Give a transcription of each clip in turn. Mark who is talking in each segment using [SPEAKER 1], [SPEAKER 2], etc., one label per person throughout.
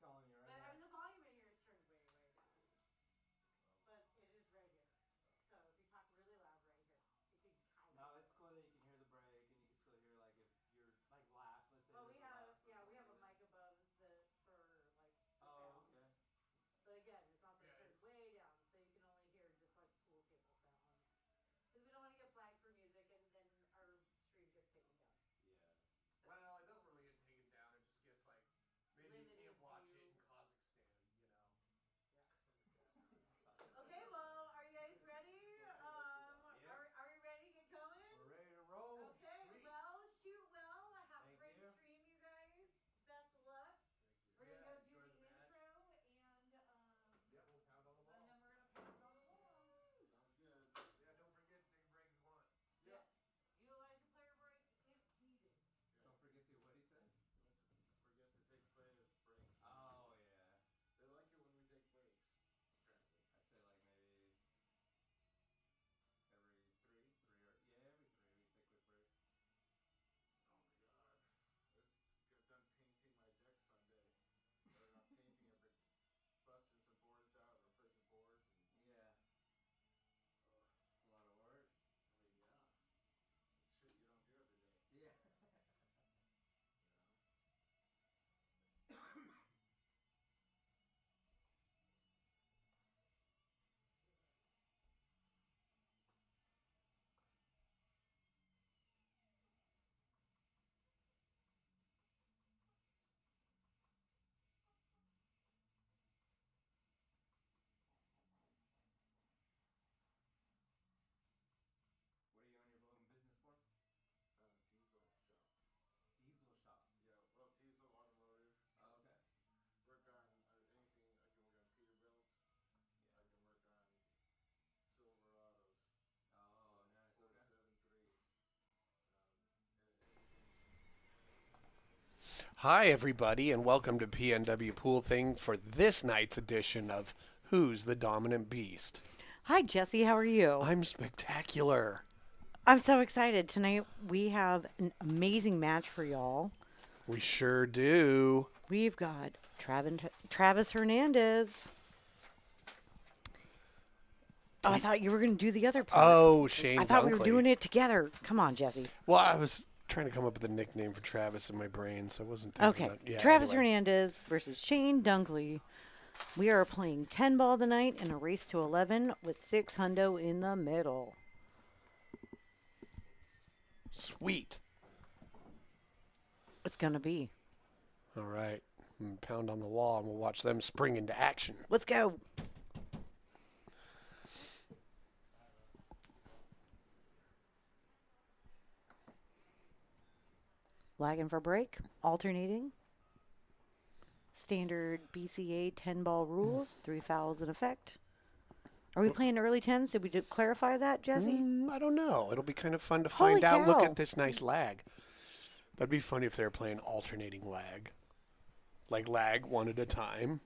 [SPEAKER 1] calling you right
[SPEAKER 2] But I
[SPEAKER 1] now.
[SPEAKER 2] mean, the volume in here is turned way, way down. But it is right here. So if you talk really loud right here, it can kind of.
[SPEAKER 1] No, it's cool that you can hear the break and you can still hear like if you're like laugh. Let's say
[SPEAKER 2] Well,
[SPEAKER 1] there's
[SPEAKER 2] we
[SPEAKER 1] a
[SPEAKER 2] have
[SPEAKER 1] laugh or
[SPEAKER 2] we have a
[SPEAKER 1] something.
[SPEAKER 2] mic above the for like the
[SPEAKER 1] Oh,
[SPEAKER 2] sounds.
[SPEAKER 1] okay.
[SPEAKER 2] But again, it's also
[SPEAKER 3] Yeah,
[SPEAKER 2] turned
[SPEAKER 3] it's
[SPEAKER 2] way down, so you can only hear just like pool table sounds. Because we don't want to get flagged for music, and then our stream gets taken down.
[SPEAKER 1] Yeah.
[SPEAKER 2] So
[SPEAKER 3] well, it doesn't really get taken down. It just gets like maybe you
[SPEAKER 2] limited
[SPEAKER 3] can't watch it
[SPEAKER 2] view.
[SPEAKER 3] in Kazakhstan, you know,
[SPEAKER 2] Yeah.
[SPEAKER 3] something like that.
[SPEAKER 2] Okay, well, are you guys ready?
[SPEAKER 1] Yep.
[SPEAKER 2] Are you ready to get going?
[SPEAKER 1] We're ready to roll.
[SPEAKER 2] Okay,
[SPEAKER 3] Sweet.
[SPEAKER 2] well, shoot well. Have a
[SPEAKER 1] Thank
[SPEAKER 2] great
[SPEAKER 1] you.
[SPEAKER 2] stream, you guys. Best of luck.
[SPEAKER 3] Thank you.
[SPEAKER 2] We're gonna
[SPEAKER 3] Yeah,
[SPEAKER 2] go do
[SPEAKER 3] enjoy
[SPEAKER 2] the
[SPEAKER 3] the match.
[SPEAKER 2] intro
[SPEAKER 3] Yeah, we'll pound on the
[SPEAKER 2] and
[SPEAKER 3] wall.
[SPEAKER 2] then we're gonna pound on the wall.
[SPEAKER 3] Sounds good. Yeah, don't forget to take a break if you want.
[SPEAKER 2] Yes. Utilize your player breaks if needed.
[SPEAKER 3] Okay.
[SPEAKER 1] Don't forget to. What did he say?
[SPEAKER 3] Don't forget to take player breaks.
[SPEAKER 1] Oh yeah.
[SPEAKER 3] They like it when we take breaks, apparently.
[SPEAKER 1] I'd say like maybe every three or yeah, every 3 we take a quick break.
[SPEAKER 3] Oh my god. I just got done painting my deck Sunday. Or not painting it, but busting some boards out, replacing boards, and
[SPEAKER 1] Yeah. It's a lot of work.
[SPEAKER 3] I mean, yeah, it's shit you don't do every day.
[SPEAKER 1] Yeah.
[SPEAKER 3] You know.
[SPEAKER 1] What are you on your own business for?
[SPEAKER 3] Diesel shop.
[SPEAKER 1] Diesel shop.
[SPEAKER 3] Yeah, well, diesel automotive.
[SPEAKER 1] Oh, okay.
[SPEAKER 3] Work on anything. I can work on Peterbilt.
[SPEAKER 1] Yeah.
[SPEAKER 3] I can work on Silverados.
[SPEAKER 1] Oh, nice. Okay.
[SPEAKER 3] 473. Anything. Hi, everybody, and welcome to PNW Pool Thing for this night's edition of Who's the Dominant Beast?
[SPEAKER 2] Hi, Jesse. How are you?
[SPEAKER 3] I'm spectacular.
[SPEAKER 2] I'm so excited. Tonight we have an amazing match for y'all.
[SPEAKER 3] We sure do.
[SPEAKER 2] We've got Travis Hernandez. Oh, I thought you were going to do the other part.
[SPEAKER 3] Oh, Shayne.
[SPEAKER 2] I thought we were
[SPEAKER 3] Duncklee.
[SPEAKER 2] doing it together. Come on, Jesse.
[SPEAKER 3] Well, I was trying to come up with a nickname for Travis in my brain, so I wasn't thinking
[SPEAKER 2] Okay.
[SPEAKER 3] about it. Yeah,
[SPEAKER 2] Travis
[SPEAKER 3] anyway.
[SPEAKER 2] Hernandez versus Shayne Duncklee. We are playing 10 ball tonight in a race to 11 with 6 hundo in the middle.
[SPEAKER 3] Sweet.
[SPEAKER 2] It's going to be.
[SPEAKER 3] All right. Pound on the wall, and we'll watch them spring into action.
[SPEAKER 2] Let's go. Lagging for break, alternating. Standard BCA 10 ball rules, 3 fouls in effect. Are we playing early 10s? Did we clarify that, Jesse?
[SPEAKER 3] I don't know. It'll be kind of fun to
[SPEAKER 2] Holy
[SPEAKER 3] find out. Look
[SPEAKER 2] cow.
[SPEAKER 3] at this nice lag. That'd be funny if they were playing alternating lag. Like lag one at a time.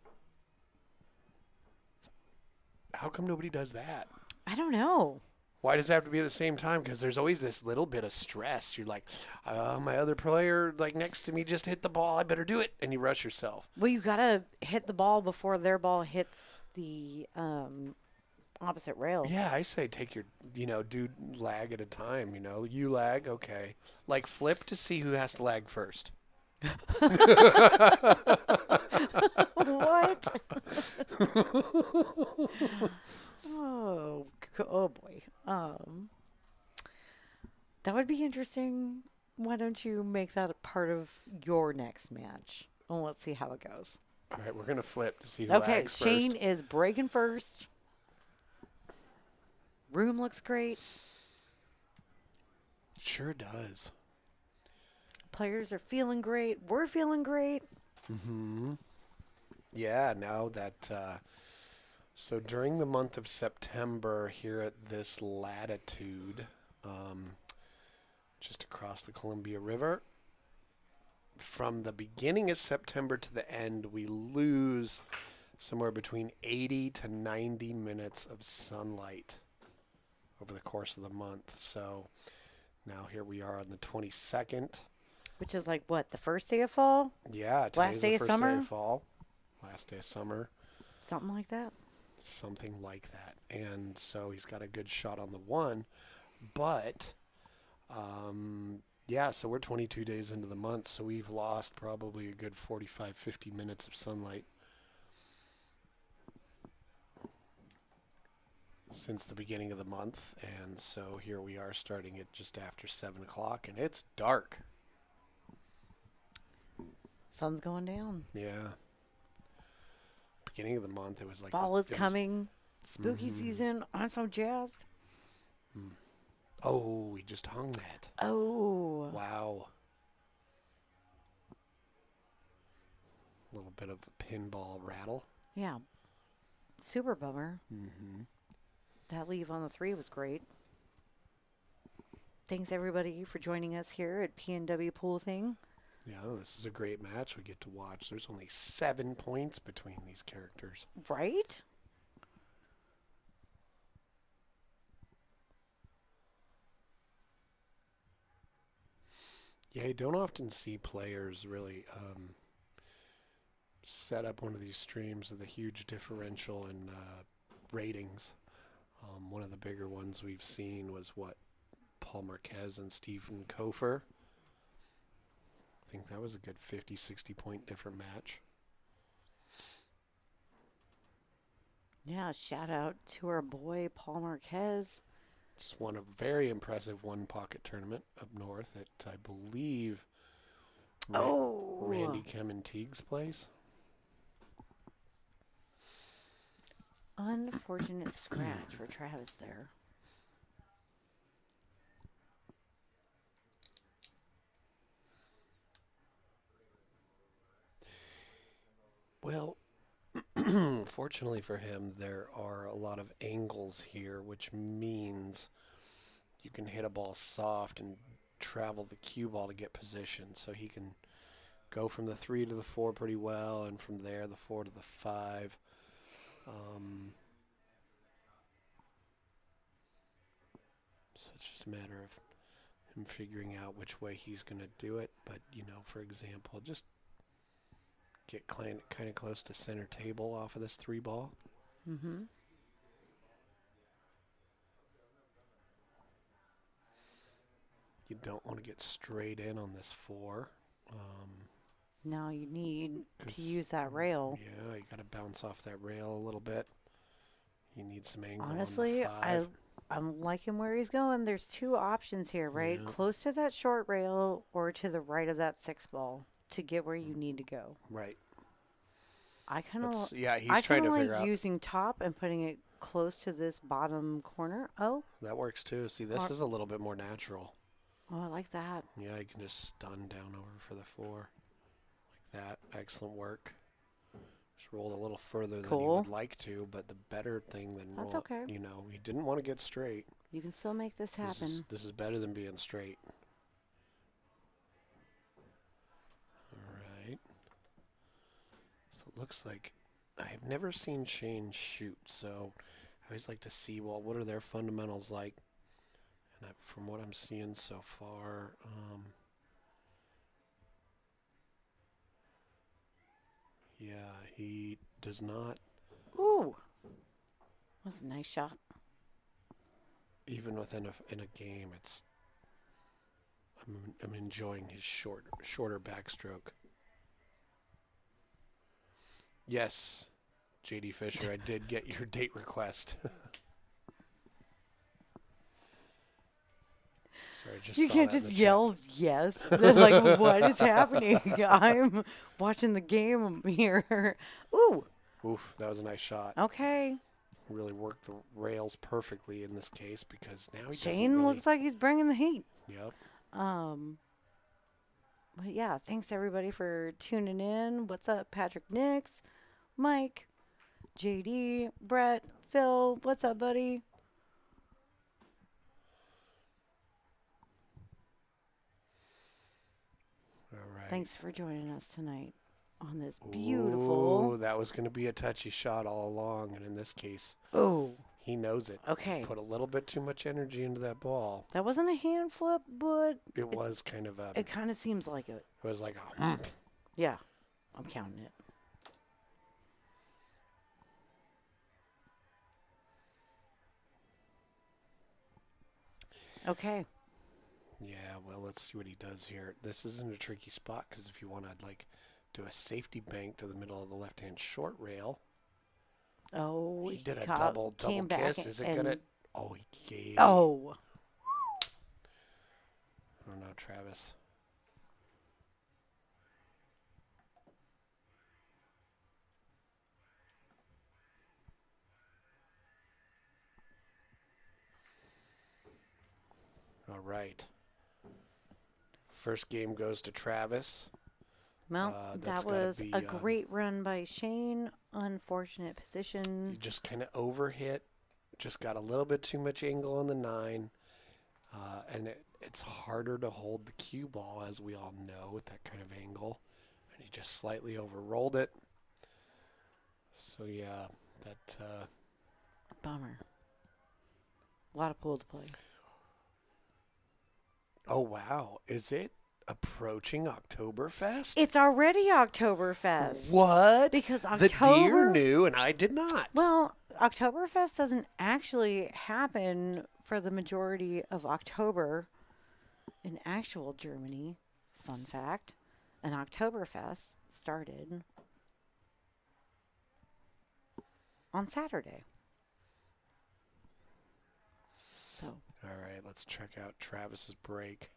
[SPEAKER 3] How come nobody does that?
[SPEAKER 2] I don't know.
[SPEAKER 3] Why does it have to be at the same time? Because there's always this little bit of stress. You're like, my other player like next to me just hit the ball. I better do it. And you rush yourself.
[SPEAKER 2] Well, you got to hit the ball before their ball hits the opposite rail.
[SPEAKER 3] Yeah, I say take your, do lag at a time, You lag, okay. Like flip to see who has to lag first.
[SPEAKER 2] What? Oh boy. That would be interesting. Why don't you make that a part of your next match? Well, let's see how it goes.
[SPEAKER 3] All right, we're going to flip to see who
[SPEAKER 2] Okay,
[SPEAKER 3] lags first.
[SPEAKER 2] Shayne is breaking first. Room looks great.
[SPEAKER 3] Sure does.
[SPEAKER 2] Players are feeling great. We're feeling great.
[SPEAKER 3] Mm-hmm. Yeah, now that... so during the month of September here at this latitude, just across the Columbia River, from the beginning of September to the end, we lose somewhere between 80 to 90 minutes of sunlight over the course of the month. So now here we are on the 22nd.
[SPEAKER 2] Which is like what, the first day of fall?
[SPEAKER 3] Yeah, today's
[SPEAKER 2] Last day
[SPEAKER 3] the
[SPEAKER 2] of
[SPEAKER 3] first
[SPEAKER 2] summer?
[SPEAKER 3] day of fall. last day of summer.
[SPEAKER 2] Something like that.
[SPEAKER 3] Something like that. And so he's got a good shot on the 1. But, yeah, so we're 22 days into the month, so we've lost probably a good 45, 50 minutes of sunlight since the beginning of the month. And so here we are starting it just after 7 o'clock, and it's dark.
[SPEAKER 2] Sun's going down.
[SPEAKER 3] Yeah. Beginning of the month, it was like...
[SPEAKER 2] Fall is coming. Spooky season. I'm so jazzed.
[SPEAKER 3] Oh, we just hung that.
[SPEAKER 2] Oh.
[SPEAKER 3] Wow. A little bit of a pinball rattle.
[SPEAKER 2] Yeah. Super bummer.
[SPEAKER 3] Mm-hmm.
[SPEAKER 2] That leave on the 3 was great. Thanks, everybody, for joining us here at PNW Pool Thing.
[SPEAKER 3] Yeah, this is a great match we get to watch. There's only 7 points between these characters.
[SPEAKER 2] Right?
[SPEAKER 3] Yeah, you don't often see players really set up one of these streams with a huge differential in ratings. One of the bigger ones we've seen was Paul Marquez and Stephen Kofer. I think that was a good 50, 60 point different match.
[SPEAKER 2] Yeah, shout out to our boy, Paul Marquez.
[SPEAKER 3] Just won a very impressive one pocket tournament up north at, I believe, Randy Kemen Teague's place.
[SPEAKER 2] Unfortunate scratch for Travis there.
[SPEAKER 3] Well, fortunately for him, there are a lot of angles here, which means you can hit a ball soft and travel the cue ball to get position. So he can go from the 3 to the 4 pretty well, and from there the 4 to the 5. So it's just a matter of him figuring out which way he's going to do it. But, for example, just get kind of close to center table off of this 3 ball.
[SPEAKER 2] Mm-hmm.
[SPEAKER 3] You don't want to get straight in on this 4.
[SPEAKER 2] Now you need to use that rail.
[SPEAKER 3] Yeah, you got to bounce off that rail a little bit. You need some angle.
[SPEAKER 2] Honestly,
[SPEAKER 3] on the 5.
[SPEAKER 2] I'm liking where he's going. There's 2 options here, right?
[SPEAKER 3] Yeah.
[SPEAKER 2] Close to that short rail or to the right of that 6 ball to get where you need to go.
[SPEAKER 3] Right.
[SPEAKER 2] I kind of
[SPEAKER 3] he's trying to figure out.
[SPEAKER 2] using top and putting it close to this bottom corner. Oh,
[SPEAKER 3] That works too. See, this is a little bit more natural.
[SPEAKER 2] I like that.
[SPEAKER 3] Yeah, you can just stun down over for the 4. Like that. Excellent work. Just rolled a little further than you would like to, but the better thing than
[SPEAKER 2] That's okay.
[SPEAKER 3] he didn't want to get straight.
[SPEAKER 2] You can still make this happen.
[SPEAKER 3] This is better than being straight. All right. So it looks like I've never seen Shayne shoot, so I always like to see, what are their fundamentals like? And from what I'm seeing so far, yeah, he does not.
[SPEAKER 2] Ooh, that's a nice shot.
[SPEAKER 3] Even within in a game, I'm enjoying his shorter backstroke. Yes, JD Fisher, I did get your date request. Sorry,
[SPEAKER 2] You can't just yell yes. That's like, what is happening? I'm watching the game here. Ooh.
[SPEAKER 3] Oof, that was a nice shot.
[SPEAKER 2] Okay.
[SPEAKER 3] Really worked the rails perfectly in this case because now he
[SPEAKER 2] Shayne looks like he's bringing the heat.
[SPEAKER 3] Yep.
[SPEAKER 2] But yeah, thanks everybody for tuning in. What's up, Patrick Nix, Mike, JD, Brett, Phil? What's up, buddy?
[SPEAKER 3] All right.
[SPEAKER 2] Thanks for joining us tonight on this beautiful.
[SPEAKER 3] Ooh, that was going to be a touchy shot all along, and in this case, he knows it.
[SPEAKER 2] Okay.
[SPEAKER 3] Put a little bit too much energy into that ball.
[SPEAKER 2] That wasn't a hand flip, but
[SPEAKER 3] It was kind of a.
[SPEAKER 2] it kind of seems like it.
[SPEAKER 3] It was like a.
[SPEAKER 2] Yeah, I'm counting it. Okay.
[SPEAKER 3] Yeah, well, let's see what he does here. This isn't a tricky spot because if you want to, like, do a safety bank to the middle of the left-hand short rail.
[SPEAKER 2] Oh,
[SPEAKER 3] He did a
[SPEAKER 2] came
[SPEAKER 3] double
[SPEAKER 2] back
[SPEAKER 3] kiss. Is it
[SPEAKER 2] and-
[SPEAKER 3] going to... Oh, he gave...
[SPEAKER 2] Oh.
[SPEAKER 3] Oh, no, Travis. All right. First game goes to Travis.
[SPEAKER 2] Well,
[SPEAKER 3] that's
[SPEAKER 2] that
[SPEAKER 3] gotta
[SPEAKER 2] was
[SPEAKER 3] be,
[SPEAKER 2] a great run by Shayne. Unfortunate position.
[SPEAKER 3] You just kind of overhit. Just got a little bit too much angle on the 9. And it's harder to hold the cue ball, as we all know, with that kind of angle. And he just slightly overrolled it. So, yeah, that...
[SPEAKER 2] Bummer. A lot of pool to play.
[SPEAKER 3] Oh, wow. Is it approaching Oktoberfest?
[SPEAKER 2] It's already Oktoberfest.
[SPEAKER 3] What?
[SPEAKER 2] Because
[SPEAKER 3] The deer knew, and I did not.
[SPEAKER 2] Well, Oktoberfest doesn't actually happen for the majority of October in actual Germany. Fun fact. And Oktoberfest started on Saturday. So.
[SPEAKER 3] All right, let's check out Travis's break.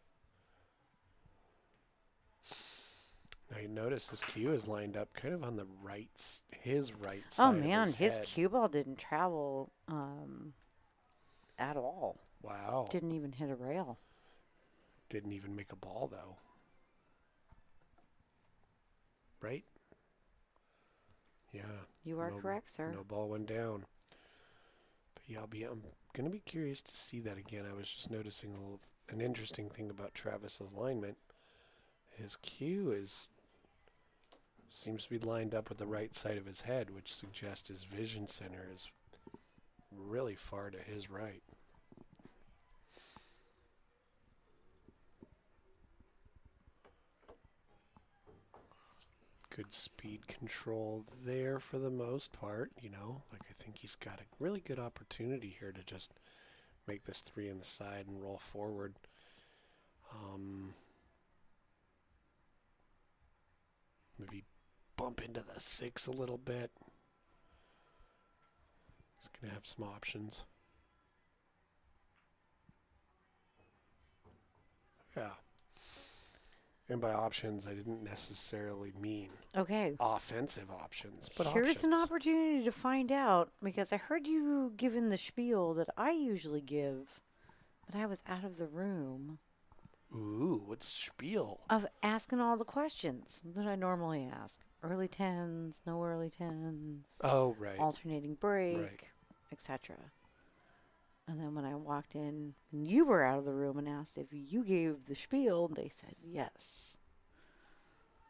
[SPEAKER 3] Now you notice his cue is lined up kind of on the his right side.
[SPEAKER 2] Oh man,
[SPEAKER 3] of
[SPEAKER 2] his
[SPEAKER 3] head.
[SPEAKER 2] cue ball didn't travel at all.
[SPEAKER 3] Wow.
[SPEAKER 2] Didn't even hit a rail.
[SPEAKER 3] Didn't even make a ball though. Right? Yeah.
[SPEAKER 2] You are correct, sir.
[SPEAKER 3] No ball went down. But yeah, I'm gonna be curious to see that again. I was just noticing an interesting thing about Travis's alignment. His cue seems to be lined up with the right side of his head, which suggests his vision center is really far to his right. Good speed control there for the most part, you know. Like, I think he's got a really good opportunity here to just make this 3 in the side and roll forward. Maybe bump into the 6 a little bit. He's going to have some options. Yeah. And by options, I didn't necessarily mean
[SPEAKER 2] Okay.
[SPEAKER 3] offensive options, but
[SPEAKER 2] Here's
[SPEAKER 3] options.
[SPEAKER 2] an opportunity to find out, because I heard you giving the spiel that I usually give, but I was out of the room.
[SPEAKER 3] Ooh, what's spiel?
[SPEAKER 2] Of asking all the questions that I normally ask. Early 10s, no early 10s.
[SPEAKER 3] Oh, right.
[SPEAKER 2] Alternating break,
[SPEAKER 3] Right.
[SPEAKER 2] etc. And then when I walked in, and you were out of the room and asked if you gave the spiel, they said yes.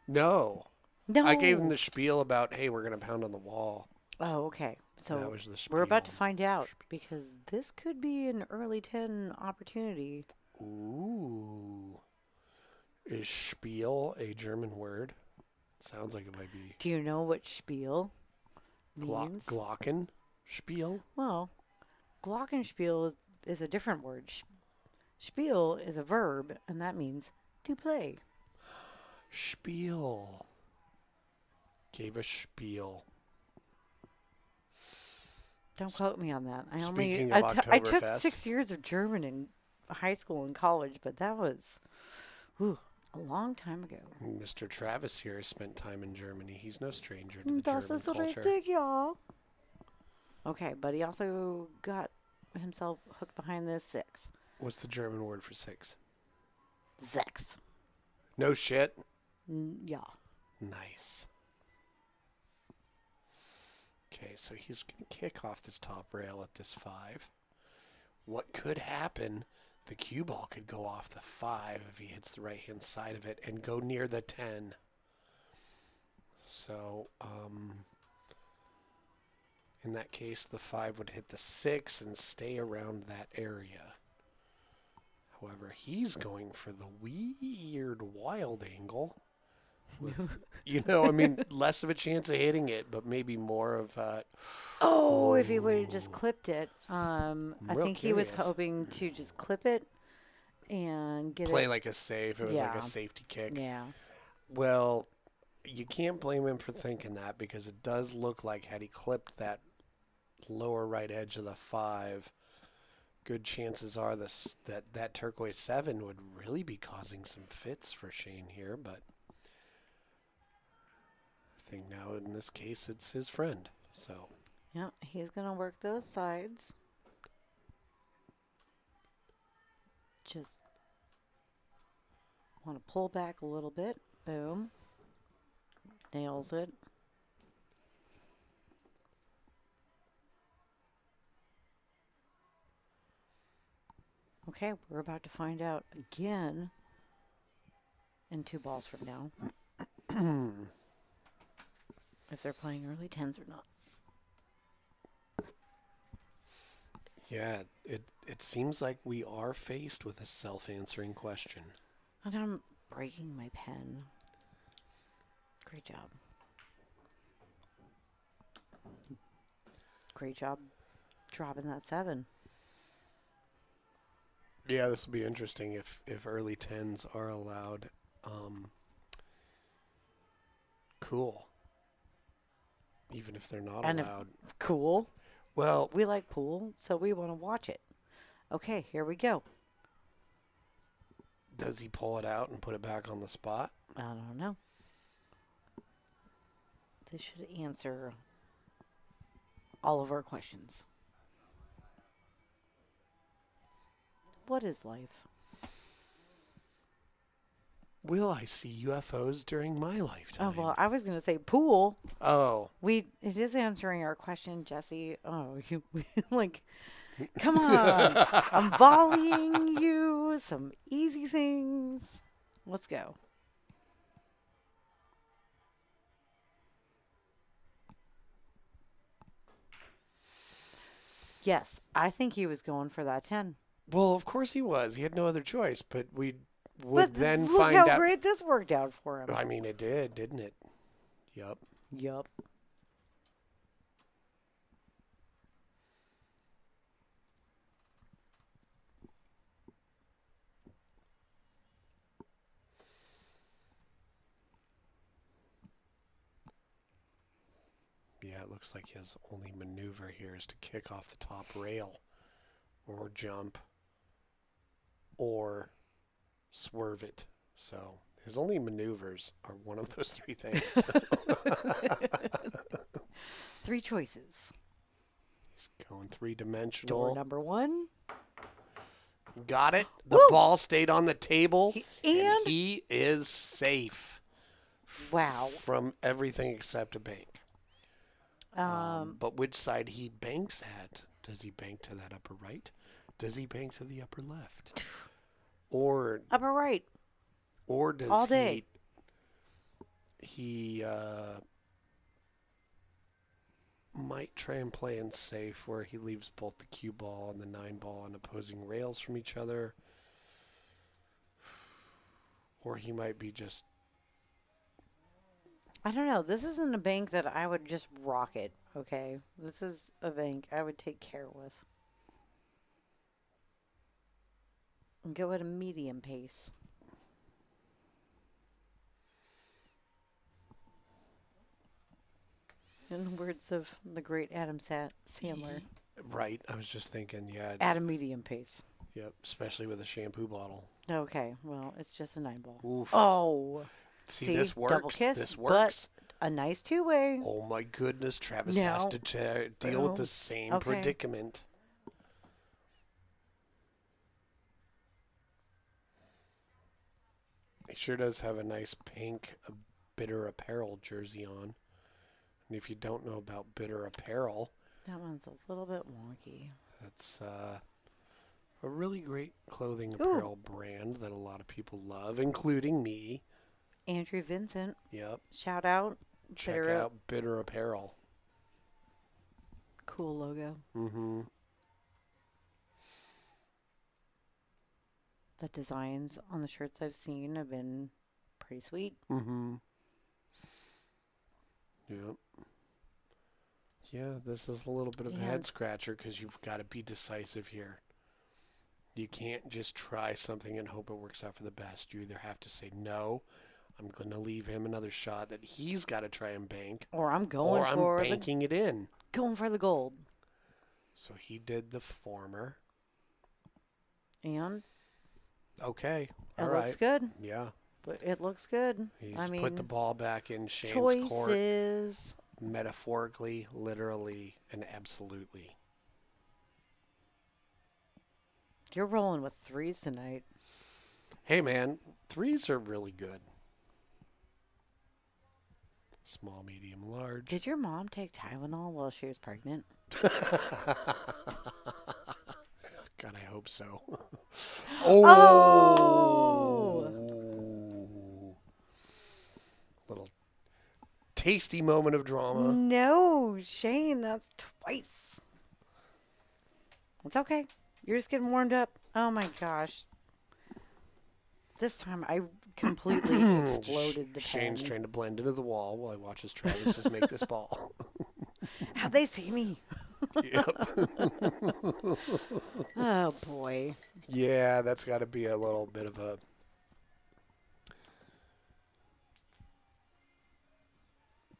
[SPEAKER 3] No.
[SPEAKER 2] No.
[SPEAKER 3] I gave them the spiel about, hey, we're going to pound on the wall.
[SPEAKER 2] Oh, okay. So
[SPEAKER 3] That was the
[SPEAKER 2] we're about to
[SPEAKER 3] spiel.
[SPEAKER 2] find out, because this could be an early 10 opportunity.
[SPEAKER 3] Ooh. Is spiel a German word? Sounds like it might be.
[SPEAKER 2] Do you know what spiel means?
[SPEAKER 3] Glocken? Spiel?
[SPEAKER 2] Well, glockenspiel is a different word. Spiel is a verb, and that means to play.
[SPEAKER 3] Spiel. Gave a spiel.
[SPEAKER 2] Don't quote me on that.
[SPEAKER 3] Speaking
[SPEAKER 2] I
[SPEAKER 3] of
[SPEAKER 2] I took
[SPEAKER 3] Oktoberfest.
[SPEAKER 2] 6 years of German in high school and college, but that was a long time ago.
[SPEAKER 3] Mr. Travis here has spent time in Germany. He's no stranger to the
[SPEAKER 2] Das
[SPEAKER 3] German
[SPEAKER 2] ist
[SPEAKER 3] culture.
[SPEAKER 2] richtig, ja. Okay, but he also got himself hooked behind this 6.
[SPEAKER 3] What's the German word for 6?
[SPEAKER 2] Sechs.
[SPEAKER 3] No shit.
[SPEAKER 2] Yeah.
[SPEAKER 3] Nice. Okay, so he's going to kick off this top rail at this 5. What could happen? The cue ball could go off the 5 if he hits the right-hand side of it and go near the 10. So, in that case, the 5 would hit the 6 and stay around that area. However, he's going for the weird, wild angle. With, less of a chance of hitting it, but maybe more of
[SPEAKER 2] Oh, if he would have just clipped it. I
[SPEAKER 3] Real
[SPEAKER 2] think he was
[SPEAKER 3] curious.
[SPEAKER 2] hoping to just clip it and get
[SPEAKER 3] Play
[SPEAKER 2] it.
[SPEAKER 3] like a safe. It was like
[SPEAKER 2] Yeah.
[SPEAKER 3] a safety kick.
[SPEAKER 2] Yeah.
[SPEAKER 3] Well, you can't blame him for thinking that because it does look like had he clipped that lower right edge of the 5, good chances are that turquoise 7 would really be causing some fits for Shayne here, but I think now in this case it's his friend. So
[SPEAKER 2] Yeah, he's going to work those sides. Just want to pull back a little bit. Boom. Nails it. Okay, we're about to find out again in 2 balls from now if they're playing early 10s or not.
[SPEAKER 3] yeah, it seems like we are faced with a self-answering question.
[SPEAKER 2] And I'm breaking my pen. Great job. Great job dropping that 7.
[SPEAKER 3] Yeah, this will be interesting if early 10s are allowed. Cool. Even if they're not
[SPEAKER 2] And if-
[SPEAKER 3] allowed.
[SPEAKER 2] Cool.
[SPEAKER 3] Well,
[SPEAKER 2] We like pool, so we want to watch it. Okay, here we go.
[SPEAKER 3] does he pull it out and put it back on the spot?
[SPEAKER 2] I don't know. This should answer all of our questions. What is life?
[SPEAKER 3] Will I see UFOs during my
[SPEAKER 2] Oh,
[SPEAKER 3] lifetime?
[SPEAKER 2] well, I was going to say pool.
[SPEAKER 3] Oh,
[SPEAKER 2] It is answering our question, Jesse. Oh, you like, come on. I'm volleying you some easy things. Let's go. Yes, I think he was going for that 10.
[SPEAKER 3] well, of course he was. He had no other choice, but we
[SPEAKER 2] But
[SPEAKER 3] would then
[SPEAKER 2] look
[SPEAKER 3] find
[SPEAKER 2] how
[SPEAKER 3] out.
[SPEAKER 2] great this worked out for him.
[SPEAKER 3] I mean, it did, didn't it? Yup.
[SPEAKER 2] Yup.
[SPEAKER 3] Yeah, it looks like his only maneuver here is to kick off the top rail or jump or swerve it. So his only maneuvers are one of those 3 things.
[SPEAKER 2] 3 choices.
[SPEAKER 3] He's going 3-dimensional.
[SPEAKER 2] Door number 1.
[SPEAKER 3] Got it. The
[SPEAKER 2] Woo!
[SPEAKER 3] ball stayed on the table.
[SPEAKER 2] And
[SPEAKER 3] he is safe
[SPEAKER 2] wow.
[SPEAKER 3] from everything except a bank.
[SPEAKER 2] Um,
[SPEAKER 3] But which side he banks at? Does he bank to that upper right? Does he bank to the upper left? Or
[SPEAKER 2] upper right.
[SPEAKER 3] does
[SPEAKER 2] all day.
[SPEAKER 3] he might try and play in safe where he leaves both the cue ball and the 9 ball on opposing rails from each other? Or he might be just
[SPEAKER 2] I don't know. This isn't a bank that I would just rock it, okay? This is a bank I would take care with. And go at a medium pace. In the words of the great Adam Sandler,
[SPEAKER 3] right. I was just thinking, yeah,
[SPEAKER 2] at a medium pace.
[SPEAKER 3] yep, especially with a shampoo bottle.
[SPEAKER 2] Okay, well, it's just a 9 ball.
[SPEAKER 3] Oof.
[SPEAKER 2] Oh,
[SPEAKER 3] See, this works.
[SPEAKER 2] double kiss,
[SPEAKER 3] This works.
[SPEAKER 2] but a nice 2-way.
[SPEAKER 3] Oh my goodness, Travis
[SPEAKER 2] No.
[SPEAKER 3] has to deal with
[SPEAKER 2] Oh,
[SPEAKER 3] the same
[SPEAKER 2] okay.
[SPEAKER 3] predicament. He sure does have a nice pink Bitter Apparel jersey on. And if you don't know about Bitter Apparel,
[SPEAKER 2] That one's a little bit wonky.
[SPEAKER 3] that's a really great clothing apparel brand that a lot of people love, including me.
[SPEAKER 2] Andrew Vincent,
[SPEAKER 3] Yep.
[SPEAKER 2] shout out.
[SPEAKER 3] Check
[SPEAKER 2] Bitter-
[SPEAKER 3] out Bitter Apparel.
[SPEAKER 2] Cool logo.
[SPEAKER 3] Mm-hmm.
[SPEAKER 2] The designs on the shirts I've seen have been pretty sweet.
[SPEAKER 3] Mm-hmm. Yep. Yeah, this is a little bit of a
[SPEAKER 2] Yeah.
[SPEAKER 3] head scratcher because you've got to be decisive here. You can't just try something and hope it works out for the best. You either have to say, no, I'm going to leave him another shot that he's got to try and bank.
[SPEAKER 2] Or I'm
[SPEAKER 3] banking it in.
[SPEAKER 2] Going for the gold.
[SPEAKER 3] So he did the former.
[SPEAKER 2] And?
[SPEAKER 3] Okay.
[SPEAKER 2] It
[SPEAKER 3] All
[SPEAKER 2] looks
[SPEAKER 3] right.
[SPEAKER 2] good.
[SPEAKER 3] Yeah.
[SPEAKER 2] But it looks good.
[SPEAKER 3] He's put the ball back in Shayne's court.
[SPEAKER 2] Choices.
[SPEAKER 3] Metaphorically, literally, and absolutely.
[SPEAKER 2] You're rolling with threes tonight.
[SPEAKER 3] Hey, man, threes are really good. Small, medium, large.
[SPEAKER 2] Did your mom take Tylenol while she was pregnant?
[SPEAKER 3] God, I hope so. Oh! Little tasty moment of drama.
[SPEAKER 2] No, Shayne, that's twice. It's okay. You're just getting warmed up. Oh my gosh. This time I completely exploded the pen.
[SPEAKER 3] Shayne's trying to blend into the wall while he watches Travis just make this ball.
[SPEAKER 2] How'd they see me?
[SPEAKER 3] Yep.
[SPEAKER 2] Oh boy.
[SPEAKER 3] Yeah, that's got to be a little bit of a...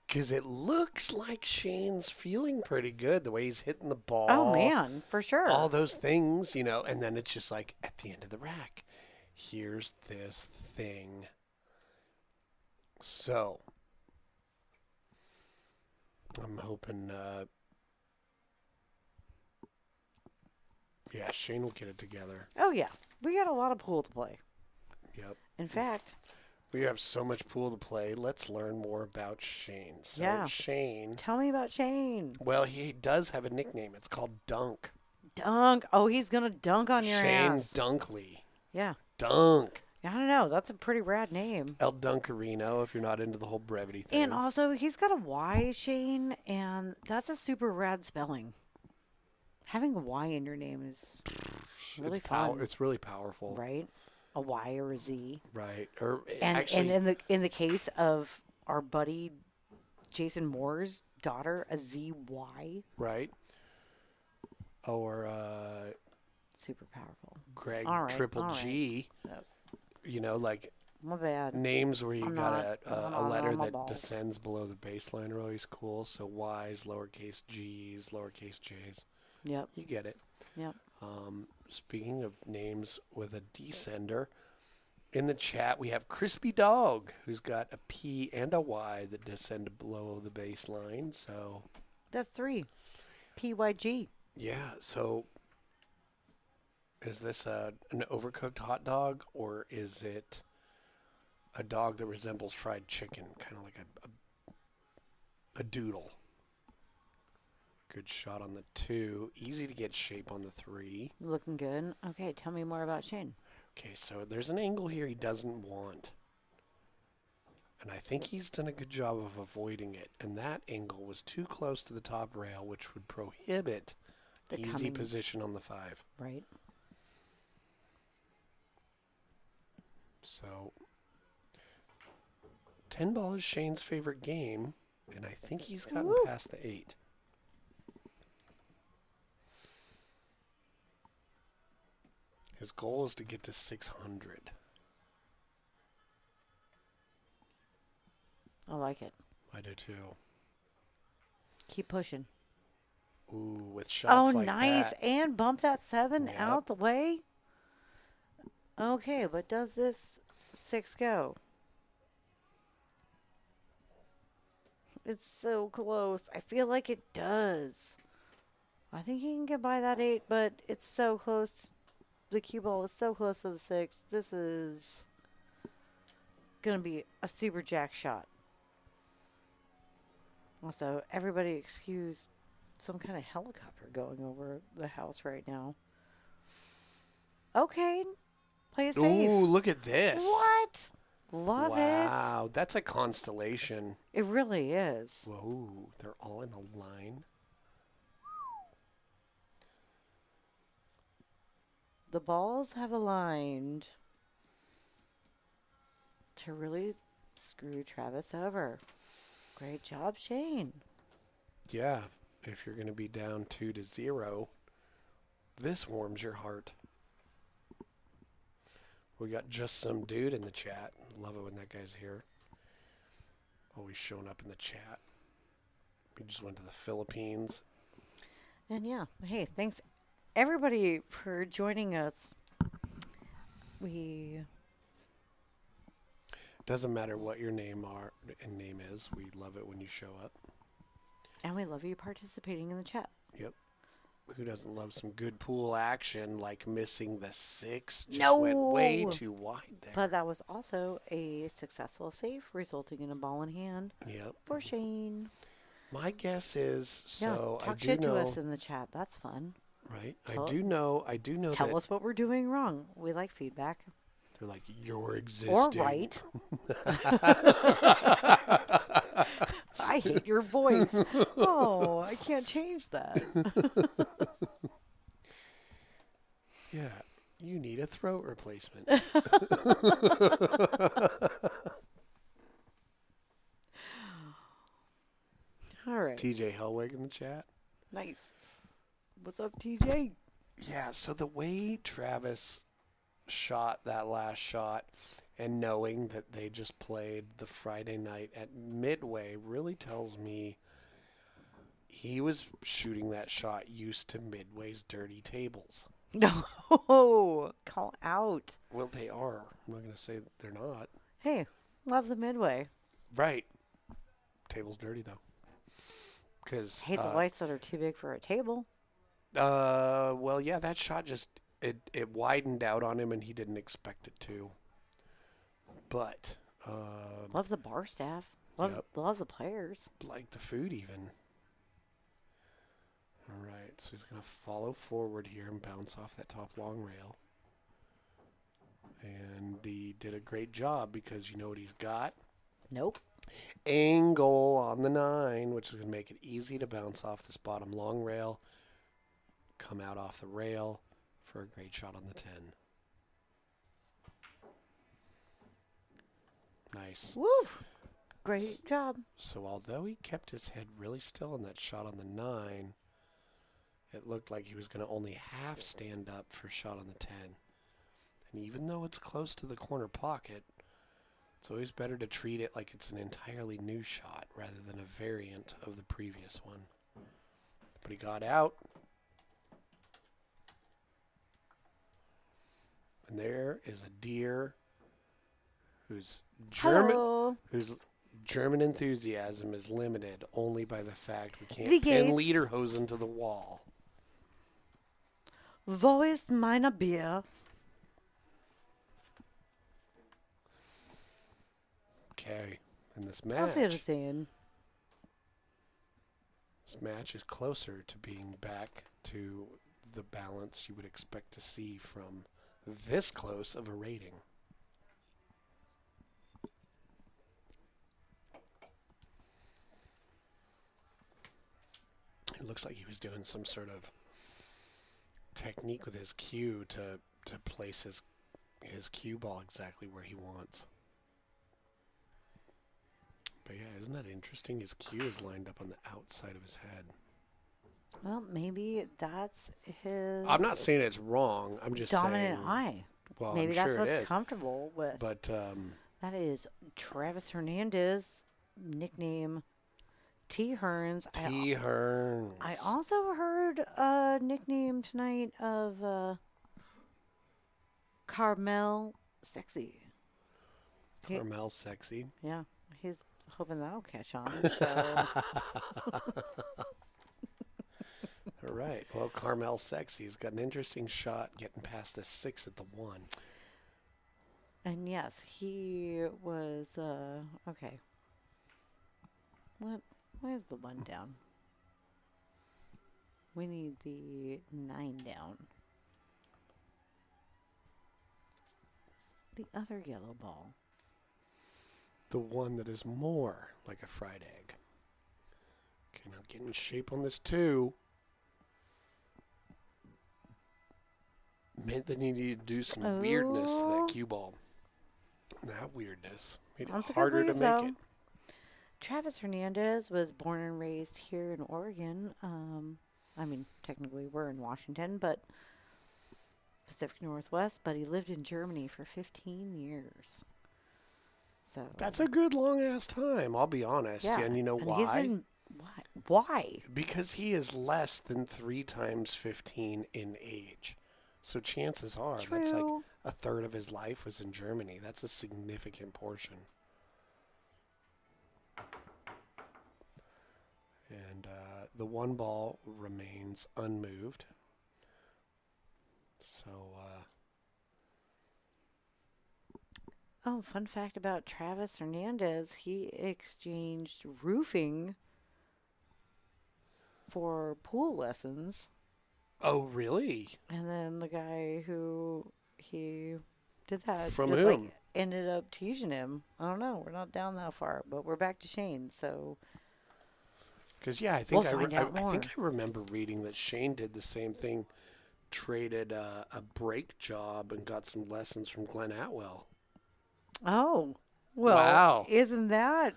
[SPEAKER 3] Because it looks like Shayne's feeling pretty good, the way he's hitting the ball.
[SPEAKER 2] Oh, man, for sure.
[SPEAKER 3] All those things, and then it's just like, at the end of the rack, here's this thing. So, I'm hoping, Shayne will get it together.
[SPEAKER 2] Oh, yeah. We got a lot of pool to play.
[SPEAKER 3] Yep.
[SPEAKER 2] In fact...
[SPEAKER 3] We have so much pool to play. Let's learn more about Shayne. So Shayne.
[SPEAKER 2] Tell me about Shayne.
[SPEAKER 3] Well, he does have a nickname. It's called Dunk.
[SPEAKER 2] Dunk. Oh, he's going to dunk on your ass.
[SPEAKER 3] Shayne Duncklee.
[SPEAKER 2] Yeah.
[SPEAKER 3] Dunk.
[SPEAKER 2] I don't know. That's a pretty rad name.
[SPEAKER 3] El Dunkerino, if you're not into the whole brevity thing.
[SPEAKER 2] And also, he's got a Y, Shayne, and that's a super rad spelling. Having a Y in your name is really fun.
[SPEAKER 3] It's really powerful.
[SPEAKER 2] Right? A Y or a Z.
[SPEAKER 3] Right.
[SPEAKER 2] And in the case of our buddy Jason Moore's daughter, a ZY.
[SPEAKER 3] Right. Or
[SPEAKER 2] super powerful.
[SPEAKER 3] Greg
[SPEAKER 2] all right,
[SPEAKER 3] Triple G.
[SPEAKER 2] Yep.
[SPEAKER 3] Like
[SPEAKER 2] my bad.
[SPEAKER 3] Names where you got a letter that
[SPEAKER 2] bald.
[SPEAKER 3] descends below the baseline are always cool. So Y's, lowercase G's, lowercase J's.
[SPEAKER 2] Yep.
[SPEAKER 3] You get it.
[SPEAKER 2] Yep.
[SPEAKER 3] Speaking of names with a descender, in the chat we have Crispy Dog, who's got a P and a Y that descend below the baseline. So
[SPEAKER 2] that's 3. PYG.
[SPEAKER 3] Yeah. So is this an overcooked hot dog, or is it a dog that resembles fried chicken, kind of like a doodle? Good shot on the 2. Easy to get shape on the 3.
[SPEAKER 2] Looking good. Okay, tell me more about Shayne.
[SPEAKER 3] Okay, so there's an angle here he doesn't want. And I think he's done a good job of avoiding it. And that angle was too close to the top rail, which would prohibit the easy position on the 5.
[SPEAKER 2] Right.
[SPEAKER 3] So 10 ball is Shayne's favorite game, and I think he's gotten past the 8. His goal is to get to 600.
[SPEAKER 2] I like it.
[SPEAKER 3] I do too.
[SPEAKER 2] Keep pushing.
[SPEAKER 3] Ooh, with shots like
[SPEAKER 2] nice.
[SPEAKER 3] that.
[SPEAKER 2] And bump that 7 out the way. Okay, but does this 6 go? It's so close. I feel like it does. I think he can get by that 8, but it's so close. The cue ball is so close to the 6. This is going to be a super jack shot. Also, everybody excuse some kind of helicopter going over the house right now. Okay. Play it safe.
[SPEAKER 3] Ooh, look at this.
[SPEAKER 2] What? Love it.
[SPEAKER 3] Wow, that's a constellation.
[SPEAKER 2] It really is.
[SPEAKER 3] Whoa, they're all in a line.
[SPEAKER 2] The balls have aligned to really screw Travis over. Great job, Shayne.
[SPEAKER 3] Yeah, if you're going to be down 2-0, this warms your heart. We got just some dude in the chat. Love it when that guy's here. Always showing up in the chat. We just went to the Philippines.
[SPEAKER 2] And yeah, hey, thanks everybody for joining us.
[SPEAKER 3] Doesn't matter what your name is. We love it when you show up.
[SPEAKER 2] And we love you participating in the chat.
[SPEAKER 3] Yep. Who doesn't love some good pool action, like missing the 6? Just
[SPEAKER 2] No!
[SPEAKER 3] went way too wide there.
[SPEAKER 2] But that was also a successful save, resulting in a ball in hand
[SPEAKER 3] Yep.
[SPEAKER 2] for Shayne.
[SPEAKER 3] My guess is, so
[SPEAKER 2] talk
[SPEAKER 3] I do
[SPEAKER 2] shit
[SPEAKER 3] know,
[SPEAKER 2] to us in the chat. That's fun.
[SPEAKER 3] right?
[SPEAKER 2] Tell-
[SPEAKER 3] I do know
[SPEAKER 2] Tell
[SPEAKER 3] that
[SPEAKER 2] us what we're doing wrong. We like feedback.
[SPEAKER 3] they're like, you're existing.
[SPEAKER 2] Or right. I hate your voice. Oh, I can't change that.
[SPEAKER 3] Yeah, you need a throat replacement.
[SPEAKER 2] All right.
[SPEAKER 3] TJ Hellwig in the chat.
[SPEAKER 2] Nice. What's up, TJ?
[SPEAKER 3] Yeah, so the way Travis shot that last shot and knowing that they just played the Friday night at Midway really tells me he was shooting that shot used to Midway's dirty tables.
[SPEAKER 2] No. Call out.
[SPEAKER 3] Well, they are. I'm not going to say that they're not.
[SPEAKER 2] Hey, love the Midway.
[SPEAKER 3] Right. Table's dirty, though. Cause,
[SPEAKER 2] Hate the lights that are too big for a table.
[SPEAKER 3] Well, yeah, that shot just, it widened out on him and he didn't expect it to. But,
[SPEAKER 2] Love the bar staff. Love the players.
[SPEAKER 3] like the food even. All right, so he's going to follow forward here and bounce off that top long rail. And he did a great job because you know what he's got?
[SPEAKER 2] Nope.
[SPEAKER 3] Angle on the 9, which is going to make it easy to bounce off this bottom long rail, come out off the rail for a great shot on the 10. Nice.
[SPEAKER 2] Woo! Great job.
[SPEAKER 3] So although he kept his head really still on that shot on the 9, it looked like he was going to only half stand up for a shot on the 10. And even though it's close to the corner pocket, it's always better to treat it like it's an entirely new shot rather than a variant of the previous one. But he got out. And there is a deer whose German enthusiasm is limited only by the fact we can't pin lederhosen to the wall.
[SPEAKER 2] Wo ist meine Bier?
[SPEAKER 3] Okay, and this
[SPEAKER 2] Auf
[SPEAKER 3] match
[SPEAKER 2] Wiedersehen.
[SPEAKER 3] is closer to being back to the balance you would expect to see from this close of a rating. It looks like he was doing some sort of technique with his cue to place his cue ball exactly where he wants. But yeah, isn't that interesting? His cue is lined up on the outside of his head.
[SPEAKER 2] Well, maybe that's his.
[SPEAKER 3] I'm not saying it's wrong. I'm just
[SPEAKER 2] dominant
[SPEAKER 3] saying.
[SPEAKER 2] eye.
[SPEAKER 3] Well,
[SPEAKER 2] Maybe
[SPEAKER 3] I'm
[SPEAKER 2] that's
[SPEAKER 3] sure
[SPEAKER 2] what's
[SPEAKER 3] it is.
[SPEAKER 2] comfortable with.
[SPEAKER 3] But
[SPEAKER 2] That is Travis Hernandez, nickname T. Hearns.
[SPEAKER 3] T. Hearns.
[SPEAKER 2] I also heard a nickname tonight of Carmel Sexy.
[SPEAKER 3] Carmel Sexy.
[SPEAKER 2] Yeah, he's hoping that'll catch on. So.
[SPEAKER 3] All right. Well, Carmel Sexy's got an interesting shot getting past the 6 at the 1.
[SPEAKER 2] And yes, he was, okay. What? Why is the 1 down? We need the 9 down. The other yellow ball.
[SPEAKER 3] The one that is more like a fried egg. Okay, now get in shape on this 2. Meant that he needed to do some weirdness to that cue ball. That weirdness made it harder to make it.
[SPEAKER 2] Travis Hernandez was born and raised here in Oregon. I mean, technically we're in Washington, but Pacific Northwest, but he lived in Germany for 15 years. So
[SPEAKER 3] That's a good long ass time, I'll be honest.
[SPEAKER 2] yeah.
[SPEAKER 3] And you know
[SPEAKER 2] and
[SPEAKER 3] why?
[SPEAKER 2] He's been, why?
[SPEAKER 3] Because he is less than 3 times 15 in age. So chances are that's like
[SPEAKER 2] True.
[SPEAKER 3] a third of his life was in Germany. That's a significant portion. And the one ball remains unmoved. So,
[SPEAKER 2] Oh, fun fact about Travis Hernandez, he exchanged roofing for pool lessons.
[SPEAKER 3] oh, really?
[SPEAKER 2] And then the guy who he did that
[SPEAKER 3] From
[SPEAKER 2] just
[SPEAKER 3] whom?
[SPEAKER 2] like ended up teasing him. I don't know. We're not down that far, but we're back to Shayne. So
[SPEAKER 3] Because, yeah, I think
[SPEAKER 2] We'll find out
[SPEAKER 3] I think
[SPEAKER 2] more.
[SPEAKER 3] I remember reading that Shayne did the same thing, traded a brake job and got some lessons from Glenn Atwell.
[SPEAKER 2] oh, well,
[SPEAKER 3] Wow.
[SPEAKER 2] isn't that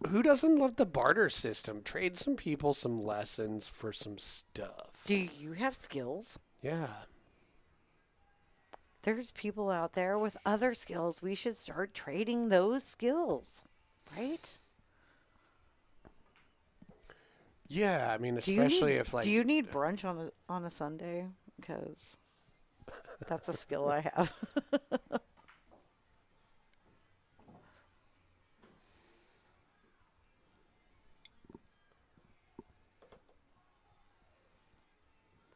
[SPEAKER 3] Who doesn't love the barter system? Trade some people some lessons for some stuff.
[SPEAKER 2] do you have skills?
[SPEAKER 3] Yeah.
[SPEAKER 2] There's people out there with other skills. We should start trading those skills, right?
[SPEAKER 3] Yeah, I mean,
[SPEAKER 2] Do you
[SPEAKER 3] especially
[SPEAKER 2] need,
[SPEAKER 3] if like
[SPEAKER 2] do you need brunch on a Sunday? Because that's a skill I have.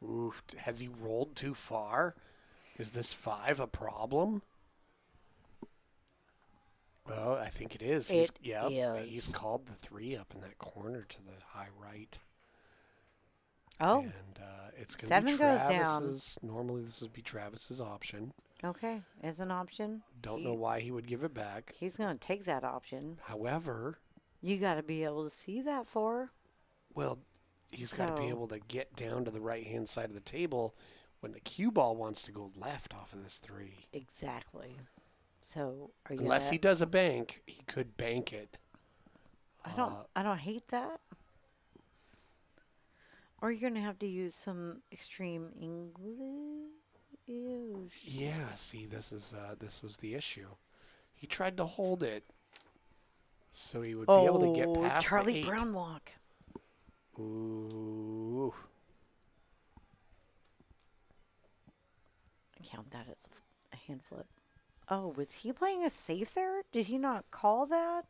[SPEAKER 3] oof, has he rolled too far? Is this 5 a problem? Well, I think it is.
[SPEAKER 2] It
[SPEAKER 3] Yep,
[SPEAKER 2] is.
[SPEAKER 3] he's called the 3 up in that corner to the high right.
[SPEAKER 2] Oh,
[SPEAKER 3] And it's going to
[SPEAKER 2] 7
[SPEAKER 3] be
[SPEAKER 2] goes down.
[SPEAKER 3] Travis's. Normally, this would be Travis's option.
[SPEAKER 2] okay. As an option,
[SPEAKER 3] Don't know why he would give it back.
[SPEAKER 2] he's going to take that option.
[SPEAKER 3] However,
[SPEAKER 2] You got to be able to see that for.
[SPEAKER 3] well, he's got to be
[SPEAKER 2] So-
[SPEAKER 3] able to get down to the right-hand side of the table when the cue ball wants to go left off of this 3.
[SPEAKER 2] Exactly. So are you?
[SPEAKER 3] Unless he does a bank, he could bank it.
[SPEAKER 2] I don't hate that. Or you're gonna have to use some extreme English.
[SPEAKER 3] Yeah, see, this was the issue. He tried to hold it so he would be able to get past
[SPEAKER 2] Charlie
[SPEAKER 3] the 8.
[SPEAKER 2] Brown walk.
[SPEAKER 3] Ooh.
[SPEAKER 2] I count that as a hand flip. Oh, was he playing a safe there? Did he not call that?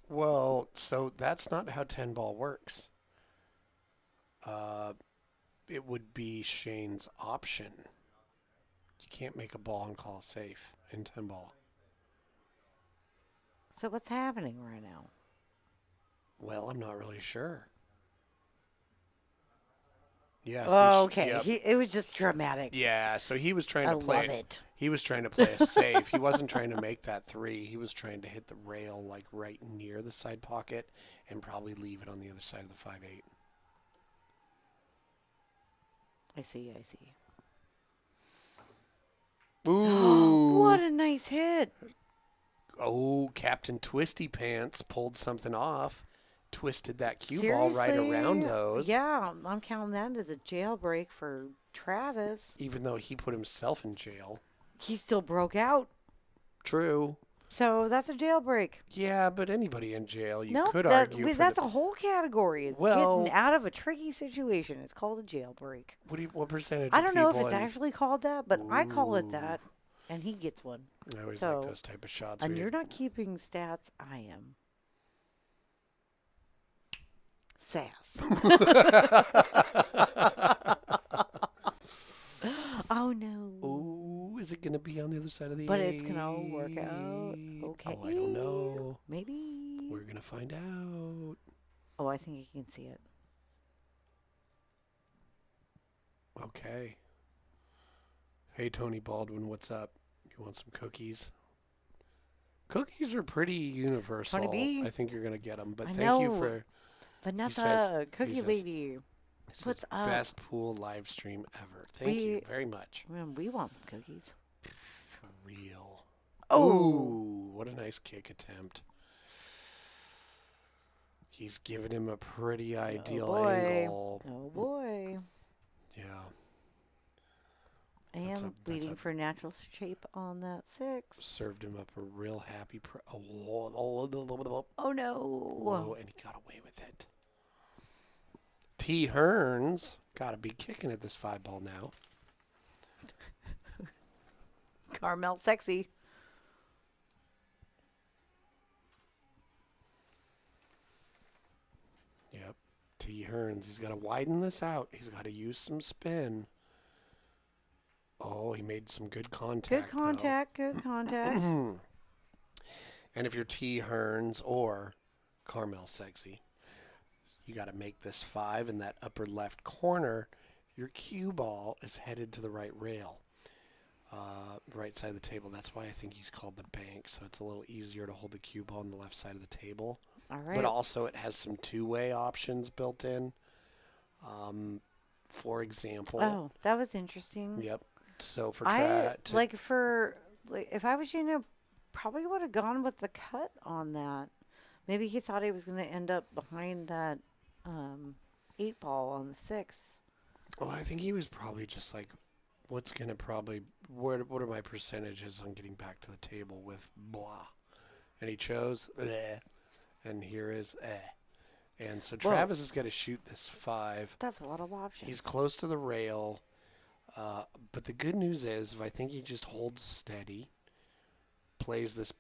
[SPEAKER 3] Well, so that's not how 10 ball works. It would be Shayne's option. You can't make a ball and call safe in 10 ball.
[SPEAKER 2] So what's happening right now?
[SPEAKER 3] Well, I'm not really sure. Yeah.
[SPEAKER 2] Oh, okay.
[SPEAKER 3] Yep.
[SPEAKER 2] It was just dramatic.
[SPEAKER 3] Yeah, so he was trying
[SPEAKER 2] I
[SPEAKER 3] to play
[SPEAKER 2] love it.
[SPEAKER 3] He was trying to play a safe. He wasn't trying to make that 3. He was trying to hit the rail like right near the side pocket and probably leave it on the other side of the 5-8.
[SPEAKER 2] I see. I see.
[SPEAKER 3] Ooh.
[SPEAKER 2] What a nice hit.
[SPEAKER 3] Oh, Captain Twisty Pants pulled something off. Twisted that cue ball right around
[SPEAKER 2] Seriously?
[SPEAKER 3] those.
[SPEAKER 2] Yeah, I'm counting that as a jailbreak for Travis.
[SPEAKER 3] Even though he put himself in jail.
[SPEAKER 2] He still broke out.
[SPEAKER 3] True.
[SPEAKER 2] So that's a jailbreak.
[SPEAKER 3] Yeah, but anybody in jail, you
[SPEAKER 2] Nope,
[SPEAKER 3] could argue. For
[SPEAKER 2] that's
[SPEAKER 3] the,
[SPEAKER 2] a whole category. It's
[SPEAKER 3] Well-
[SPEAKER 2] getting out of a tricky situation. It's called a jailbreak.
[SPEAKER 3] what percentage?
[SPEAKER 2] I
[SPEAKER 3] of
[SPEAKER 2] don't know if
[SPEAKER 3] people
[SPEAKER 2] it's
[SPEAKER 3] in-
[SPEAKER 2] actually called that, but I call it
[SPEAKER 3] Ooh.
[SPEAKER 2] that, and he gets one.
[SPEAKER 3] I always
[SPEAKER 2] So-
[SPEAKER 3] like those type of shots.
[SPEAKER 2] And
[SPEAKER 3] where
[SPEAKER 2] you're not keeping stats. I am. Sass. Oh no.
[SPEAKER 3] Ooh, is it going to be on the other side of the
[SPEAKER 2] But it's gonna work out.
[SPEAKER 3] 8?
[SPEAKER 2] Okay.
[SPEAKER 3] Oh, I don't know.
[SPEAKER 2] Maybe.
[SPEAKER 3] We're going to find out.
[SPEAKER 2] Oh, I think you can see it.
[SPEAKER 3] Okay. Hey, Tony Baldwin, what's up? You want some cookies? Cookies are pretty universal.
[SPEAKER 2] Tony B.
[SPEAKER 3] I think you're going to get them. But
[SPEAKER 2] I
[SPEAKER 3] thank you
[SPEAKER 2] know.
[SPEAKER 3] for
[SPEAKER 2] Vanessa,
[SPEAKER 3] says-
[SPEAKER 2] Cookie
[SPEAKER 3] he says-
[SPEAKER 2] Lady.
[SPEAKER 3] this
[SPEAKER 2] What's
[SPEAKER 3] is
[SPEAKER 2] up?
[SPEAKER 3] best pool live stream ever. Thank you
[SPEAKER 2] We-
[SPEAKER 3] very much.
[SPEAKER 2] Man, we want some cookies.
[SPEAKER 3] For real.
[SPEAKER 2] Oh.
[SPEAKER 3] Ooh, what a nice kick attempt. He's giving him a pretty ideal
[SPEAKER 2] boy.
[SPEAKER 3] angle.
[SPEAKER 2] Oh, boy.
[SPEAKER 3] Yeah.
[SPEAKER 2] And waiting for natural shape on that 6.
[SPEAKER 3] Served him up a real happy. Oh
[SPEAKER 2] no.
[SPEAKER 3] Whoa, and he got away with it. T. Hearns got to be kicking at this 5-ball now.
[SPEAKER 2] Carmel sexy.
[SPEAKER 3] Yep. T. Hearns. He's got to widen this out. He's got to use some spin. Oh, he made some good contact.
[SPEAKER 2] Good contact.
[SPEAKER 3] And if you're T. Hearns or Carmel Sexy, you got to make this 5 in that upper left corner. Your cue ball is headed to the right rail, right side of the table. That's why I think he's called the bank, so it's a little easier to hold the cue ball on the left side of the table.
[SPEAKER 2] All right.
[SPEAKER 3] But also it has some two-way options built in. For example.
[SPEAKER 2] Oh, that was interesting.
[SPEAKER 3] Yep. So for
[SPEAKER 2] if I was Shayne, I probably would have gone with the cut on that. Maybe he thought he was going to end up behind that 8-ball on the 6.
[SPEAKER 3] Well, I think he was probably just like, what are my percentages on getting back to the table with blah? And he chose and here is And so Travis is going to shoot this 5.
[SPEAKER 2] That's a lot of options.
[SPEAKER 3] He's close to the rail. But the good news is, if I think he just holds steady, plays this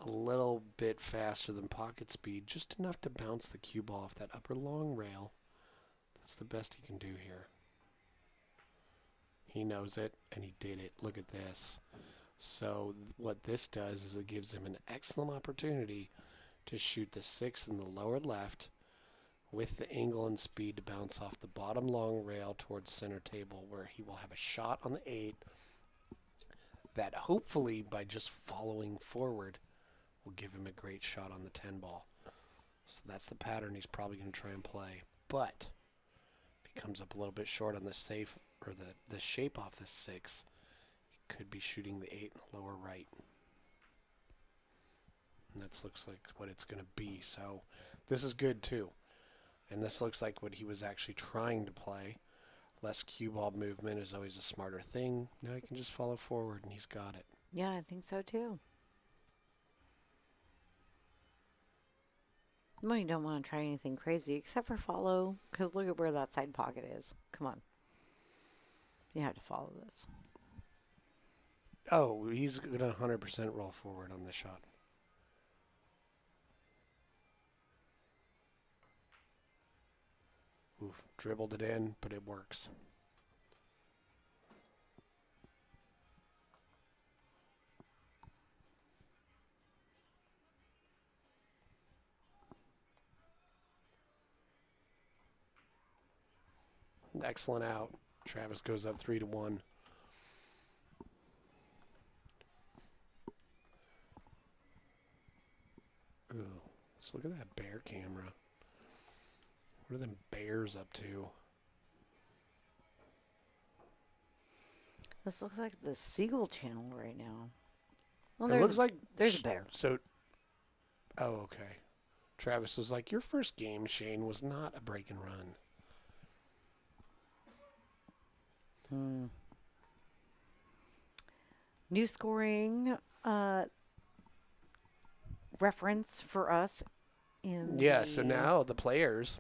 [SPEAKER 3] a little bit faster than pocket speed, just enough to bounce the cue ball off that upper long rail, that's the best he can do here. He knows it, and he did it. Look at this. So what this does is it gives him an excellent opportunity to shoot the 6 in the lower left with the angle and speed to bounce off the bottom long rail towards center table, where he will have a shot on the 8 that hopefully, by just following forward, will give him a great shot on the 10-ball. So that's the pattern he's probably going to try and play. But if he comes up a little bit short on the safe, or the shape off the 6, he could be shooting the 8 in the lower right. And that looks like what it's going to be. So this is good too. And this looks like what he was actually trying to play. Less cue ball movement is always a smarter thing. Now he can just follow forward, and he's got it.
[SPEAKER 2] Yeah, I think so too. Well, you don't want to try anything crazy except for follow, because look at where that side pocket is. Come on. You have to follow this.
[SPEAKER 3] Oh, he's going to 100% roll forward on this shot. Oof, dribbled it in, but it works. Excellent out. Travis goes up 3-1. Ooh, let's look at that bear camera. What are them bears up to?
[SPEAKER 2] This looks like the Seagull Channel right now. Well,
[SPEAKER 3] It looks like
[SPEAKER 2] there's a bear.
[SPEAKER 3] So, oh, okay. Travis was like, your first game, Shayne, was not a break and run.
[SPEAKER 2] New scoring reference for us in
[SPEAKER 3] So now the players,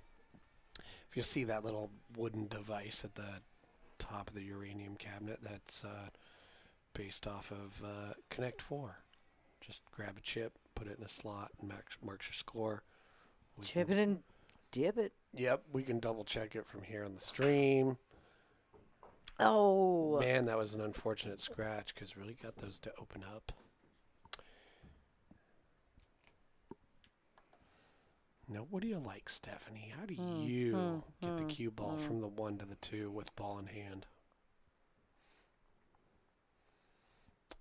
[SPEAKER 3] if you see that little wooden device at the top of the uranium cabinet, that's based off of Connect 4. Just grab a chip, put it in a slot, and marks your score.
[SPEAKER 2] Chip it and dip it.
[SPEAKER 3] Yep, we can double check it from here on the stream.
[SPEAKER 2] Oh.
[SPEAKER 3] Man, that was an unfortunate scratch because really got those to open up. Now, what do you like, Stephanie? How do you get the cue ball from the 1 to the 2 with ball in hand?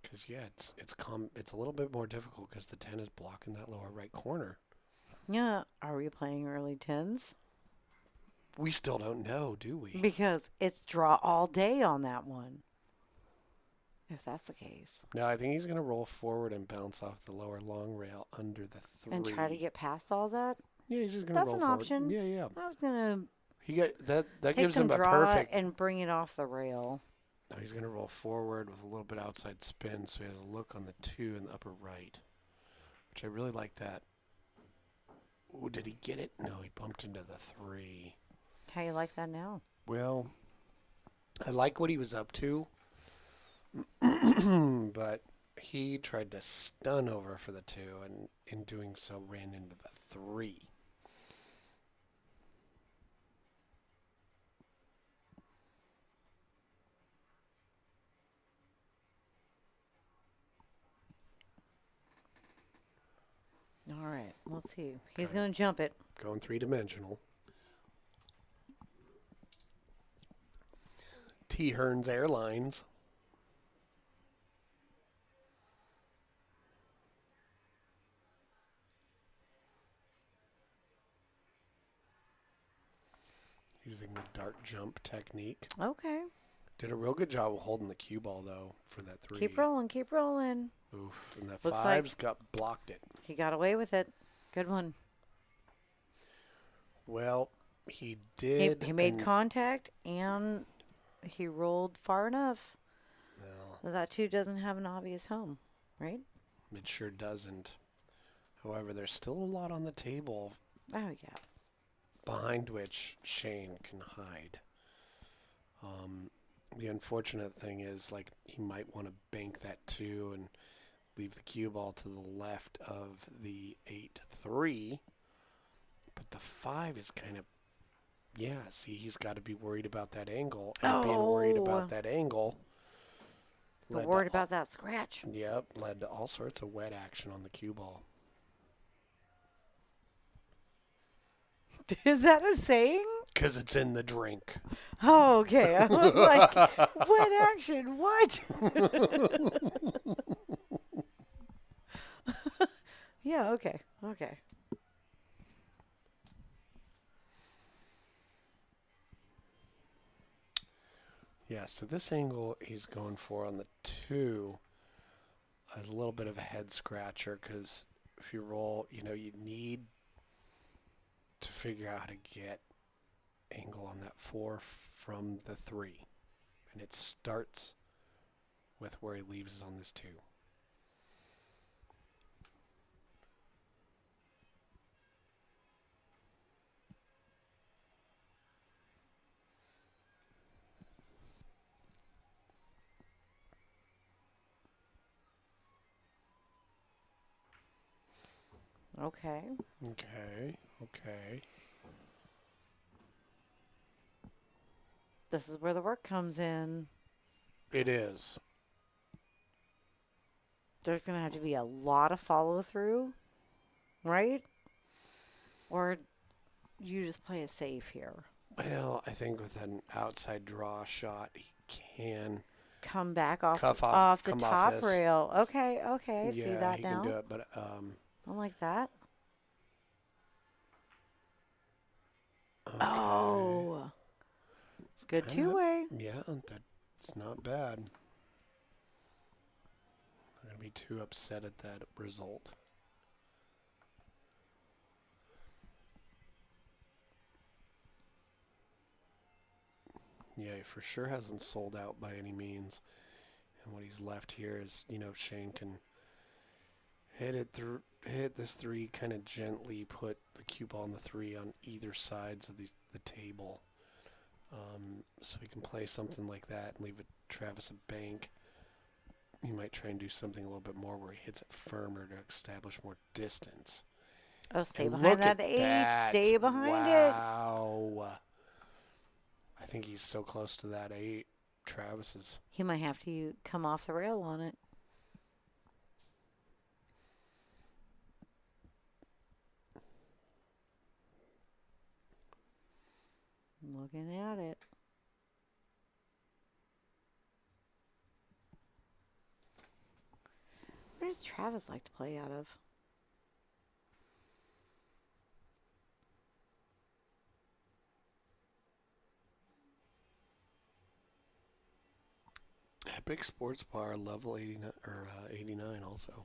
[SPEAKER 3] Because, yeah, it's a little bit more difficult because the 10 is blocking that lower right corner.
[SPEAKER 2] Yeah. Are we playing early 10s?
[SPEAKER 3] We still don't know, do we?
[SPEAKER 2] Because it's draw all day on that one. If that's the case.
[SPEAKER 3] No, I think he's going to roll forward and bounce off the lower long rail under the 3.
[SPEAKER 2] And try to get past all that?
[SPEAKER 3] Yeah, he's just gonna
[SPEAKER 2] That's
[SPEAKER 3] roll
[SPEAKER 2] an
[SPEAKER 3] forward.
[SPEAKER 2] option.
[SPEAKER 3] Yeah, yeah.
[SPEAKER 2] I was gonna
[SPEAKER 3] He got that. That
[SPEAKER 2] take
[SPEAKER 3] gives
[SPEAKER 2] some
[SPEAKER 3] him a
[SPEAKER 2] draw
[SPEAKER 3] perfect.
[SPEAKER 2] and bring it off the rail.
[SPEAKER 3] No, he's gonna roll forward with a little bit outside spin, so he has a look on the 2 in the upper right, which I really like that. Oh, did he get it? No, he bumped into the 3.
[SPEAKER 2] How you like that now?
[SPEAKER 3] Well, I like what he was up to, but he tried to stun over for the 2, and in doing so ran into the 3.
[SPEAKER 2] All right, let's see. He's going to jump it.
[SPEAKER 3] Going 3-dimensional. T. Hearns Airlines. Using the dart jump technique.
[SPEAKER 2] Okay.
[SPEAKER 3] Did a real good job of holding the cue ball, though, for that 3.
[SPEAKER 2] Keep rolling, keep rolling.
[SPEAKER 3] Oof. And that
[SPEAKER 2] Looks
[SPEAKER 3] 5's got blocked it.
[SPEAKER 2] He got away with it. Good one.
[SPEAKER 3] Well, he did.
[SPEAKER 2] He made contact, and he rolled far enough.
[SPEAKER 3] Well,
[SPEAKER 2] That 2 doesn't have an obvious home, right?
[SPEAKER 3] it sure doesn't. However, there's still a lot on the table
[SPEAKER 2] Oh, yeah.
[SPEAKER 3] behind which Shayne can hide. The unfortunate thing is, like, he might want to bank that 2 and leave the cue ball to the left of the 8-3. But the 5 is kind of, yeah, see, he's got to be worried about that angle. And being worried about that angle.
[SPEAKER 2] But worried about that scratch.
[SPEAKER 3] Yep, led to all sorts of wet action on the cue ball.
[SPEAKER 2] Is that a saying?
[SPEAKER 3] Because it's in the drink.
[SPEAKER 2] Oh, okay. I was like, wet action, what? Yeah, okay. Okay.
[SPEAKER 3] Yeah, so this angle he's going for on the 2 is a little bit of a head scratcher because if you roll, you need to figure out how to get angle on that 4 from the 3. And it starts with where he leaves it on this 2.
[SPEAKER 2] Okay.
[SPEAKER 3] Okay.
[SPEAKER 2] This is where the work comes in.
[SPEAKER 3] It is.
[SPEAKER 2] There's going to have to be a lot of follow through, right? Or you just play it safe here.
[SPEAKER 3] Well, I think with an outside draw shot, he can
[SPEAKER 2] Come back off
[SPEAKER 3] come
[SPEAKER 2] the
[SPEAKER 3] off
[SPEAKER 2] top
[SPEAKER 3] this.
[SPEAKER 2] rail. Okay, okay.
[SPEAKER 3] Yeah,
[SPEAKER 2] See that
[SPEAKER 3] he
[SPEAKER 2] now?
[SPEAKER 3] can do it, but
[SPEAKER 2] I like that.
[SPEAKER 3] okay.
[SPEAKER 2] Oh. It's good
[SPEAKER 3] Kinda-
[SPEAKER 2] two-way.
[SPEAKER 3] Yeah, that's not bad. I'm gonna be too upset at that result. Yeah, he for sure hasn't sold out by any means. And what he's left here is, Shayne can hit this 3, kind of gently put the cue ball on the 3 on either sides of the table. So he can play something like that and leave Travis a bank. He might try and do something a little bit more where he hits it firmer to establish more distance.
[SPEAKER 2] Oh, stay
[SPEAKER 3] And
[SPEAKER 2] behind
[SPEAKER 3] look
[SPEAKER 2] that
[SPEAKER 3] at
[SPEAKER 2] 8.
[SPEAKER 3] that.
[SPEAKER 2] Stay behind it.
[SPEAKER 3] Wow. I think he's so close to that 8. Travis is.
[SPEAKER 2] He might have to come off the rail on it. Looking at it. Where does Travis like to play out of?
[SPEAKER 3] Epic Sports Bar, level 89 or 89 also.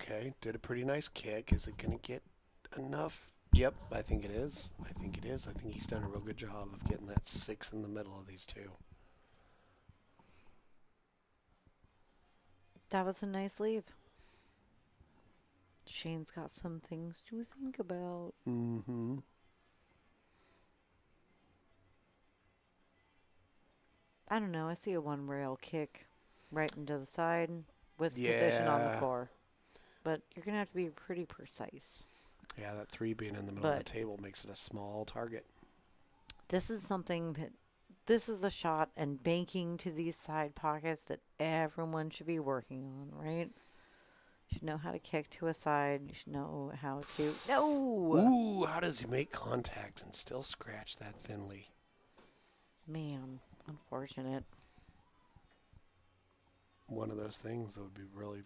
[SPEAKER 3] Okay, did a pretty nice kick. Is it going to get enough? Yep, I think it is. I think it is. I think he's done a real good job of getting that 6 in the middle of these two.
[SPEAKER 2] That was a nice leave. Shayne's got some things to think about.
[SPEAKER 3] Mm-hmm.
[SPEAKER 2] I don't know. I see a one rail kick right into the side with position on the
[SPEAKER 3] Yeah.
[SPEAKER 2] floor. But you're going to have to be pretty precise.
[SPEAKER 3] Yeah, that 3 being in the middle of the table makes it a small target.
[SPEAKER 2] This is something that, this is a shot and banking to these side pockets that everyone should be working on, right? You should know how to kick to a side. You should know how to, no!
[SPEAKER 3] Ooh, how does he make contact and still scratch that thinly?
[SPEAKER 2] Man, unfortunate.
[SPEAKER 3] One of those things that would be really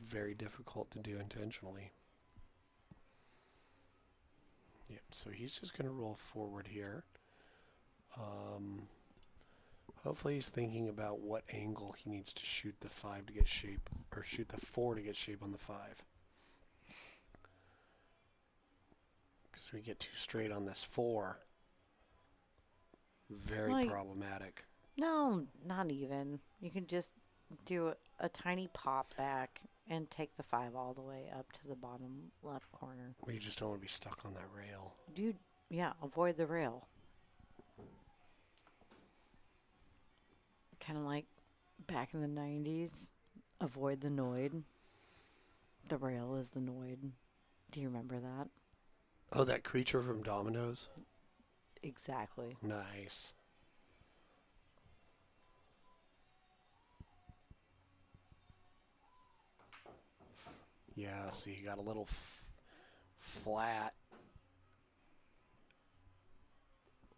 [SPEAKER 3] very difficult to do intentionally. Yep, so he's just going to roll forward here. Hopefully he's thinking about what angle he needs to shoot the 5 to get shape, or shoot the 4 to get shape on the 5. Because we get too straight on this 4. Very problematic.
[SPEAKER 2] No, not even. You can just do a tiny pop back and take the 5 all the way up to the bottom left corner.
[SPEAKER 3] We just don't want to be stuck on that rail.
[SPEAKER 2] Dude, yeah, avoid the rail. Kind of like back in the 90s, avoid the Noid. The rail is the Noid. Do you remember that?
[SPEAKER 3] Oh, that creature from Domino's?
[SPEAKER 2] Exactly.
[SPEAKER 3] Nice. Yeah, see, he got a little flat.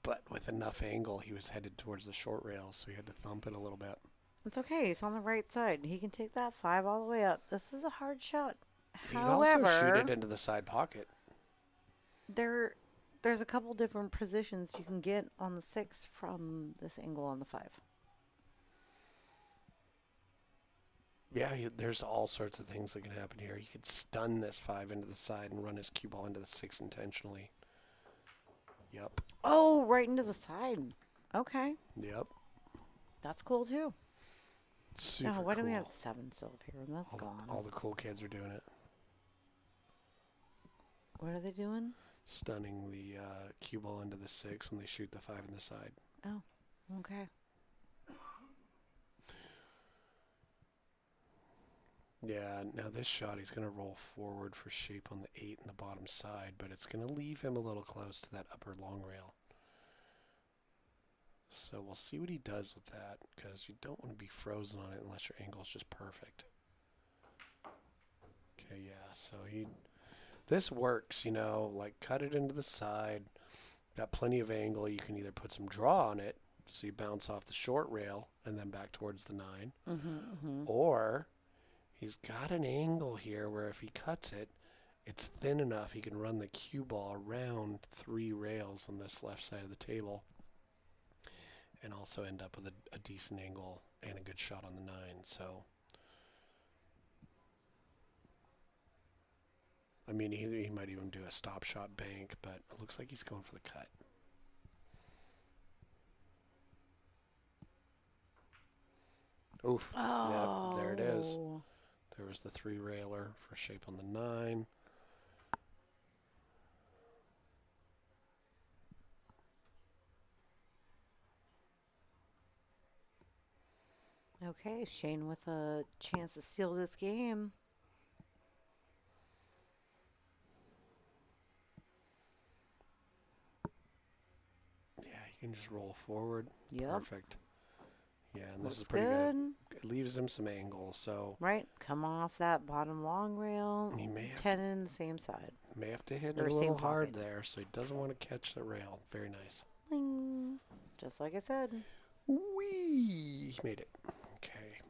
[SPEAKER 3] But with enough angle, he was headed towards the short rail, so he had to thump it a little bit.
[SPEAKER 2] It's okay. He's on the right side. He can take that 5 all the way up. This is a hard shot.
[SPEAKER 3] He can also shoot it into the side pocket.
[SPEAKER 2] There's a couple different positions you can get on the 6 from this angle on the 5.
[SPEAKER 3] Yeah, there's all sorts of things that can happen here. He could stun this 5 into the side and run his cue ball into the 6 intentionally. Yep.
[SPEAKER 2] Oh, right into the side. Okay.
[SPEAKER 3] Yep.
[SPEAKER 2] That's cool, too.
[SPEAKER 3] Super
[SPEAKER 2] Oh, why
[SPEAKER 3] cool.
[SPEAKER 2] do we have 7 still up here? That's gone.
[SPEAKER 3] All the cool kids are doing it.
[SPEAKER 2] What are they doing?
[SPEAKER 3] Stunning the cue ball into the 6 when they shoot the 5 in the side.
[SPEAKER 2] Oh, okay.
[SPEAKER 3] Yeah, now this shot he's going to roll forward for shape on the 8 in the bottom side, but it's going to leave him a little close to that upper long rail. So we'll see what he does with that, because you don't want to be frozen on it unless your angle is just perfect. Okay, yeah, so this works, you know, like cut it into the side, got plenty of angle. You can either put some draw on it, so you bounce off the short rail and then back towards the 9, or he's got an angle here where if he cuts it, it's thin enough he can run the cue ball around 3 rails on this left side of the table and also end up with a decent angle and a good shot on the 9. So, I mean, he might even do a stop shot bank, but it looks like he's going for the cut. Oof.
[SPEAKER 2] Oh.
[SPEAKER 3] Yep, there it is. There was the 3 railer for shape on the 9.
[SPEAKER 2] Okay, Shayne with a chance to steal this game.
[SPEAKER 3] Yeah, you can just roll forward.
[SPEAKER 2] Yep.
[SPEAKER 3] Perfect. Yeah, and this
[SPEAKER 2] Looks
[SPEAKER 3] is pretty
[SPEAKER 2] good.
[SPEAKER 3] It leaves him some angle, so
[SPEAKER 2] Right, come off that bottom long rail.
[SPEAKER 3] he may have,
[SPEAKER 2] 10 in the same side.
[SPEAKER 3] may have to hit
[SPEAKER 2] Or
[SPEAKER 3] it a
[SPEAKER 2] same
[SPEAKER 3] little hard
[SPEAKER 2] pocket.
[SPEAKER 3] there, so he doesn't want to catch the rail. Very nice.
[SPEAKER 2] Bling. Just like I said.
[SPEAKER 3] Whee! He made it. Okay.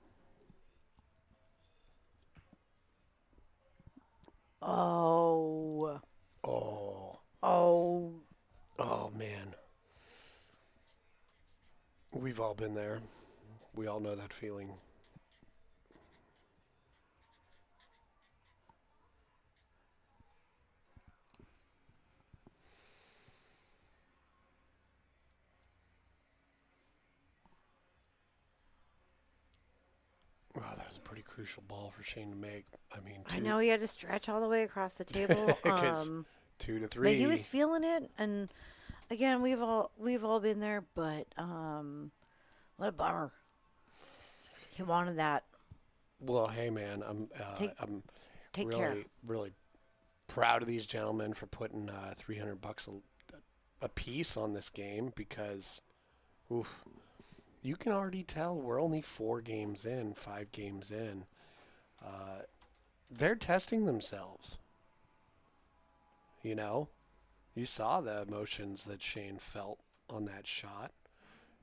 [SPEAKER 2] Oh.
[SPEAKER 3] Oh.
[SPEAKER 2] Oh.
[SPEAKER 3] Oh, man. We've all been there. We all know that feeling. was a pretty crucial ball for Shayne to make. I mean,
[SPEAKER 2] I know he had to stretch all the way across the table.
[SPEAKER 3] 2 to 3.
[SPEAKER 2] But he was feeling it, and again, we've all been there. But what a bummer. He wanted that.
[SPEAKER 3] Well, hey man, I'm
[SPEAKER 2] Take care.
[SPEAKER 3] really proud of these gentlemen for putting $300 a piece on this game because, oof, you can already tell we're only 5 games in. They're testing themselves. You know, you saw the emotions that Shayne felt on that shot.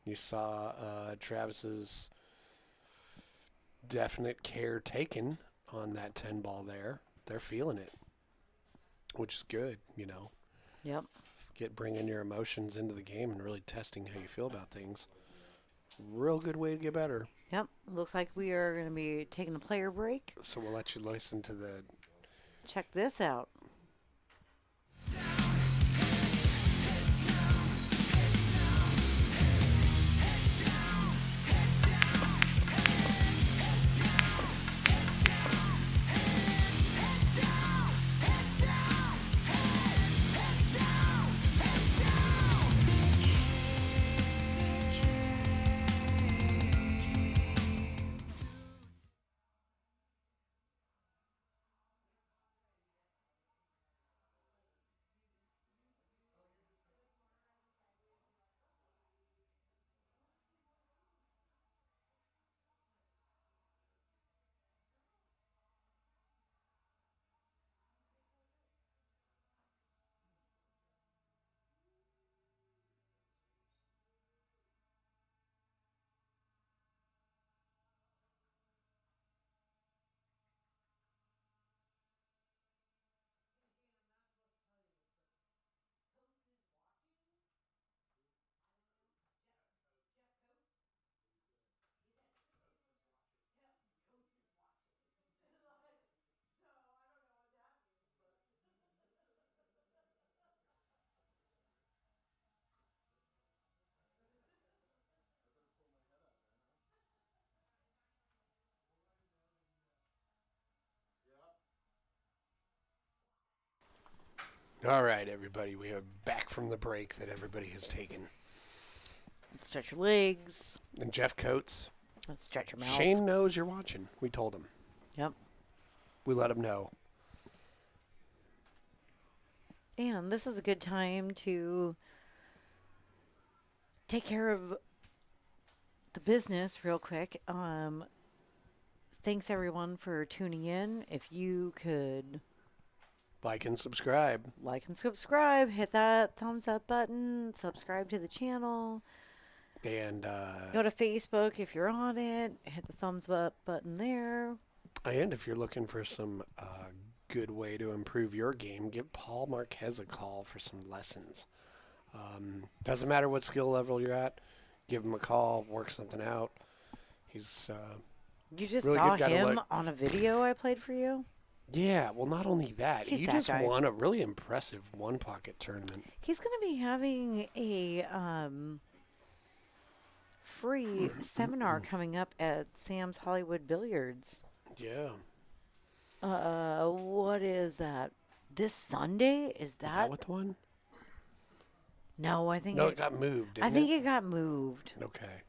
[SPEAKER 3] You saw Travis's definite care taken on that 10 ball there. They're feeling it, which is good, you know.
[SPEAKER 2] Yep.
[SPEAKER 3] Bringing your emotions into the game and really testing how you feel about things. Real good way to get better.
[SPEAKER 2] Yep. Looks like we are going to be taking a player break.
[SPEAKER 3] So we'll let you listen to the...
[SPEAKER 2] Check this out.
[SPEAKER 3] All right, everybody. We are back from the break that everybody has taken.
[SPEAKER 2] Stretch your legs.
[SPEAKER 3] And Jeff Coates.
[SPEAKER 2] Let's stretch your mouth.
[SPEAKER 3] Shayne knows you're watching. We told him.
[SPEAKER 2] Yep.
[SPEAKER 3] We let him know.
[SPEAKER 2] And this is a good time to take care of the business real quick. Thanks, everyone, for tuning in. If you could...
[SPEAKER 3] Like and subscribe.
[SPEAKER 2] Hit that thumbs up button. Subscribe to the channel.
[SPEAKER 3] And
[SPEAKER 2] go to Facebook if you're on it. Hit the thumbs up button there.
[SPEAKER 3] And if you're looking for some good way to improve your game, give Paul Marquez a call for some lessons. Doesn't matter what skill level you're at. Give him a call. Work something out. He's
[SPEAKER 2] you just
[SPEAKER 3] really
[SPEAKER 2] saw
[SPEAKER 3] good guy
[SPEAKER 2] him on a video I played for you?
[SPEAKER 3] Yeah, well, not only that,
[SPEAKER 2] He's
[SPEAKER 3] he
[SPEAKER 2] that
[SPEAKER 3] just
[SPEAKER 2] guy.
[SPEAKER 3] won a really impressive one-pocket tournament.
[SPEAKER 2] He's going to be having a free seminar coming up at Sam's Hollywood Billiards.
[SPEAKER 3] Yeah.
[SPEAKER 2] What is that? This Sunday? Is
[SPEAKER 3] Is that what the one?
[SPEAKER 2] No, I think
[SPEAKER 3] No, it got moved, didn't
[SPEAKER 2] I think it got moved.
[SPEAKER 3] Okay.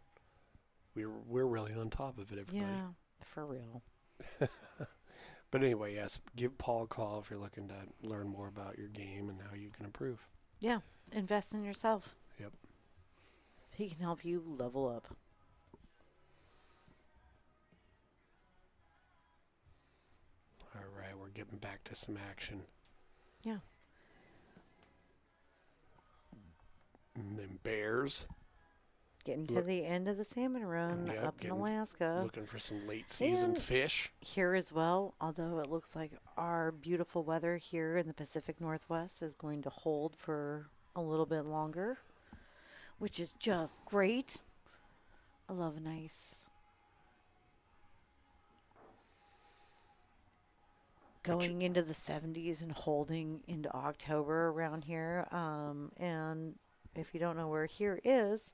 [SPEAKER 3] We're really on top of it, everybody.
[SPEAKER 2] Yeah, for real.
[SPEAKER 3] But anyway, yes, give Paul a call if you're looking to learn more about your game and how you can improve.
[SPEAKER 2] Yeah, invest in yourself.
[SPEAKER 3] Yep.
[SPEAKER 2] He can help you level up.
[SPEAKER 3] All right, we're getting back to some action.
[SPEAKER 2] Yeah.
[SPEAKER 3] And then Bears.
[SPEAKER 2] Getting to the end of the salmon run
[SPEAKER 3] Yep,
[SPEAKER 2] up in Alaska.
[SPEAKER 3] Looking for some late season
[SPEAKER 2] And
[SPEAKER 3] fish.
[SPEAKER 2] here as well, although it looks like our beautiful weather here in the Pacific Northwest is going to hold for a little bit longer, which is just great. I love a nice going into the 70s and holding into October around here. And if you don't know where here is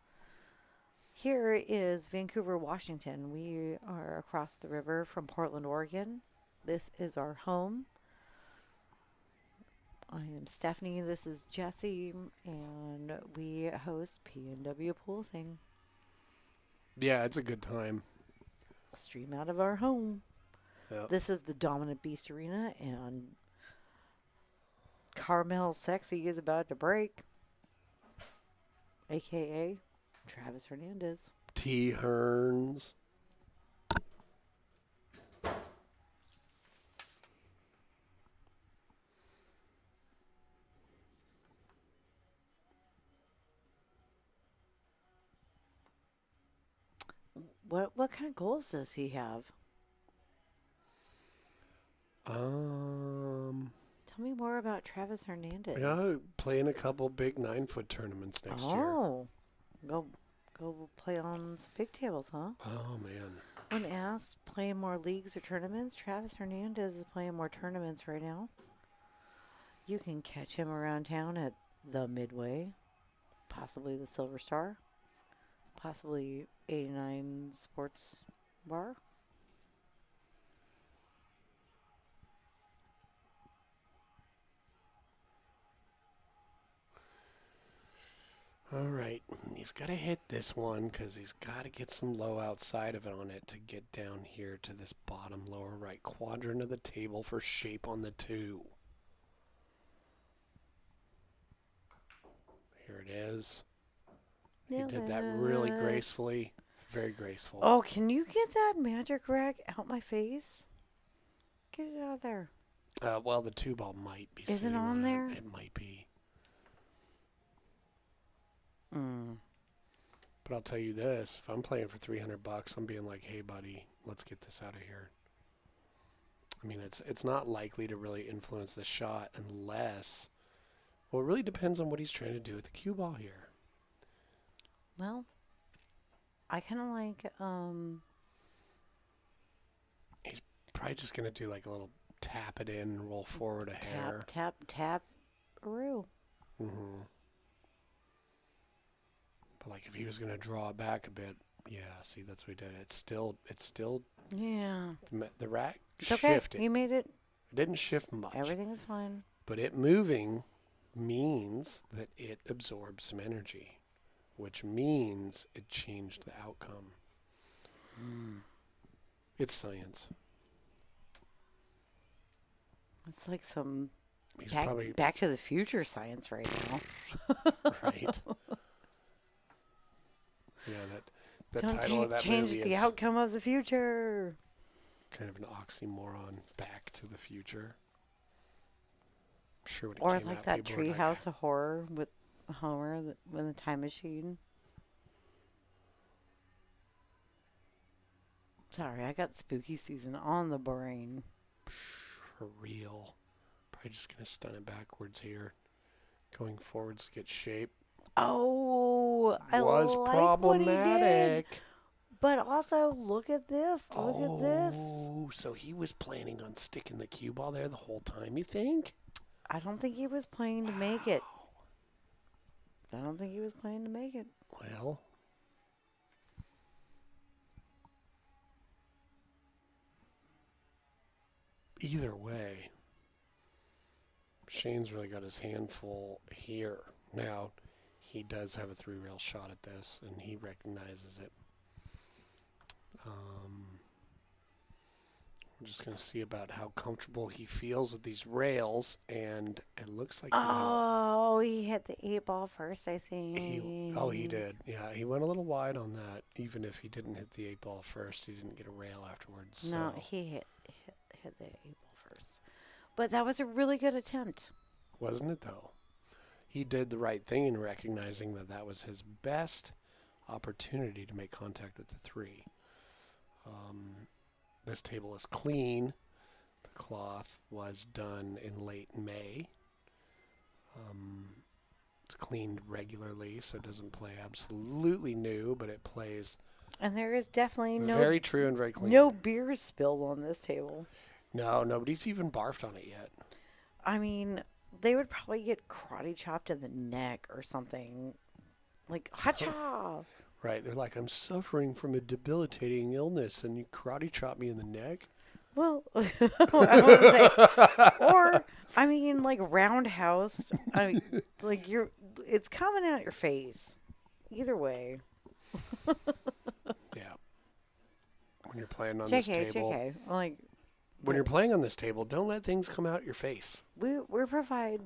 [SPEAKER 2] Here is Vancouver, Washington. We are across the river from Portland, Oregon. This is our home. I am Stephanie. This is Jesse, and we host PNW Pool Thing.
[SPEAKER 3] Yeah, it's a good time.
[SPEAKER 2] Stream out of our home.
[SPEAKER 3] Yep.
[SPEAKER 2] This is the Dominant Beast Arena, and Carmel Sexy is about to break, a.k.a. Travis Hernandez.
[SPEAKER 3] T. Hearns.
[SPEAKER 2] What kind of goals does he have? Tell me more about Travis Hernandez.
[SPEAKER 3] Yeah, playing a couple big 9-foot tournaments next year.
[SPEAKER 2] Oh, go play on some big tables, huh?
[SPEAKER 3] Oh, man.
[SPEAKER 2] When asked playing more leagues or tournaments, Travis Hernandez is playing more tournaments right now. You can catch him around town at the Midway, possibly the Silver Star, possibly 89 Sports Bar.
[SPEAKER 3] All right. He's got to hit this one because he's got to get some low outside of it on it to get down here to this bottom lower right quadrant of the table for shape on the 2. Here it is. He did that really gracefully. Very graceful.
[SPEAKER 2] Oh, can you get that magic rack out my face? Get it out of there.
[SPEAKER 3] Well, the 2 ball might be
[SPEAKER 2] Is it
[SPEAKER 3] sitting
[SPEAKER 2] on there?
[SPEAKER 3] It might be. But I'll tell you this, if I'm playing for $300, I'm being like, hey, buddy, let's get this out of here. I mean, it's not likely to really influence the shot unless, well, it really depends on what he's trying to do with the cue ball here.
[SPEAKER 2] Well, I kind of like,
[SPEAKER 3] He's probably just going to do like a little tap it in and roll forward a hair.
[SPEAKER 2] tap, roo.
[SPEAKER 3] Mm-hmm. But like if he was going to draw it back a bit, yeah, see, that's what he did. It's still,
[SPEAKER 2] Yeah.
[SPEAKER 3] the rack
[SPEAKER 2] It's okay.
[SPEAKER 3] shifted.
[SPEAKER 2] You made it.
[SPEAKER 3] It didn't shift much.
[SPEAKER 2] Everything is fine.
[SPEAKER 3] But it moving means that it absorbed some energy, which means it changed the outcome. It's science.
[SPEAKER 2] It's like some
[SPEAKER 3] He's probably
[SPEAKER 2] Back to the Future science right now.
[SPEAKER 3] right. Yeah, the
[SPEAKER 2] Don't
[SPEAKER 3] title of that
[SPEAKER 2] change
[SPEAKER 3] movie
[SPEAKER 2] the
[SPEAKER 3] is
[SPEAKER 2] outcome of the future.
[SPEAKER 3] kind of an oxymoron. Back to the Future. I'm sure when it
[SPEAKER 2] Or
[SPEAKER 3] came
[SPEAKER 2] like
[SPEAKER 3] out,
[SPEAKER 2] that
[SPEAKER 3] people were like,
[SPEAKER 2] Treehouse of Horror with Homer with the time machine. Sorry, I got spooky season on the brain.
[SPEAKER 3] for real. Probably just gonna stun it backwards here. Going forwards to get shape.
[SPEAKER 2] Oh, I
[SPEAKER 3] was
[SPEAKER 2] like
[SPEAKER 3] problematic.
[SPEAKER 2] what he did. But also, look at this. Look at this.
[SPEAKER 3] Oh, so he was planning on sticking the cue ball there the whole time, you think?
[SPEAKER 2] I don't think he was playing to make it. I don't think he was playing to make it.
[SPEAKER 3] Well, either way, Shayne's really got his hand full here. Now, he does have a 3-rail shot at this, and he recognizes it. We're just going to see about how comfortable he feels with these rails, and it looks like
[SPEAKER 2] He hit the 8 ball first, I think.
[SPEAKER 3] he did. Yeah, he went a little wide on that. Even if he didn't hit the 8 ball first, he didn't get a rail afterwards.
[SPEAKER 2] No,
[SPEAKER 3] so.
[SPEAKER 2] he hit the 8 ball first. But that was a really good attempt.
[SPEAKER 3] Wasn't it, though? He did the right thing in recognizing that that was his best opportunity to make contact with the 3. This table is clean. The cloth was done in late May. It's cleaned regularly, so it doesn't play absolutely new, but it plays
[SPEAKER 2] And there is definitely
[SPEAKER 3] very true and very clean.
[SPEAKER 2] no beer spilled on this table.
[SPEAKER 3] No, nobody's even barfed on it yet.
[SPEAKER 2] I mean, they would probably get karate chopped in the neck or something. Like, hacha!
[SPEAKER 3] Right? They're like, I'm suffering from a debilitating illness, and you karate chop me in the neck.
[SPEAKER 2] Well, I want to say, or I mean, like roundhouse. I mean, like it's coming out your face. Either way.
[SPEAKER 3] Yeah. When you're playing on this table,
[SPEAKER 2] JK. Like
[SPEAKER 3] when you're playing on this table, don't let things come out your face
[SPEAKER 2] we provide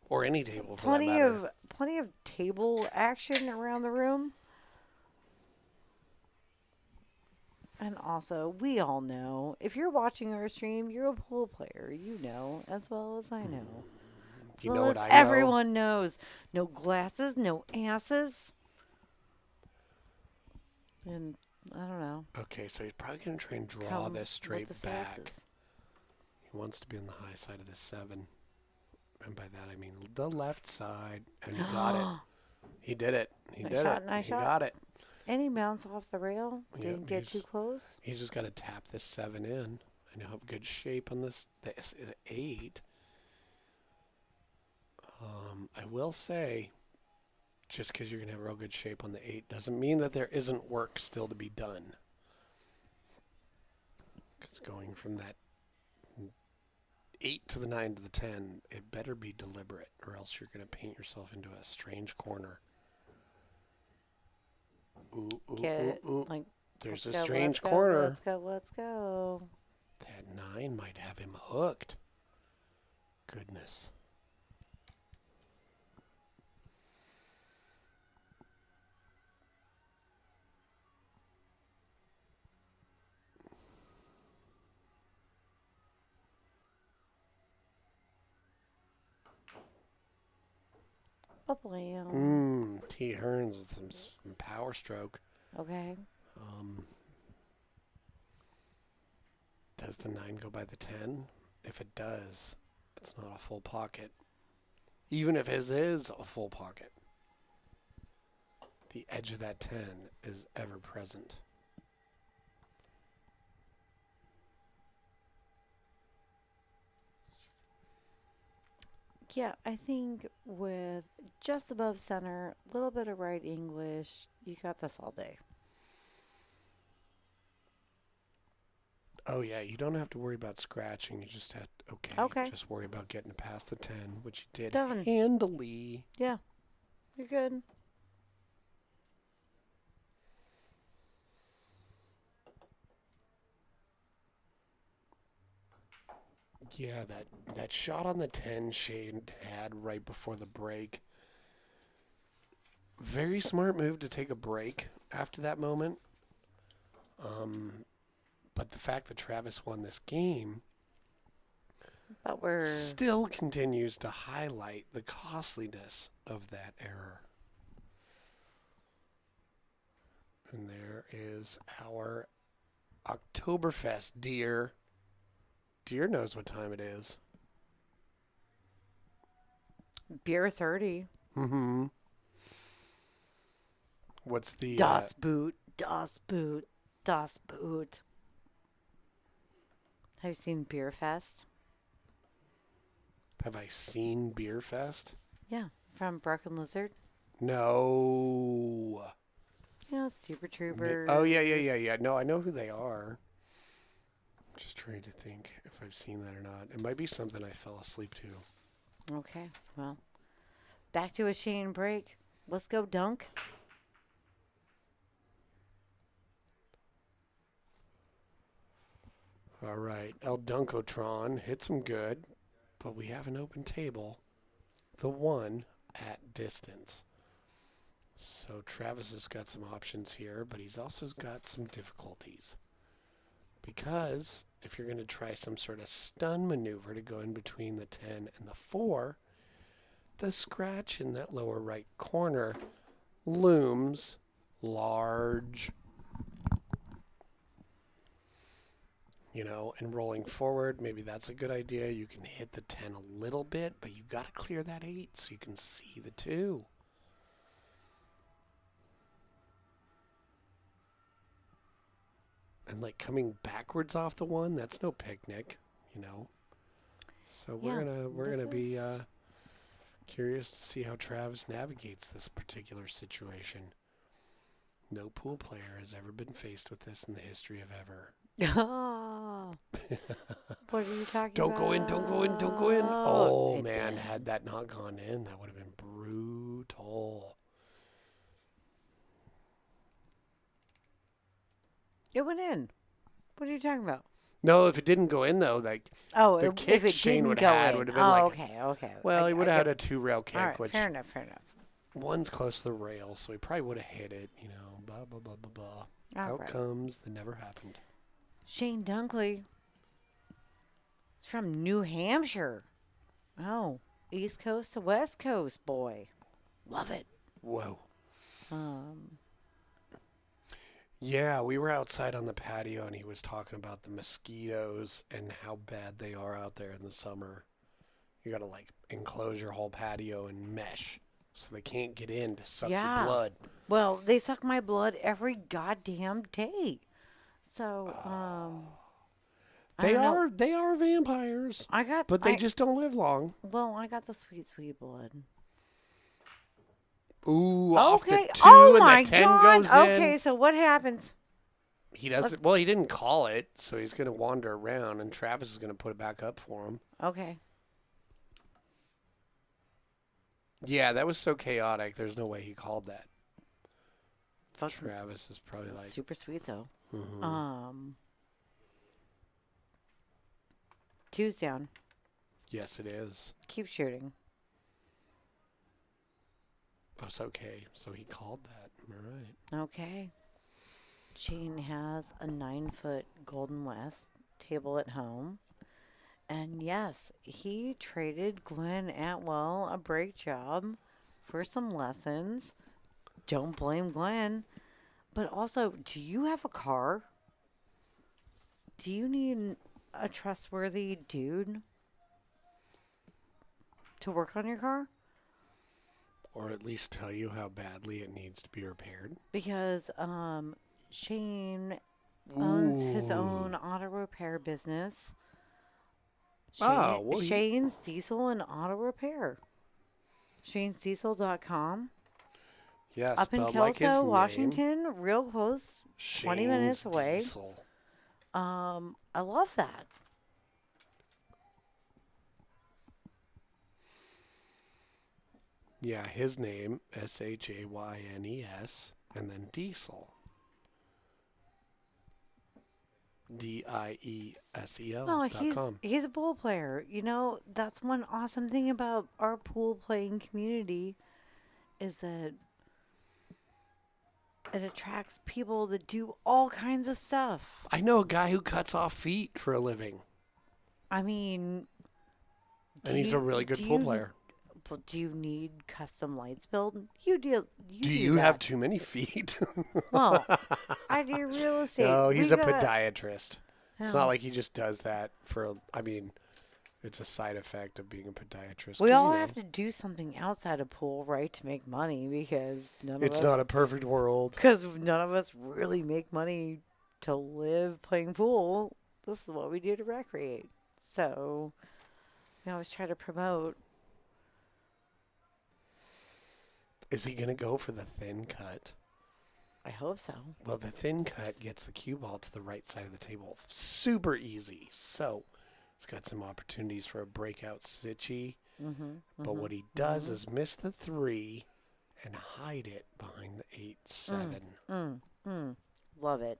[SPEAKER 3] or any table for that matter.
[SPEAKER 2] plenty of table action around the room. And also, we all know, if you're watching our stream, you're a pool player. You know as well as I know.
[SPEAKER 3] You know what I know?
[SPEAKER 2] Everyone knows. No glasses, no asses. And I don't know.
[SPEAKER 3] Okay, so he's probably going to try and draw
[SPEAKER 2] Come
[SPEAKER 3] this straight
[SPEAKER 2] with the
[SPEAKER 3] back.
[SPEAKER 2] sasses.
[SPEAKER 3] He wants to be on the high side of this 7. And by that, I mean the left side. And he got it. He did it. He
[SPEAKER 2] Nice
[SPEAKER 3] did
[SPEAKER 2] shot,
[SPEAKER 3] it.
[SPEAKER 2] nice
[SPEAKER 3] He
[SPEAKER 2] shot.
[SPEAKER 3] got it.
[SPEAKER 2] And he bounced off the rail. Didn't get
[SPEAKER 3] he's-
[SPEAKER 2] too close.
[SPEAKER 3] He's just got to tap this 7 in. And he'll have good shape on this. This is 8. I will say, just because you're going to have real good shape on the 8 doesn't mean that there isn't work still to be done. Because going from that 8 to the 9 to the 10, it better be deliberate, or else you're going to paint yourself into a strange corner. Ooh, ooh,
[SPEAKER 2] Get
[SPEAKER 3] ooh, ooh.
[SPEAKER 2] like
[SPEAKER 3] There's a
[SPEAKER 2] let's go,
[SPEAKER 3] strange
[SPEAKER 2] let's go,
[SPEAKER 3] corner.
[SPEAKER 2] Let's go. Let's go.
[SPEAKER 3] That 9 might have him hooked. Goodness.
[SPEAKER 2] Blam.
[SPEAKER 3] T. Hearns with some power stroke.
[SPEAKER 2] Okay.
[SPEAKER 3] Does the 9 go by the 10? If it does, it's not a full pocket. Even if his is a full pocket, the edge of that 10 is ever present.
[SPEAKER 2] Yeah, I think with just above center, a little bit of right English, you got this all day.
[SPEAKER 3] Oh, yeah, you don't have to worry about scratching. You just have to,
[SPEAKER 2] Okay.
[SPEAKER 3] just worry about getting past the 10, which you did
[SPEAKER 2] Done.
[SPEAKER 3] handily.
[SPEAKER 2] Yeah, you're good.
[SPEAKER 3] Yeah, that shot on the 10 Shayne had right before the break. Very smart move to take a break after that moment. But the fact that Travis won this game
[SPEAKER 2] But we're
[SPEAKER 3] still continues to highlight the costliness of that error. And there is our Oktoberfest deer. Deer knows what time it is.
[SPEAKER 2] beer 30.
[SPEAKER 3] Mm-hmm. What's the...
[SPEAKER 2] Das Boot. Das Boot. Das Boot. Have you seen Beer Fest?
[SPEAKER 3] have I seen Beer Fest?
[SPEAKER 2] Yeah, from Broken Lizard.
[SPEAKER 3] No.
[SPEAKER 2] You know, Super Troopers.
[SPEAKER 3] Oh, yeah. No, I know who they are. Just trying to think if I've seen that or not. It might be something I fell asleep to.
[SPEAKER 2] Okay, well, back to a Shayne break. Let's go, Dunk.
[SPEAKER 3] All right. El Dunkotron hits him good, but we have an open table. The 1 at distance. So Travis has got some options here, but he's also got some difficulties. Because if you're going to try some sort of stun maneuver to go in between the 10 and the 4, the scratch in that lower right corner looms large. You know, and rolling forward, maybe that's a good idea. You can hit the 10 a little bit, but you got to clear that 8 so you can see the 2. And like coming backwards off the 1, that's no picnic, you know. So we're gonna be curious to see how Travis navigates this particular situation. No pool player has ever been faced with this in the history of ever.
[SPEAKER 2] Oh, what are you talking
[SPEAKER 3] Don't
[SPEAKER 2] about?
[SPEAKER 3] go in, don't go in, don't go in. Oh,
[SPEAKER 2] It
[SPEAKER 3] man,
[SPEAKER 2] did.
[SPEAKER 3] had that not gone in, that would have been brutal.
[SPEAKER 2] It went in. What are you talking about?
[SPEAKER 3] No, if it didn't go in, though, like,
[SPEAKER 2] Oh,
[SPEAKER 3] the
[SPEAKER 2] if
[SPEAKER 3] kick
[SPEAKER 2] it
[SPEAKER 3] Shayne
[SPEAKER 2] didn't
[SPEAKER 3] would
[SPEAKER 2] go
[SPEAKER 3] have had
[SPEAKER 2] in.
[SPEAKER 3] would have been
[SPEAKER 2] Oh,
[SPEAKER 3] like,
[SPEAKER 2] okay.
[SPEAKER 3] well, he would have
[SPEAKER 2] I
[SPEAKER 3] had
[SPEAKER 2] get
[SPEAKER 3] a 2-rail kick,
[SPEAKER 2] All right,
[SPEAKER 3] which
[SPEAKER 2] fair enough.
[SPEAKER 3] one's close to the rail, so he probably would have hit it, you know, blah, blah, blah, blah, blah.
[SPEAKER 2] All right.
[SPEAKER 3] Outcomes that never happened.
[SPEAKER 2] Shayne Duncklee. It's from New Hampshire. Oh, East Coast to West Coast, boy. Love it.
[SPEAKER 3] Whoa.
[SPEAKER 2] Um,
[SPEAKER 3] Yeah, we were outside on the patio, and he was talking about the mosquitoes and how bad they are out there in the summer. You got to, like, enclose your whole patio in mesh so they can't get in to suck your
[SPEAKER 2] Yeah.
[SPEAKER 3] blood.
[SPEAKER 2] well, they suck my blood every goddamn day. So, I don't know.
[SPEAKER 3] They are vampires,
[SPEAKER 2] I got,
[SPEAKER 3] but they just don't live long.
[SPEAKER 2] well, I got the sweet, sweet blood.
[SPEAKER 3] Ooh, off the 2
[SPEAKER 2] oh
[SPEAKER 3] and
[SPEAKER 2] my
[SPEAKER 3] the 10
[SPEAKER 2] God.
[SPEAKER 3] goes in.
[SPEAKER 2] Okay, so what happens?
[SPEAKER 3] He doesn't. Well, he didn't call it, so he's going to wander around, and Travis is going to put it back up for him.
[SPEAKER 2] Okay.
[SPEAKER 3] Yeah, that was so chaotic. There's no way he called that.
[SPEAKER 2] Fuck.
[SPEAKER 3] Travis is probably like,
[SPEAKER 2] Super sweet, though.
[SPEAKER 3] mhm.
[SPEAKER 2] 2's down.
[SPEAKER 3] Yes, it is.
[SPEAKER 2] Keep shooting.
[SPEAKER 3] Oh, it's okay. So he called that. All right.
[SPEAKER 2] Okay. Shayne has a 9-foot Golden West table at home. And yes, he traded Glenn Atwell a brake job for some lessons. Don't blame Glenn. But also, do you have a car? Do you need a trustworthy dude to work on your car?
[SPEAKER 3] Or at least tell you how badly it needs to be repaired.
[SPEAKER 2] Because Shayne owns his
[SPEAKER 3] Ooh.
[SPEAKER 2] own auto repair business.
[SPEAKER 3] Oh, well,
[SPEAKER 2] Shayne's Diesel and Auto Repair. Shayne'sDiesel.com.
[SPEAKER 3] Yeah,
[SPEAKER 2] Up in
[SPEAKER 3] spelled like his
[SPEAKER 2] Kelso,
[SPEAKER 3] name.
[SPEAKER 2] Washington, real close. 20 minutes
[SPEAKER 3] Shayne's
[SPEAKER 2] away.
[SPEAKER 3] Diesel.
[SPEAKER 2] I love that.
[SPEAKER 3] Yeah, his name, Shaynes, and then Diesel. Diesel.
[SPEAKER 2] No,
[SPEAKER 3] .com.
[SPEAKER 2] he's a pool player. You know, that's one awesome thing about our pool playing community is that it attracts people that do all kinds of stuff.
[SPEAKER 3] I know a guy who cuts off feet for a living,
[SPEAKER 2] I mean,
[SPEAKER 3] and he's a really good pool player.
[SPEAKER 2] Well, do you need custom lights built? You do.
[SPEAKER 3] Do you
[SPEAKER 2] that.
[SPEAKER 3] have too many feet?
[SPEAKER 2] Well, I do real estate.
[SPEAKER 3] No, he's
[SPEAKER 2] We
[SPEAKER 3] a
[SPEAKER 2] got-
[SPEAKER 3] podiatrist. It's
[SPEAKER 2] Oh.
[SPEAKER 3] not like he just does that for, I mean, it's a side effect of being a podiatrist.
[SPEAKER 2] We
[SPEAKER 3] 'cause,
[SPEAKER 2] all
[SPEAKER 3] you know,
[SPEAKER 2] have to do something outside of pool, right, to make money because
[SPEAKER 3] It's not a perfect world.
[SPEAKER 2] because none of us really make money to live playing pool. This is what we do to recreate. So we always try to promote.
[SPEAKER 3] Is he going to go for the thin cut?
[SPEAKER 2] I hope so.
[SPEAKER 3] Well, the thin cut gets the cue ball to the right side of the table. Super easy. So it's got some opportunities for a breakout sitchy. But what he does is miss the 3 and hide it behind the 8-7.
[SPEAKER 2] Love it.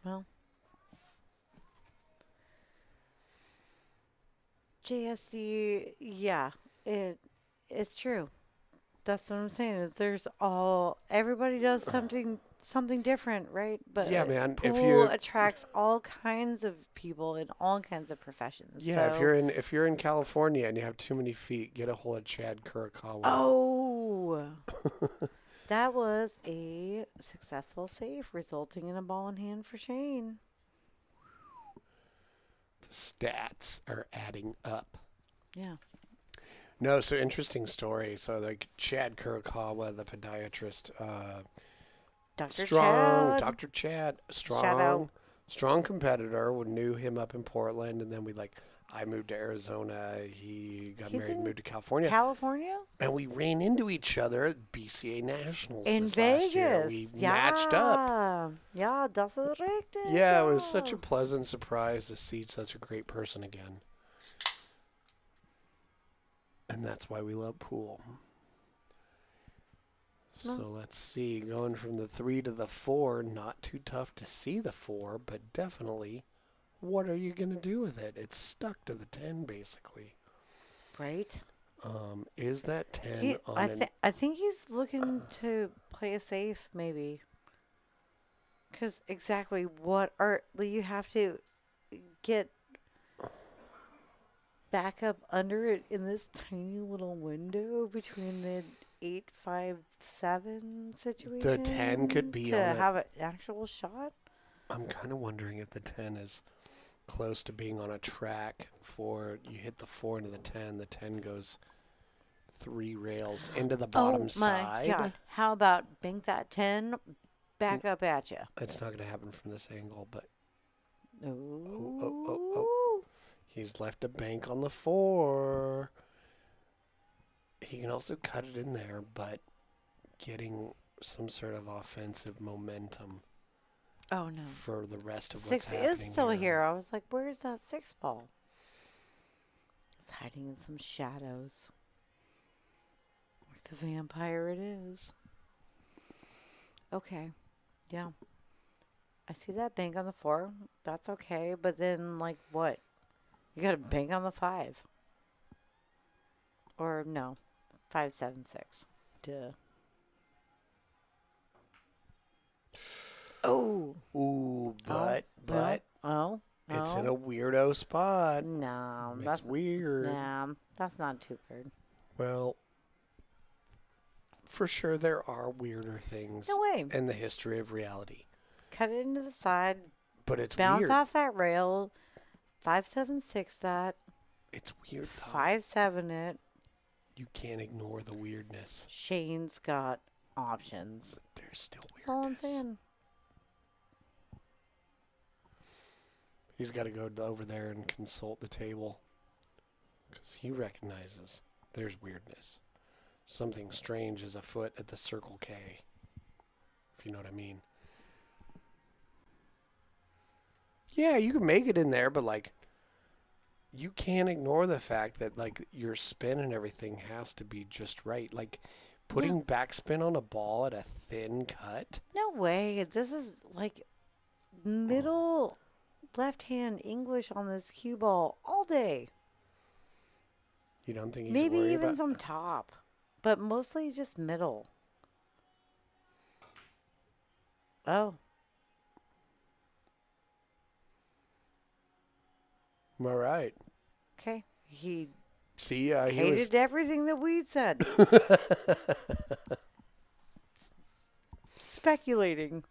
[SPEAKER 2] Well, JSD, yeah, it's true. That's what I'm saying. Is everybody does something different, right? But
[SPEAKER 3] Yeah, man, if
[SPEAKER 2] pool
[SPEAKER 3] you-
[SPEAKER 2] attracts all kinds of people in all kinds of professions.
[SPEAKER 3] Yeah,
[SPEAKER 2] so,
[SPEAKER 3] if you're in California and you have too many feet, get a hold of Chad Kurakawa.
[SPEAKER 2] Oh, that was a successful save, resulting in a ball in hand for Shayne.
[SPEAKER 3] The stats are adding up.
[SPEAKER 2] Yeah.
[SPEAKER 3] No, so interesting story. So like Chad Kurakawa, the podiatrist,
[SPEAKER 2] Dr.
[SPEAKER 3] strong,
[SPEAKER 2] Chad.
[SPEAKER 3] Dr. Chad,
[SPEAKER 2] Shout out.
[SPEAKER 3] strong competitor. We knew him up in Portland, and then I moved to Arizona. He got
[SPEAKER 2] He's
[SPEAKER 3] married and
[SPEAKER 2] in
[SPEAKER 3] moved to California.
[SPEAKER 2] California?
[SPEAKER 3] And we ran into each other at BCA Nationals
[SPEAKER 2] In
[SPEAKER 3] this last year.
[SPEAKER 2] Vegas.
[SPEAKER 3] We
[SPEAKER 2] Yeah.
[SPEAKER 3] matched up.
[SPEAKER 2] Yeah, das ist richtig.
[SPEAKER 3] Yeah, it was such a pleasant surprise to see such a great person again. And that's why we love pool. So let's see. Going from the 3 to the 4, not too tough to see the 4, but definitely, what are you going to do with it? It's stuck to the 10, basically.
[SPEAKER 2] Right.
[SPEAKER 3] Is that 10
[SPEAKER 2] I think he's looking to play it safe, maybe. Because exactly what are you have to get back up under it in this tiny little window between the 8-5-7 situation.
[SPEAKER 3] The 10 could be
[SPEAKER 2] to
[SPEAKER 3] on
[SPEAKER 2] have an actual shot.
[SPEAKER 3] I'm kind of wondering if the 10 is close to being on a track for you hit the 4 into the 10 goes 3 rails into the bottom side.
[SPEAKER 2] Oh my God. How about bank that 10 back up at you?
[SPEAKER 3] It's not going to happen from this angle, but
[SPEAKER 2] Oh.
[SPEAKER 3] He's left a bank on the 4. He can also cut it in there, but getting some sort of offensive momentum.
[SPEAKER 2] Oh no.
[SPEAKER 3] For the rest of what's
[SPEAKER 2] 6
[SPEAKER 3] happening
[SPEAKER 2] is still here. I was like, where's that 6 ball? It's hiding in some shadows. Like the vampire it is. Okay. Yeah. I see that bank on the 4. That's okay. But then, like, what? You got a bank on the 5. Or, no. 5, 7, 6. Duh. Oh.
[SPEAKER 3] Ooh, but it's in a
[SPEAKER 2] Oh.
[SPEAKER 3] weirdo spot.
[SPEAKER 2] No,
[SPEAKER 3] It's
[SPEAKER 2] that's
[SPEAKER 3] weird.
[SPEAKER 2] Nah, that's not too weird.
[SPEAKER 3] Well, for sure there are weirder things
[SPEAKER 2] No way.
[SPEAKER 3] in the history of reality.
[SPEAKER 2] Cut it into the side.
[SPEAKER 3] But it's
[SPEAKER 2] Bounce
[SPEAKER 3] weird.
[SPEAKER 2] off that rail. 5, 7, 6 that.
[SPEAKER 3] It's weird, though.
[SPEAKER 2] 5, 7 it.
[SPEAKER 3] You can't ignore the weirdness.
[SPEAKER 2] Shayne's got options.
[SPEAKER 3] There's still weirdness.
[SPEAKER 2] That's all I'm saying.
[SPEAKER 3] He's got to go over there and consult the table. Because he recognizes there's weirdness. Something strange is afoot at the Circle K. If you know what I mean. Yeah, you can make it in there, but, like, you can't ignore the fact that, like, your spin and everything has to be just right. Like, putting backspin on a ball at a thin cut.
[SPEAKER 2] No way. This is, like, middle left-hand English on this cue ball all day.
[SPEAKER 3] You don't think he's
[SPEAKER 2] Maybe
[SPEAKER 3] worried
[SPEAKER 2] even
[SPEAKER 3] about...
[SPEAKER 2] some top. But mostly just middle. Oh.
[SPEAKER 3] All right.
[SPEAKER 2] Okay. He
[SPEAKER 3] See, he was...
[SPEAKER 2] hated everything that we'd said. Speculating.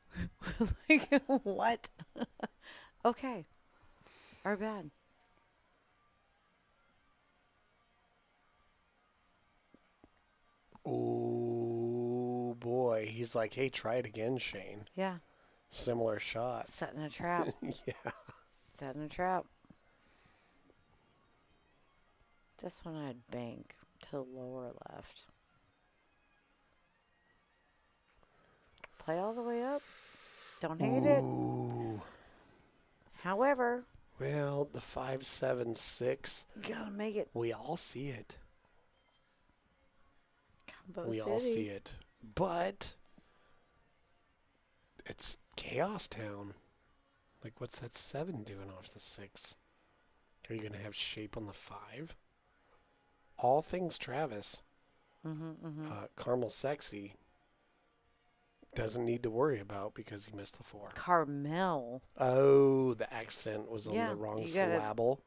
[SPEAKER 2] Like, what? Okay. Our bad.
[SPEAKER 3] Oh, boy. He's like, hey, try it again, Shayne.
[SPEAKER 2] Yeah.
[SPEAKER 3] Similar shot.
[SPEAKER 2] Setting a trap.
[SPEAKER 3] Yeah.
[SPEAKER 2] Setting a trap. This one I'd bank to the lower left. Play all the way up. Don't hate it.
[SPEAKER 3] Ooh.
[SPEAKER 2] However,
[SPEAKER 3] Well, the 5, 7, 6.
[SPEAKER 2] gotta make it.
[SPEAKER 3] We all see it.
[SPEAKER 2] Combo
[SPEAKER 3] We
[SPEAKER 2] City.
[SPEAKER 3] all see it. But it's Chaos Town. Like, what's that 7 doing off the 6? Are you going to have shape on the 5? All things Travis. Carmel Sexy doesn't need to worry about because he missed the 4.
[SPEAKER 2] Carmel.
[SPEAKER 3] Oh, the accent was on
[SPEAKER 2] Yeah,
[SPEAKER 3] the wrong
[SPEAKER 2] you gotta-
[SPEAKER 3] syllable.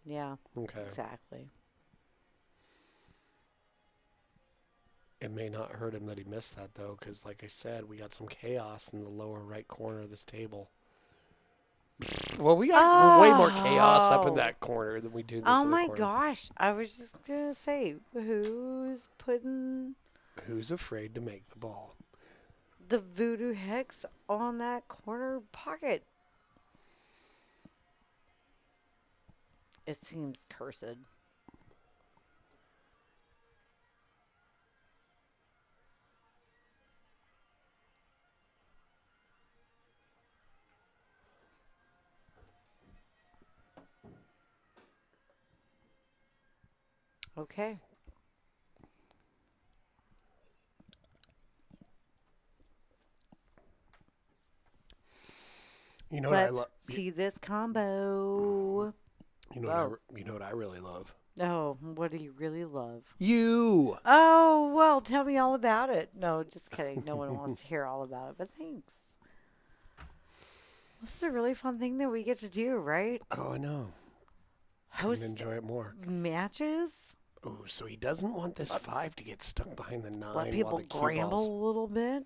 [SPEAKER 2] Yeah,
[SPEAKER 3] Okay.
[SPEAKER 2] exactly.
[SPEAKER 3] It may not hurt him that he missed that, though, because, like I said, we got some chaos in the lower right corner of this table. Well, we got way more chaos up in that corner than we do this
[SPEAKER 2] Oh
[SPEAKER 3] other
[SPEAKER 2] my
[SPEAKER 3] corner.
[SPEAKER 2] gosh. I was just going to say, who's putting
[SPEAKER 3] Who's afraid to make the ball?
[SPEAKER 2] the voodoo hex on that corner pocket? It seems cursed. Okay.
[SPEAKER 3] You know what I
[SPEAKER 2] Let's
[SPEAKER 3] love?
[SPEAKER 2] see this combo. Whoa.
[SPEAKER 3] You know what I really love?
[SPEAKER 2] Oh, what do you really love?
[SPEAKER 3] You.
[SPEAKER 2] Oh, well, tell me all about it. No, just kidding. No one wants to hear all about it, but thanks. This is a really fun thing that we get to do, right?
[SPEAKER 3] Oh, I know.
[SPEAKER 2] Host
[SPEAKER 3] Couldn't enjoy it more.
[SPEAKER 2] matches.
[SPEAKER 3] Oh, so he doesn't want this 5 to get stuck behind the 9
[SPEAKER 2] Let people
[SPEAKER 3] while the cue
[SPEAKER 2] gramble
[SPEAKER 3] balls.
[SPEAKER 2] a little bit.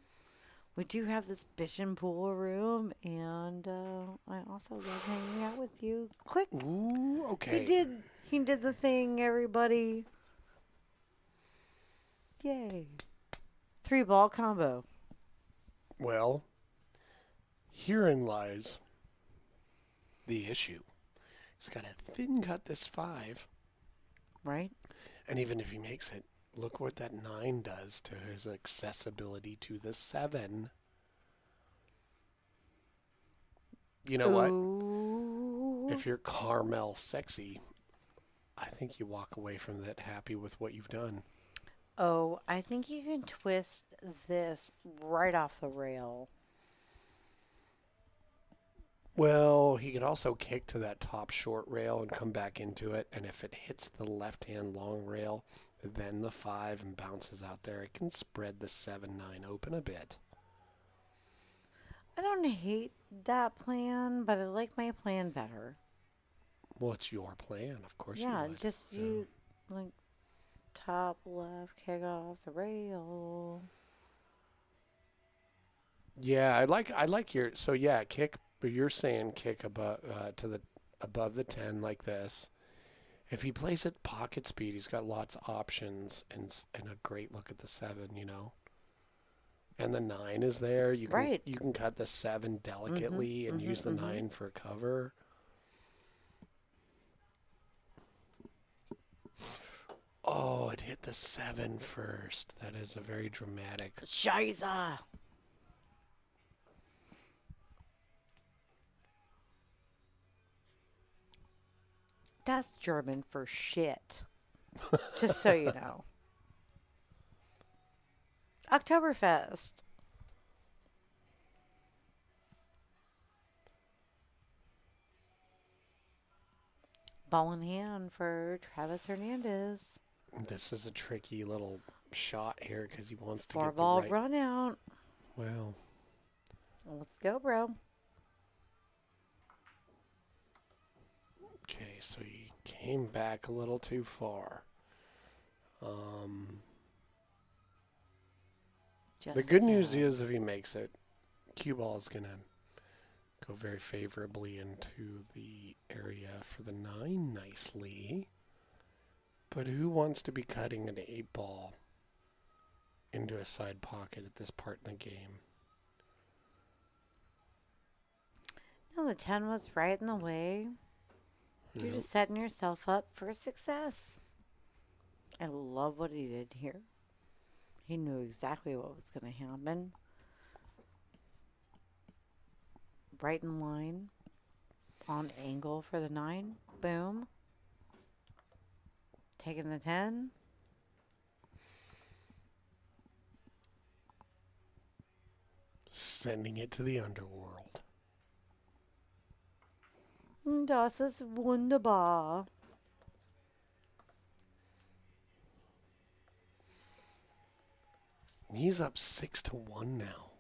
[SPEAKER 2] We do have this bitchin' pool room, and I also love hanging out with you. Click.
[SPEAKER 3] Ooh, okay.
[SPEAKER 2] He did the thing, everybody. Yay. 3-ball combo.
[SPEAKER 3] Well, herein lies the issue. He's got to thin cut this 5.
[SPEAKER 2] Right?
[SPEAKER 3] And even if he makes it, look what that 9 does to his accessibility to the 7. You know what? If you're Carmel sexy, I think you walk away from that happy with what you've done.
[SPEAKER 2] Oh, I think you can twist this right off the rail.
[SPEAKER 3] Well, he could also kick to that top short rail and come back into it. And if it hits the left-hand long rail, then the 5 and bounces out there, it can spread the 7-9 open a bit.
[SPEAKER 2] I don't hate that plan, but I like my plan better.
[SPEAKER 3] Well, it's your plan, of course.
[SPEAKER 2] Yeah,
[SPEAKER 3] you would.
[SPEAKER 2] just you like top left kick off the rail.
[SPEAKER 3] Yeah, I like your. So yeah, kick. But you're saying kick above above the 10 like this. If he plays at pocket speed, he's got lots of options and a great look at the 7. You know. And the 9 is there. You can you can cut the 7 delicately and use the 9 for cover. Oh, it hit the 7 first. That is a very dramatic.
[SPEAKER 2] Scheiße. That's German for shit. Just so you know. Oktoberfest. Ball in hand for Travis Hernandez.
[SPEAKER 3] This is a tricky little shot here because he wants to
[SPEAKER 2] 4-ball
[SPEAKER 3] get the right.
[SPEAKER 2] run out.
[SPEAKER 3] Well,
[SPEAKER 2] Let's go, bro.
[SPEAKER 3] okay, so he came back a little too far. The good news is if he makes it, cue ball is going to go very favorably into the area for the 9 nicely. But who wants to be cutting an 8-ball into a side pocket at this part in the game?
[SPEAKER 2] No, the 10 was right in the way. You're just setting yourself up for success. I love what he did here. He knew exactly what was going to happen. Right in line. On angle for the 9. Boom. Taking the 10.
[SPEAKER 3] Sending it to the underworld.
[SPEAKER 2] Das ist wunderbar.
[SPEAKER 3] He's up 6-1 now.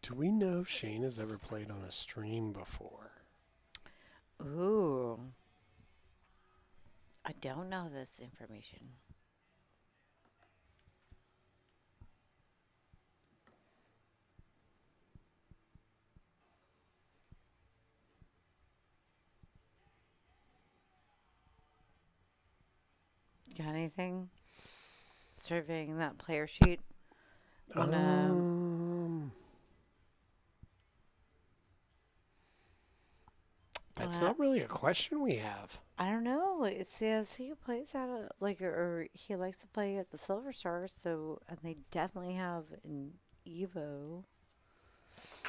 [SPEAKER 3] Do we know if Shayne has ever played on a stream before?
[SPEAKER 2] Ooh. I don't know this information. Got anything? surveying that player sheet.
[SPEAKER 3] That's not really a question we have.
[SPEAKER 2] I don't know. It says he plays out of or he likes to play at the Silver Stars. So, and they definitely have an Evo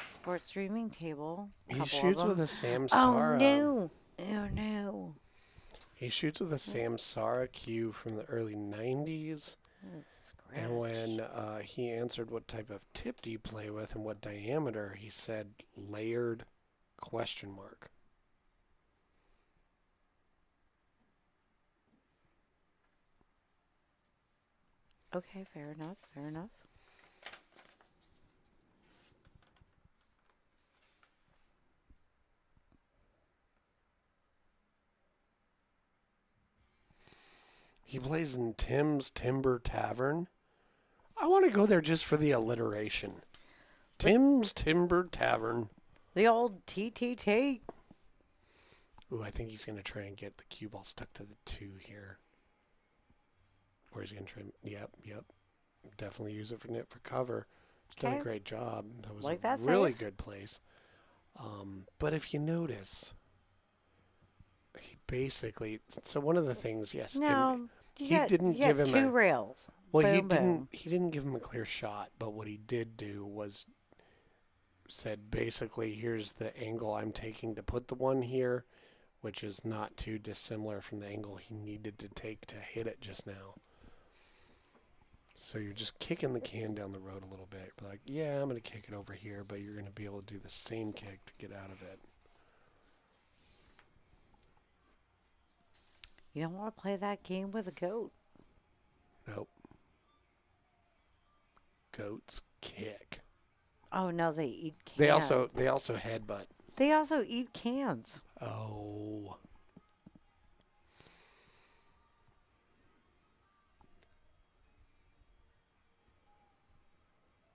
[SPEAKER 2] sports streaming table.
[SPEAKER 3] He shoots with a Samsara.
[SPEAKER 2] Oh no! Oh no!
[SPEAKER 3] He shoots with a Samsara cue from the early 90s. And when he answered what type of tip do you play with and what diameter, he said layered ?
[SPEAKER 2] Okay, fair enough. Fair enough.
[SPEAKER 3] He plays in Tim's Timber Tavern. I want to go there just for the alliteration. Tim's Timber Tavern.
[SPEAKER 2] The old TTT.
[SPEAKER 3] Ooh, I think he's going to try and get the cue ball stuck to the 2 here. Or he's going to try. Yep. Definitely use it for cover. He's done a great job. That was a really good place. But if you notice, he basically. So one of the things, yes.
[SPEAKER 2] No,
[SPEAKER 3] he didn't give him
[SPEAKER 2] 2 rails.
[SPEAKER 3] Well,
[SPEAKER 2] Boom,
[SPEAKER 3] he didn't give him a clear shot. But what he did do was said basically, here's the angle I'm taking to put the one here, which is not too dissimilar from the angle he needed to take to hit it just now. So you're just kicking the can down the road a little bit. Like, yeah, I'm going to kick it over here, but you're going to be able to do the same kick to get out of it.
[SPEAKER 2] You don't want to play that game with a goat.
[SPEAKER 3] Nope. Goats kick.
[SPEAKER 2] Oh no, they eat cans.
[SPEAKER 3] They also headbutt.
[SPEAKER 2] They also eat cans.
[SPEAKER 3] Oh.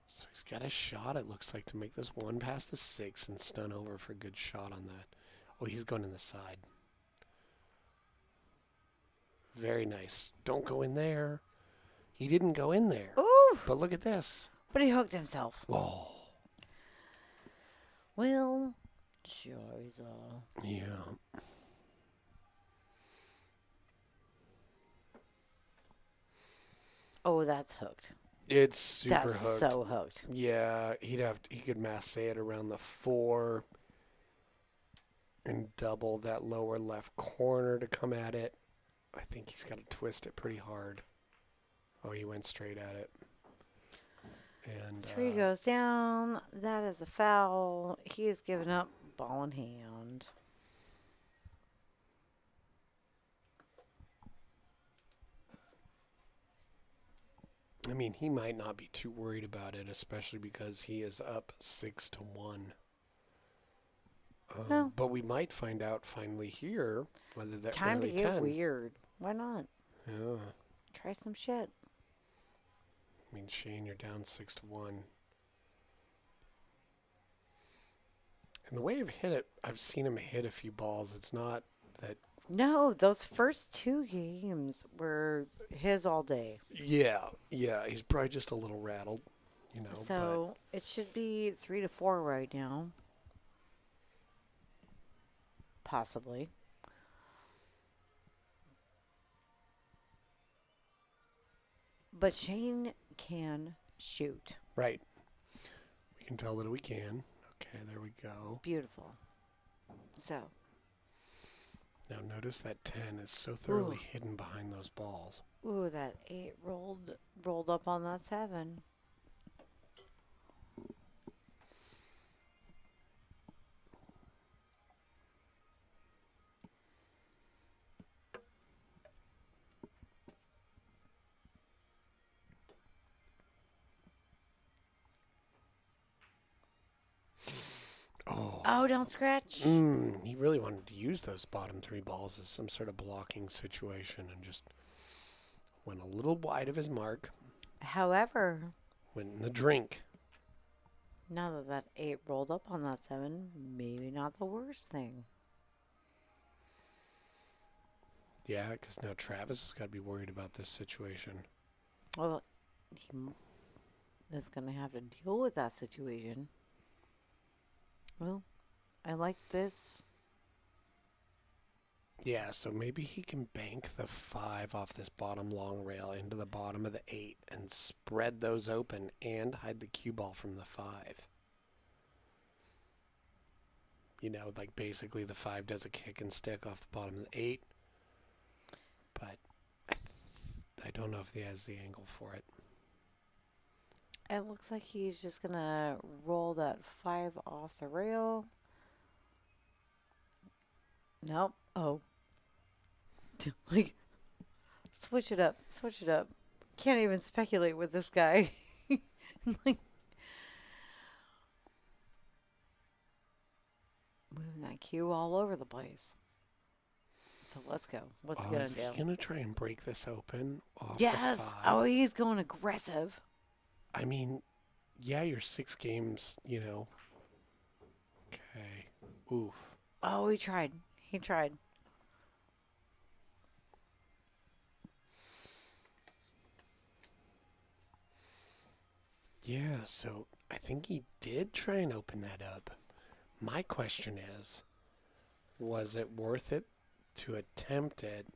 [SPEAKER 3] So he's got a shot, it looks like, to make this one past the 6 and stun over for a good shot on that. Oh, he's going in the side. Very nice. Don't go in there. He didn't go in there.
[SPEAKER 2] Ooh!
[SPEAKER 3] But look at this.
[SPEAKER 2] But he hooked himself.
[SPEAKER 3] Whoa.
[SPEAKER 2] Well, Joyza.
[SPEAKER 3] Yeah.
[SPEAKER 2] Oh, that's hooked.
[SPEAKER 3] It's super
[SPEAKER 2] That's
[SPEAKER 3] hooked.
[SPEAKER 2] so hooked.
[SPEAKER 3] Yeah, he could masse it around the 4 and double that lower left corner to come at it. I think he's got to twist it pretty hard. Oh, he went straight at it. And
[SPEAKER 2] 3 goes down. That is a foul. He has given up ball in hand.
[SPEAKER 3] I mean, he might not be too worried about it, especially because he is up 6-1.
[SPEAKER 2] No.
[SPEAKER 3] But we might find out finally here whether that
[SPEAKER 2] Time to
[SPEAKER 3] early
[SPEAKER 2] get
[SPEAKER 3] 10.
[SPEAKER 2] weird. Why not?
[SPEAKER 3] Yeah.
[SPEAKER 2] Try some shit.
[SPEAKER 3] I mean, Shayne, you're down 6-1. And the way I've seen him hit a few balls. It's not that.
[SPEAKER 2] No, those first 2 games were his all day.
[SPEAKER 3] Yeah. He's probably just a little rattled, you know.
[SPEAKER 2] So it should be 3-4 right now. Possibly. But Shayne can shoot.
[SPEAKER 3] Right. We can tell that we can. Okay, there we go.
[SPEAKER 2] Beautiful. So.
[SPEAKER 3] Now notice that 10 is so thoroughly hidden behind those balls.
[SPEAKER 2] Ooh, that 8 rolled up on that 7. Oh, don't scratch.
[SPEAKER 3] He really wanted to use those bottom 3 balls as some sort of blocking situation and just went a little wide of his mark.
[SPEAKER 2] However,
[SPEAKER 3] Went in the drink.
[SPEAKER 2] now that that 8 rolled up on that 7, maybe not the worst thing.
[SPEAKER 3] Yeah, because now Travis has got to be worried about this situation.
[SPEAKER 2] Well, he is going to have to deal with that situation. Well, I like this.
[SPEAKER 3] Yeah, so maybe he can bank the 5 off this bottom long rail into the bottom of the 8 and spread those open and hide the cue ball from the 5. You know, like basically the 5 does a kick and stick off the bottom of the 8. But I don't know if he has the angle for it.
[SPEAKER 2] It looks like he's just going to roll that 5 off the rail. Nope. Oh. Like, switch it up. Switch it up. Can't even speculate with this guy. Like, moving that cue all over the place. So let's go. What's he going to do?
[SPEAKER 3] He's going to try and break this open off
[SPEAKER 2] Yes.
[SPEAKER 3] the 5.
[SPEAKER 2] Oh, he's going aggressive.
[SPEAKER 3] I mean, yeah, you're 6 games, you know. Okay. Oof.
[SPEAKER 2] Oh, he tried. He tried.
[SPEAKER 3] Yeah, so I think he did try and open that up. My question is, was it worth it to attempt it?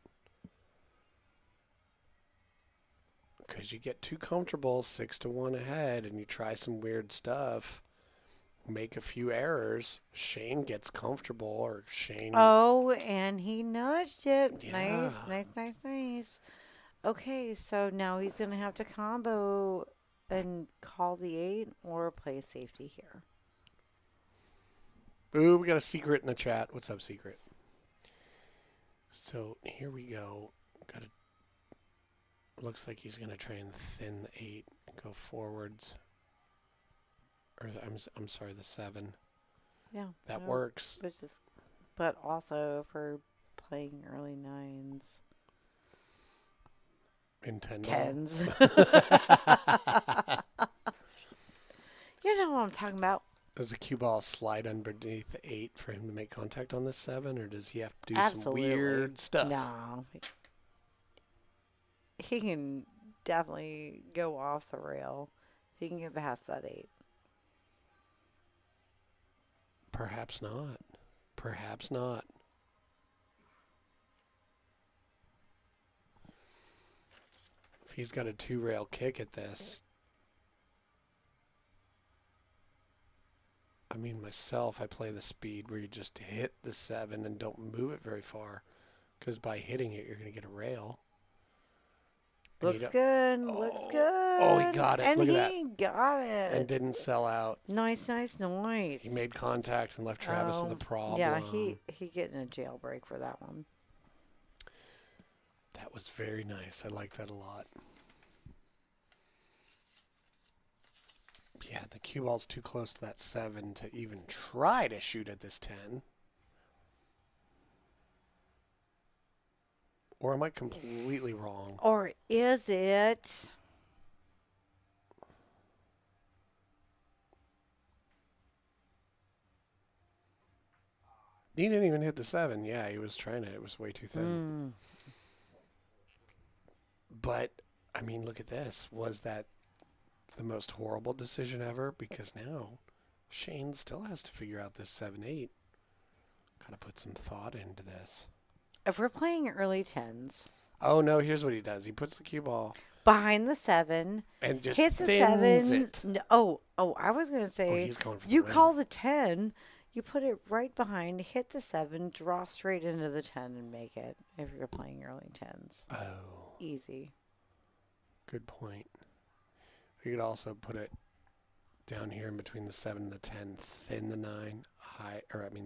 [SPEAKER 3] Because you get too comfortable 6-1 ahead and you try some weird stuff, make a few errors, Shayne gets comfortable, or Shayne...
[SPEAKER 2] Oh, and he nudged it.
[SPEAKER 3] Yeah.
[SPEAKER 2] Nice, nice, nice, nice. Okay, so now he's going to have to combo and call the 8 or play safety here.
[SPEAKER 3] Ooh, we got a secret in the chat. What's up, secret? So here we go. Looks like he's going to try and thin the 8 and go forwards. Or I'm sorry, the 7.
[SPEAKER 2] Yeah.
[SPEAKER 3] That works.
[SPEAKER 2] But also for playing early 9s.
[SPEAKER 3] In 10.
[SPEAKER 2] 10s. You know what I'm talking about.
[SPEAKER 3] Does the cue ball slide underneath the 8 for him to make contact on the 7, or does he have to do
[SPEAKER 2] Absolutely.
[SPEAKER 3] some weird stuff?
[SPEAKER 2] No. He can definitely go off the rail. He can get past that 8.
[SPEAKER 3] Perhaps not. Perhaps not. If he's got a 2-rail kick at this, I mean, myself, I play the speed where you just hit the 7 and don't move it very far. Because by hitting it, you're going to get a rail.
[SPEAKER 2] Looks good. Looks good.
[SPEAKER 3] Oh, he got it.
[SPEAKER 2] And
[SPEAKER 3] Look at that.
[SPEAKER 2] he got it.
[SPEAKER 3] And didn't sell out.
[SPEAKER 2] Nice, nice, nice.
[SPEAKER 3] He made contact and left Travis with a problem.
[SPEAKER 2] Yeah, he getting a jailbreak for that one.
[SPEAKER 3] That was very nice. I like that a lot. Yeah, the cue ball's too close to that 7 to even try to shoot at this 10. Or am I completely wrong?
[SPEAKER 2] Or is it?
[SPEAKER 3] He didn't even hit the 7. Yeah, he was trying it. It was way too thin. But, I mean, look at this. Was that the most horrible decision ever? Because now Shayne still has to figure out this 7-8. Got to put some thought into this.
[SPEAKER 2] If we're playing early 10s.
[SPEAKER 3] Oh, no, here's what he does. He puts the cue ball
[SPEAKER 2] behind the 7.
[SPEAKER 3] and just
[SPEAKER 2] hits the
[SPEAKER 3] thins
[SPEAKER 2] 7.
[SPEAKER 3] it.
[SPEAKER 2] Oh, I was going to say,
[SPEAKER 3] he's going for
[SPEAKER 2] you
[SPEAKER 3] the win.
[SPEAKER 2] call the 10, you put it right behind, hit the 7, draw straight into the 10 and make it if you're playing early 10s.
[SPEAKER 3] Oh.
[SPEAKER 2] Easy.
[SPEAKER 3] Good point. You could also put it down here in between the 7 and the 10, thin the 9,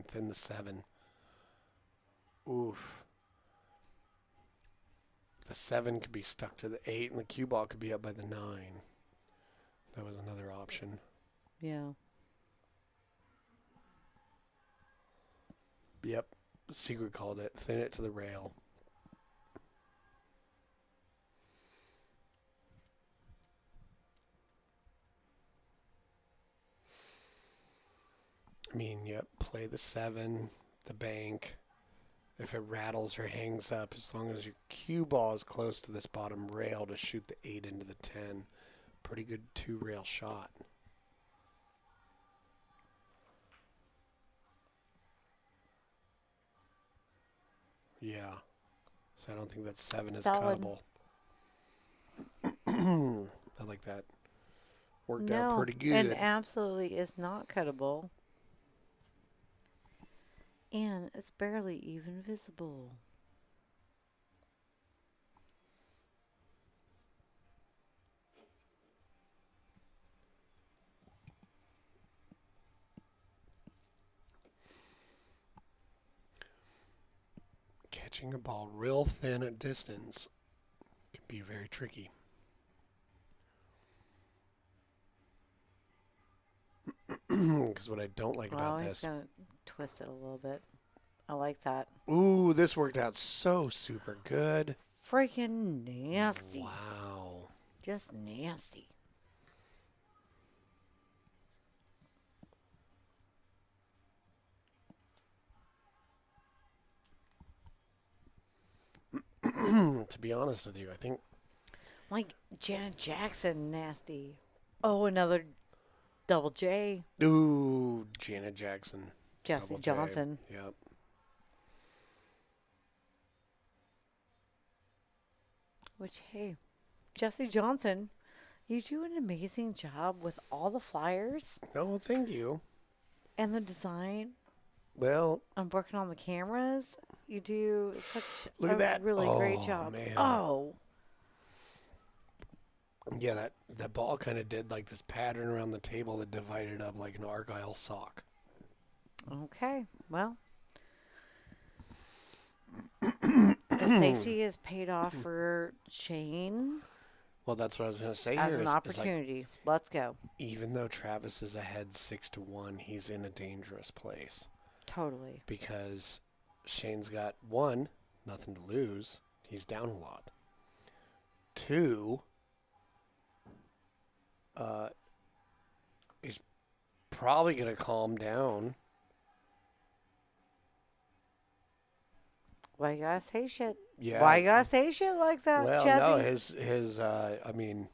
[SPEAKER 3] thin the 7. Oof. The 7 could be stuck to the 8, and the cue ball could be up by the 9. That was another option.
[SPEAKER 2] Yeah.
[SPEAKER 3] Yep. Secret called it. Thin it to the rail. I mean, yep. Play the 7, the bank, if it rattles or hangs up, as long as your cue ball is close to this bottom rail to shoot the 8 into the 10. Pretty good 2-rail shot. Yeah. So I don't think that 7 is
[SPEAKER 2] Solid.
[SPEAKER 3] cuttable. I like that. Worked out pretty good.
[SPEAKER 2] And absolutely is not cuttable. And it's barely even visible.
[SPEAKER 3] Catching a ball real thin at distance can be very tricky. Because what I don't like about
[SPEAKER 2] He's
[SPEAKER 3] this...
[SPEAKER 2] going to twist it a little bit. I like that.
[SPEAKER 3] Ooh, this worked out so super good.
[SPEAKER 2] Freaking nasty.
[SPEAKER 3] Wow.
[SPEAKER 2] Just nasty.
[SPEAKER 3] To be honest with you, I think...
[SPEAKER 2] Like Janet Jackson nasty. Oh, another double J.
[SPEAKER 3] Ooh, Janet Jackson.
[SPEAKER 2] Jesse
[SPEAKER 3] Double J.
[SPEAKER 2] Johnson.
[SPEAKER 3] Yep.
[SPEAKER 2] Which, hey, Jesse Johnson, you do an amazing job with all the flyers
[SPEAKER 3] Oh, well, thank you.
[SPEAKER 2] and the design.
[SPEAKER 3] Well,
[SPEAKER 2] I'm working on the cameras. You do such
[SPEAKER 3] Look
[SPEAKER 2] a
[SPEAKER 3] at that.
[SPEAKER 2] really great
[SPEAKER 3] Oh,
[SPEAKER 2] job.
[SPEAKER 3] man.
[SPEAKER 2] Oh,
[SPEAKER 3] yeah, that ball kind of did like this pattern around the table that divided up like an Argyle sock.
[SPEAKER 2] okay. Well, the safety is paid off for Shayne
[SPEAKER 3] Well, that's what I was going to say
[SPEAKER 2] as
[SPEAKER 3] here.
[SPEAKER 2] an
[SPEAKER 3] Is like,
[SPEAKER 2] opportunity. Let's go.
[SPEAKER 3] even though Travis is ahead 6-1, he's in a dangerous place
[SPEAKER 2] Totally.
[SPEAKER 3] because Shayne's got 1, nothing to lose. He's down a lot. 2, he's probably going to calm down.
[SPEAKER 2] Why you gotta say shit?
[SPEAKER 3] Yeah.
[SPEAKER 2] Why you gotta say shit like that,
[SPEAKER 3] Well,
[SPEAKER 2] Jesse?
[SPEAKER 3] no, his I mean,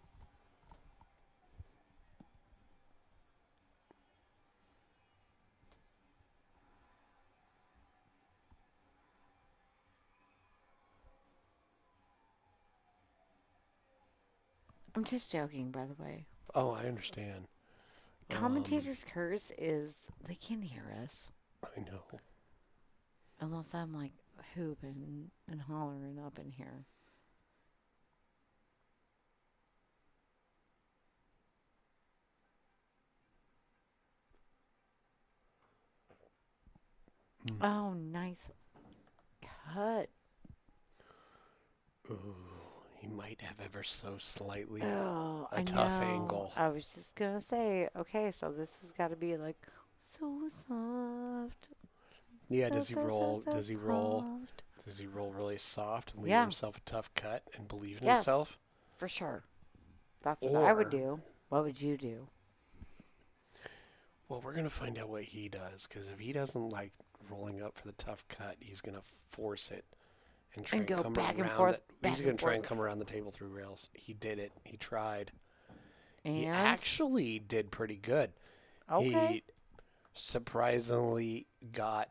[SPEAKER 2] I'm just joking, by the way.
[SPEAKER 3] oh, I understand.
[SPEAKER 2] Commentators' curse is they can't hear us
[SPEAKER 3] I know.
[SPEAKER 2] unless I'm like hooping and hollering up in here. Oh, nice cut.
[SPEAKER 3] Ooh, he might have ever so slightly
[SPEAKER 2] Oh,
[SPEAKER 3] a
[SPEAKER 2] I
[SPEAKER 3] tough
[SPEAKER 2] know.
[SPEAKER 3] angle.
[SPEAKER 2] I was just gonna say, okay, so this has got to be like so soft.
[SPEAKER 3] Yeah,
[SPEAKER 2] so,
[SPEAKER 3] does he
[SPEAKER 2] so, so,
[SPEAKER 3] roll?
[SPEAKER 2] so
[SPEAKER 3] Does he roll?
[SPEAKER 2] soft.
[SPEAKER 3] Does he roll really soft and leave
[SPEAKER 2] Yeah.
[SPEAKER 3] himself a tough cut and believe in
[SPEAKER 2] Yes,
[SPEAKER 3] himself?
[SPEAKER 2] for sure. That's what I would
[SPEAKER 3] Or-
[SPEAKER 2] do. What would you do?
[SPEAKER 3] Well, we're gonna find out what he does because if he doesn't like rolling up for the tough cut, he's gonna force it and try
[SPEAKER 2] And
[SPEAKER 3] and
[SPEAKER 2] go
[SPEAKER 3] come
[SPEAKER 2] back and
[SPEAKER 3] around.
[SPEAKER 2] forth, back
[SPEAKER 3] He's
[SPEAKER 2] and
[SPEAKER 3] gonna try and
[SPEAKER 2] forth.
[SPEAKER 3] come around the table through rails. He did it. He tried.
[SPEAKER 2] And
[SPEAKER 3] He actually did pretty good.
[SPEAKER 2] okay,
[SPEAKER 3] He surprisingly got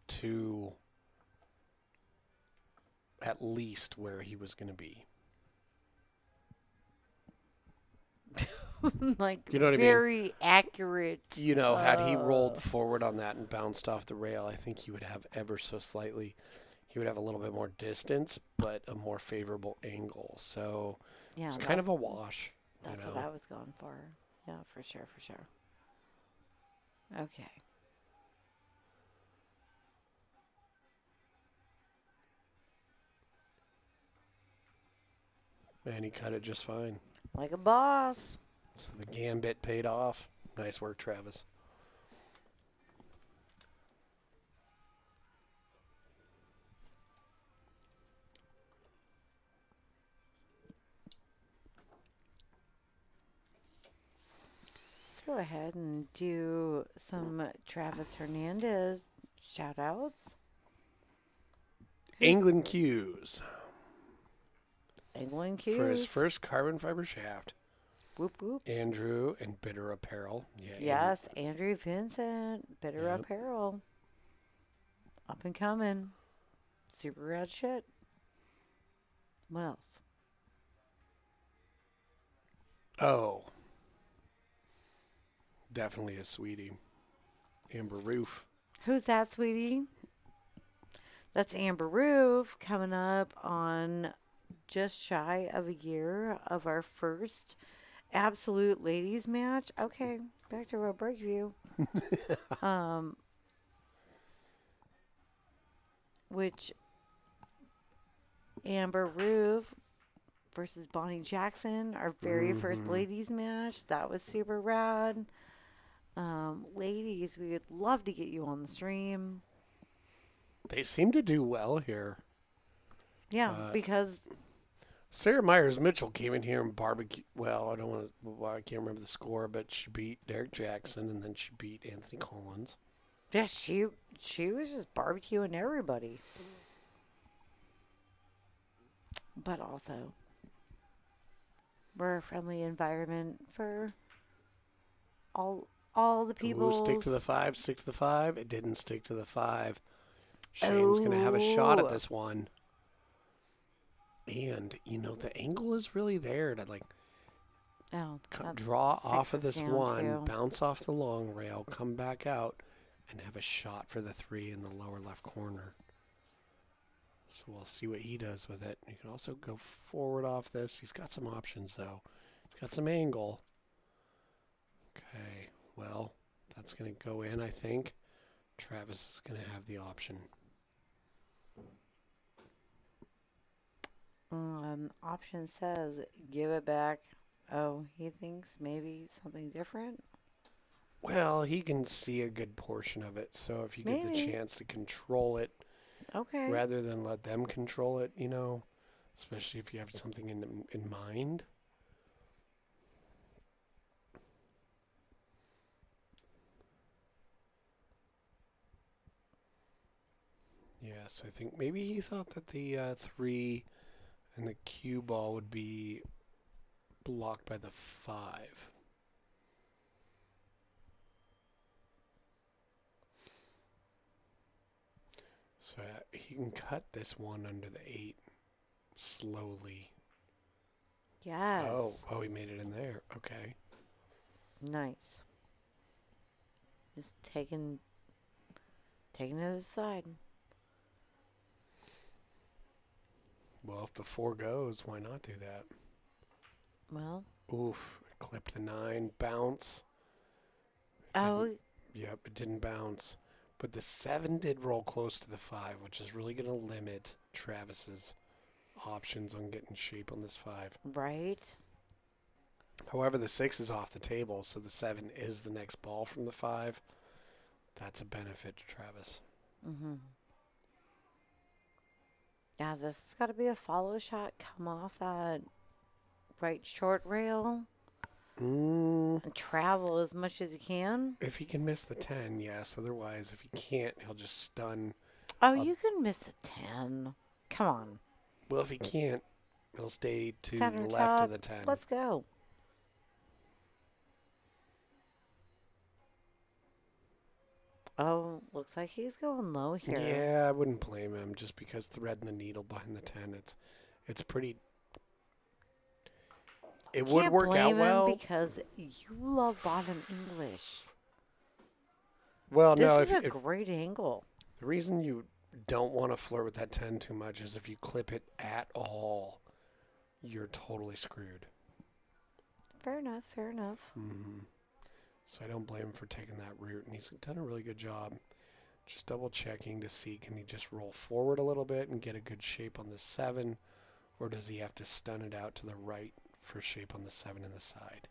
[SPEAKER 3] to at least where he was going to be.
[SPEAKER 2] like
[SPEAKER 3] You know what I mean?
[SPEAKER 2] very accurate.
[SPEAKER 3] You know, had he rolled forward on that and bounced off the rail, I think he would have ever so slightly, he would have a little bit more distance, but a more favorable angle. So
[SPEAKER 2] Yeah,
[SPEAKER 3] it's kind of a wash.
[SPEAKER 2] that's
[SPEAKER 3] you know?
[SPEAKER 2] what I was going for. Yeah, for sure, for sure. Okay.
[SPEAKER 3] And he cut it just fine.
[SPEAKER 2] Like a boss.
[SPEAKER 3] So the gambit paid off. Nice work, Travis.
[SPEAKER 2] Let's go ahead and do some Travis Hernandez shout outs.
[SPEAKER 3] England Hughes
[SPEAKER 2] England
[SPEAKER 3] for his
[SPEAKER 2] Hughes.
[SPEAKER 3] first carbon fiber shaft.
[SPEAKER 2] Whoop whoop.
[SPEAKER 3] Andrew and Bitter Apparel. Yeah.
[SPEAKER 2] Yes, Andrew Vincent, Bitter
[SPEAKER 3] Yep.
[SPEAKER 2] Apparel. Up and coming. Super rad shit. What else?
[SPEAKER 3] Oh. Definitely a sweetie. Amber Roof.
[SPEAKER 2] Who's that, sweetie? That's Amber Roof coming up on just shy of a year of our first absolute ladies match. Okay, back to our break view. Which Amber Roof versus Bonnie Jackson, our very first ladies match. That was super rad. Ladies, we would love to get you on the stream.
[SPEAKER 3] They seem to do well here.
[SPEAKER 2] Yeah, because
[SPEAKER 3] Sarah Myers Mitchell came in here and barbecue. Well, I can't remember the score, but she beat Derek Jackson and then she beat Anthony Collins.
[SPEAKER 2] yeah, she was just barbecuing everybody. But also, we're a friendly environment for all the people.
[SPEAKER 3] Stick to the five, stick to the five. It didn't stick to the five. Shayne's going to have a shot at this one. And, the angle is really there to, draw off of this one,
[SPEAKER 2] too.
[SPEAKER 3] bounce off the long rail, come back out, and have a shot for the 3 in the lower left corner. So we'll see what he does with it. You can also go forward off this. He's got some options, though. He's got some angle. Okay, well, that's going to go in, I think. Travis is going to have the option.
[SPEAKER 2] Option says give it back. Oh, he thinks maybe something different?
[SPEAKER 3] Well, he can see a good portion of it. So if you get the chance to control it,
[SPEAKER 2] okay,
[SPEAKER 3] rather than let them control it, especially if you have something in mind. Yes, I think maybe he thought that the 3 and the cue ball would be blocked by the 5. So he can cut this one under the 8 slowly.
[SPEAKER 2] Yes.
[SPEAKER 3] Oh, he made it in there. Okay.
[SPEAKER 2] Nice. Just taking it aside.
[SPEAKER 3] Well, if the 4 goes, why not do that?
[SPEAKER 2] Well.
[SPEAKER 3] Oof. Clipped the 9. Bounce. Yep, it didn't bounce. But the 7 did roll close to the 5, which is really going to limit Travis's options on getting shape on this 5.
[SPEAKER 2] Right.
[SPEAKER 3] However, the 6 is off the table, so the 7 is the next ball from the 5. That's a benefit to Travis.
[SPEAKER 2] Mm-hmm. Yeah, this has got to be a follow shot. Come off that right short rail. And travel as much as you can.
[SPEAKER 3] If he can miss the 10, yes. Otherwise, if he can't, he'll just stun.
[SPEAKER 2] Oh, you can miss the 10. Come on.
[SPEAKER 3] Well, if he can't, he'll stay to
[SPEAKER 2] Center
[SPEAKER 3] the left
[SPEAKER 2] top.
[SPEAKER 3] of the 10.
[SPEAKER 2] Let's go. Oh, looks like he's going low here.
[SPEAKER 3] Yeah, I wouldn't blame him just because threading the needle behind the 10, it's pretty... It would work out well.
[SPEAKER 2] Because you love bottom English.
[SPEAKER 3] Well, no,
[SPEAKER 2] this is a great angle.
[SPEAKER 3] The reason you don't want to flirt with that 10 too much is if you clip it at all, you're totally screwed.
[SPEAKER 2] Fair enough, fair enough.
[SPEAKER 3] Mm-hmm. So I don't blame him for taking that route, and he's done a really good job. Just double checking to see, can he just roll forward a little bit and get a good shape on the 7, or does he have to stun it out to the right for shape on the 7 in the side?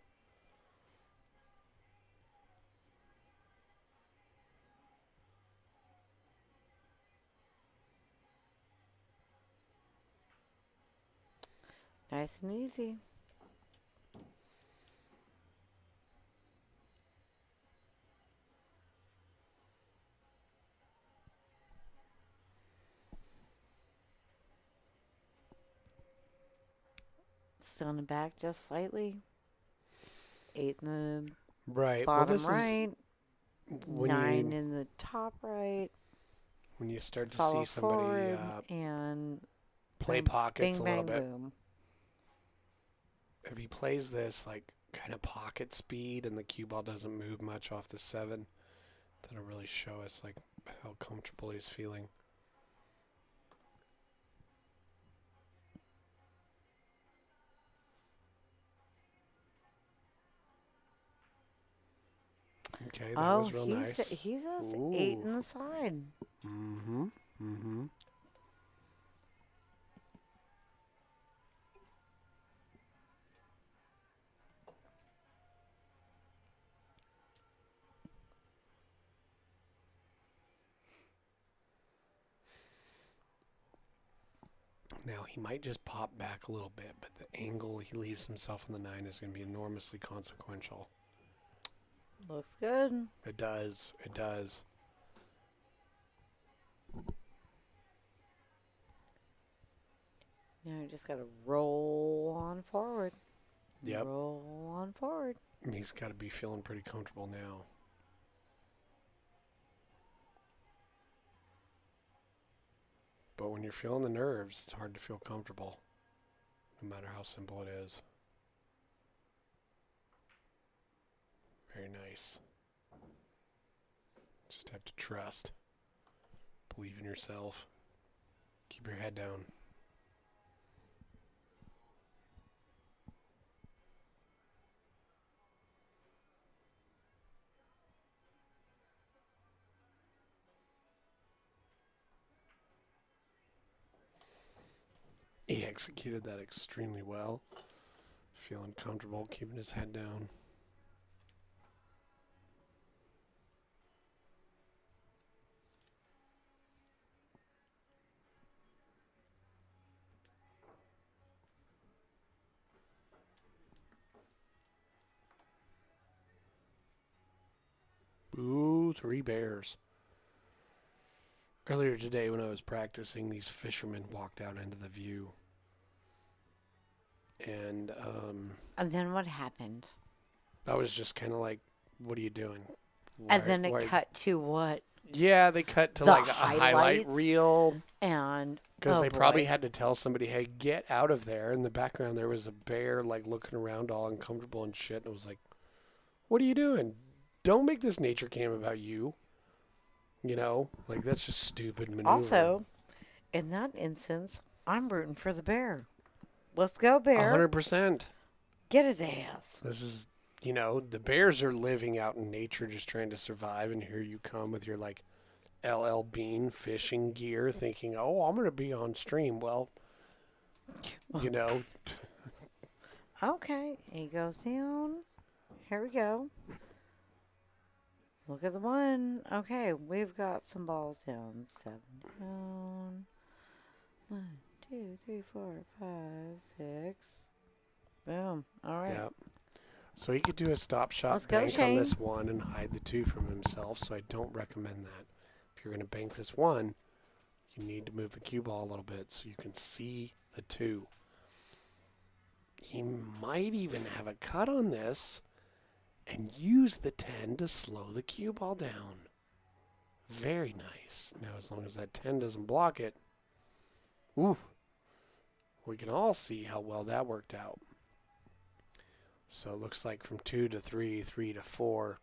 [SPEAKER 2] Nice and easy. stone and back just slightly. 8 in the
[SPEAKER 3] Right.
[SPEAKER 2] bottom
[SPEAKER 3] this
[SPEAKER 2] right.
[SPEAKER 3] is when
[SPEAKER 2] 9
[SPEAKER 3] you
[SPEAKER 2] in the top right.
[SPEAKER 3] when you start to
[SPEAKER 2] Follow
[SPEAKER 3] see somebody
[SPEAKER 2] forward and
[SPEAKER 3] play
[SPEAKER 2] bang,
[SPEAKER 3] pockets
[SPEAKER 2] bang,
[SPEAKER 3] a little
[SPEAKER 2] bang,
[SPEAKER 3] bit.
[SPEAKER 2] boom.
[SPEAKER 3] If he plays this like kind of pocket speed and the cue ball doesn't move much off the 7, that'll really show us like how comfortable he's feeling. Okay, that was real nice.
[SPEAKER 2] He's a 8
[SPEAKER 3] Ooh.
[SPEAKER 2] in the side.
[SPEAKER 3] Mm-hmm. Mm-hmm. Now, he might just pop back a little bit, but the angle he leaves himself on the 9 is going to be enormously consequential.
[SPEAKER 2] Looks good.
[SPEAKER 3] It does. It does.
[SPEAKER 2] You just got to roll on forward.
[SPEAKER 3] Yep.
[SPEAKER 2] Roll on forward.
[SPEAKER 3] He's got to be feeling pretty comfortable now. But when you're feeling the nerves, it's hard to feel comfortable, no matter how simple it is. Very nice. Just have to trust. Believe in yourself. Keep your head down. He executed that extremely well. Feeling comfortable, keeping his head down. Ooh, 3 bears. Earlier today when I was practicing, these fishermen walked out into the view. And
[SPEAKER 2] then what happened?
[SPEAKER 3] I was just kind of like, what are you doing?
[SPEAKER 2] And then it cut to what?
[SPEAKER 3] Yeah, they cut to
[SPEAKER 2] The
[SPEAKER 3] like a highlight reel.
[SPEAKER 2] And
[SPEAKER 3] because they probably had to tell somebody, hey, get out of there. In the background, there was a bear like looking around all uncomfortable and shit. And it was like, what are you doing? Don't make this nature cam about you. You know, like that's just stupid maneuver.
[SPEAKER 2] Also, in that instance, I'm rooting for the bear. Let's go, bear.
[SPEAKER 3] 100%.
[SPEAKER 2] Get his ass.
[SPEAKER 3] This is, you know, the bears are living out in nature just trying to survive. And here you come with your like LL Bean fishing gear thinking, oh, I'm going to be on stream. Well, you know.
[SPEAKER 2] Okay, he goes down. Here we go. Look at the 1. Okay, we've got some balls down. 7 down. 1, 2, 3, 4, 5, 6. Boom. All right.
[SPEAKER 3] Yeah. So he could do a stop shot
[SPEAKER 2] Let's go,
[SPEAKER 3] bank on
[SPEAKER 2] Shayne.
[SPEAKER 3] this 1 and hide the 2 from himself. So I don't recommend that. If you're going to bank this 1, you need to move the cue ball a little bit so you can see the 2. He might even have a cut on this and use the 10 to slow the cue ball down. Very nice. Now, as long as that 10 doesn't block it, ooh, we can all see how well that worked out. So it looks like from 2 to 3, 3 to 4,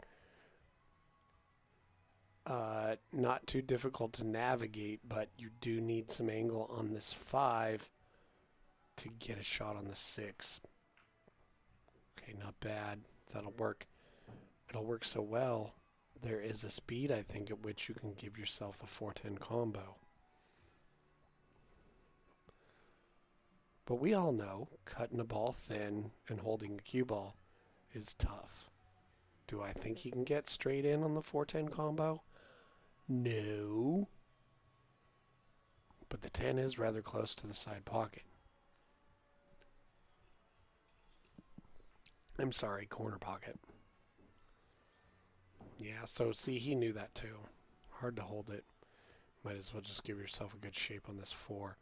[SPEAKER 3] not too difficult to navigate, but you do need some angle on this 5 to get a shot on the 6. Okay, not bad. That'll work. It'll work so well. There is a speed, I think, at which you can give yourself the 4-10 combo. But we all know cutting a ball thin and holding the cue ball is tough. Do I think he can get straight in on the 4-10 combo? No. But the 10 is rather close to the side pocket. I'm sorry, corner pocket. Yeah, so see, he knew that too. Hard to hold it. Might as well just give yourself a good shape on this 4.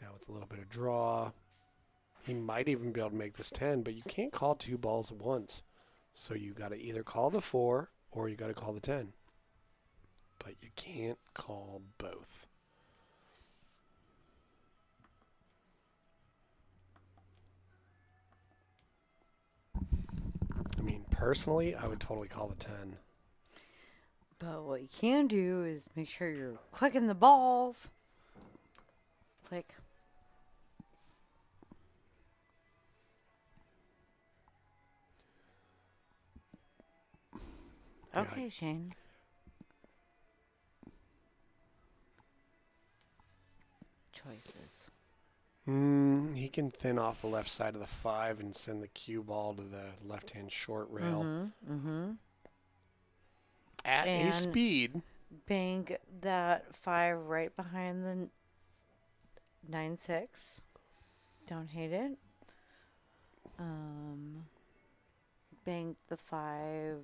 [SPEAKER 3] Now with a little bit of draw. He might even be able to make this 10, but you can't call 2 balls at once. So you got to either call the 4 or you got to call the 10. But you can't call both. I mean, personally, I would totally call the 10.
[SPEAKER 2] But what you can do is make sure you're clicking the balls. Click. Okay,
[SPEAKER 3] Yeah.
[SPEAKER 2] Shayne. Choices.
[SPEAKER 3] He can thin off the left side of the 5 and send the cue ball to the left-hand short rail. At a speed.
[SPEAKER 2] Bank that 5 right behind the 9-6. Don't hate it. Bank the 5.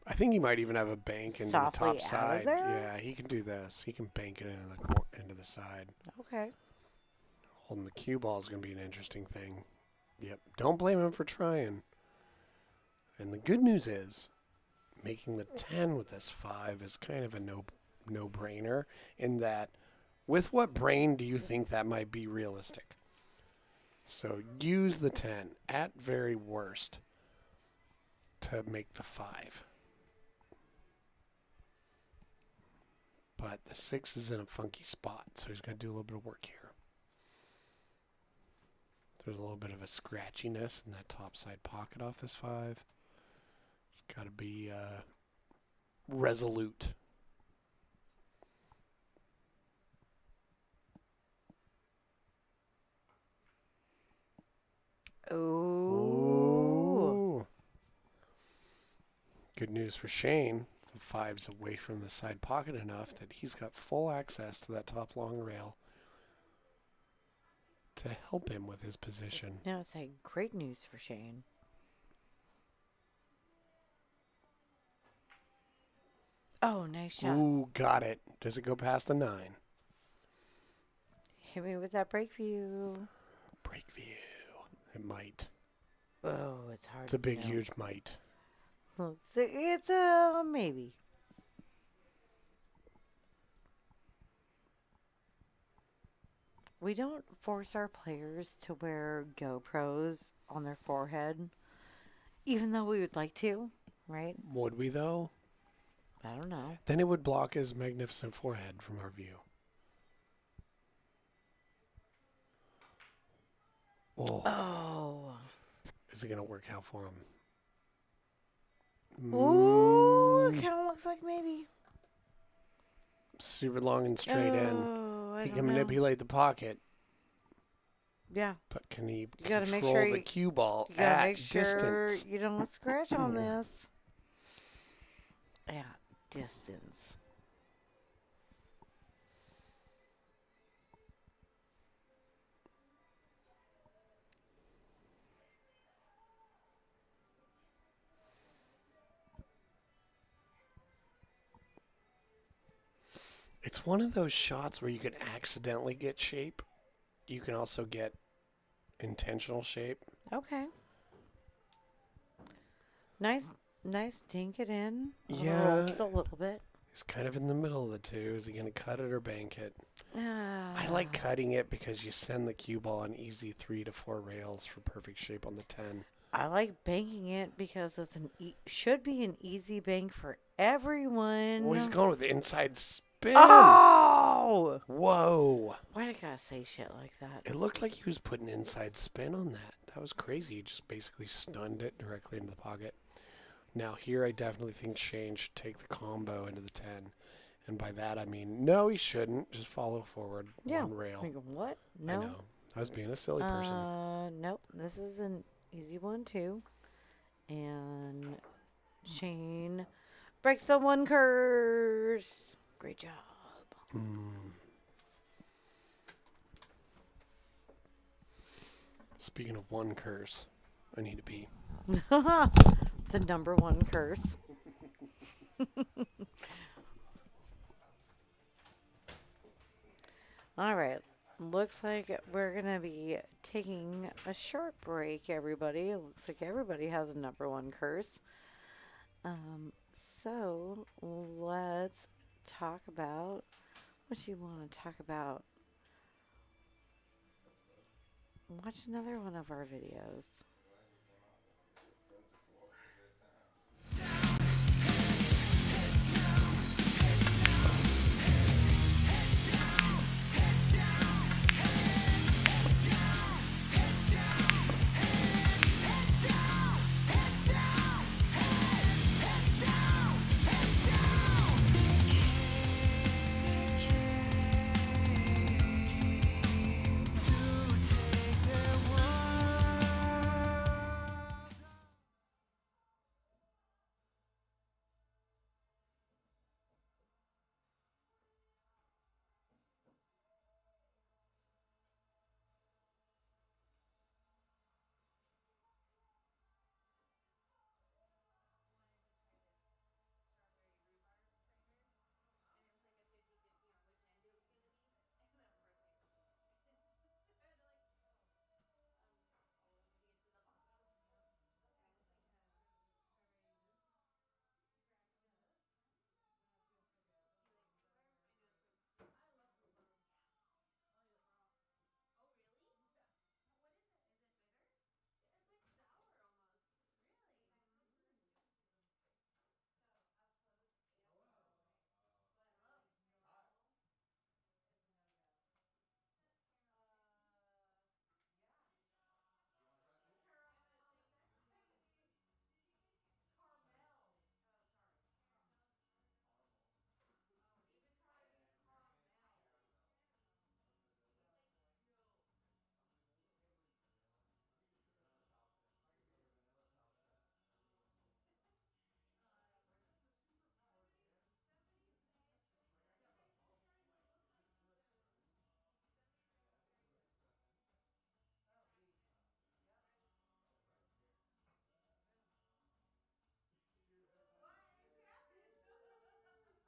[SPEAKER 3] I think he might even have a bank into the
[SPEAKER 2] Softly
[SPEAKER 3] top
[SPEAKER 2] out of
[SPEAKER 3] side.
[SPEAKER 2] there?
[SPEAKER 3] Yeah, he can do this. He can bank it into the side.
[SPEAKER 2] Okay.
[SPEAKER 3] Holding the cue ball is going to be an interesting thing. Yep. Don't blame him for trying. And the good news is, making the 10 with this 5 is kind of a no-brainer in that, with what brain do you think that might be realistic? So use the 10 at very worst to make the 5. But the 6 is in a funky spot, so he's going to do a little bit of work here. There's a little bit of a scratchiness in that top side pocket off this 5. It's got to be resolute.
[SPEAKER 2] Ooh.
[SPEAKER 3] Good news for Shayne. The 5's away from the side pocket enough that he's got full access to that top long rail to help him with his position.
[SPEAKER 2] Now it's like great news for Shayne. Oh, nice shot.
[SPEAKER 3] Ooh, got it. Does it go past the 9?
[SPEAKER 2] Hit me with that break view.
[SPEAKER 3] Break view. It might.
[SPEAKER 2] Oh, it's hard.
[SPEAKER 3] It's a big,
[SPEAKER 2] to know.
[SPEAKER 3] huge might.
[SPEAKER 2] It's a maybe. We don't force our players to wear GoPros on their forehead, even though we would like to, right?
[SPEAKER 3] Would we, though?
[SPEAKER 2] I don't know.
[SPEAKER 3] Then it would block his magnificent forehead from our view. Oh. Is it going to work out for him?
[SPEAKER 2] Ooh, it kind of looks like maybe.
[SPEAKER 3] Super long and straight in.
[SPEAKER 2] I
[SPEAKER 3] He
[SPEAKER 2] don't
[SPEAKER 3] can
[SPEAKER 2] know.
[SPEAKER 3] manipulate the pocket,
[SPEAKER 2] Yeah.
[SPEAKER 3] but can he
[SPEAKER 2] gotta make
[SPEAKER 3] control
[SPEAKER 2] sure
[SPEAKER 3] the cue ball
[SPEAKER 2] You gotta
[SPEAKER 3] at
[SPEAKER 2] make sure
[SPEAKER 3] distance?
[SPEAKER 2] you don't scratch on this. At distance.
[SPEAKER 3] It's one of those shots where you can accidentally get shape. You can also get intentional shape.
[SPEAKER 2] Okay. Nice dink it in.
[SPEAKER 3] Yeah.
[SPEAKER 2] Roll it a little bit.
[SPEAKER 3] He's kind of in the middle of the two. Is he going to cut it or bank it? I
[SPEAKER 2] Ah.
[SPEAKER 3] like cutting it because you send the cue ball on easy 3 to 4 rails for perfect shape on the 10.
[SPEAKER 2] I like banking it because it's should be an easy bank for everyone.
[SPEAKER 3] Well, he's going with the inside spin.
[SPEAKER 2] Oh!
[SPEAKER 3] Whoa.
[SPEAKER 2] Why'd I gotta say shit like that?
[SPEAKER 3] It looked like he was putting inside spin on that. That was crazy. He just basically stunned it directly into the pocket. Now, here I definitely think Shayne should take the combo into the 10. And by that, I mean, no, he shouldn't. Just follow forward one rail.
[SPEAKER 2] Like, what? No.
[SPEAKER 3] I know. I was being a silly person.
[SPEAKER 2] Nope. This is an easy one, too. And Shayne breaks the 1 curse. Great job.
[SPEAKER 3] Speaking of 1 curse, I need to pee.
[SPEAKER 2] The number 1 curse. All right. looks like we're going to be taking a short break, everybody. It looks like everybody has a number one curse. So let's talk about what you want to talk about. Watch another one of our videos.
[SPEAKER 1] Your break?
[SPEAKER 4] Yep. Ready to go?
[SPEAKER 1] Nah, we'll wait for the girls, but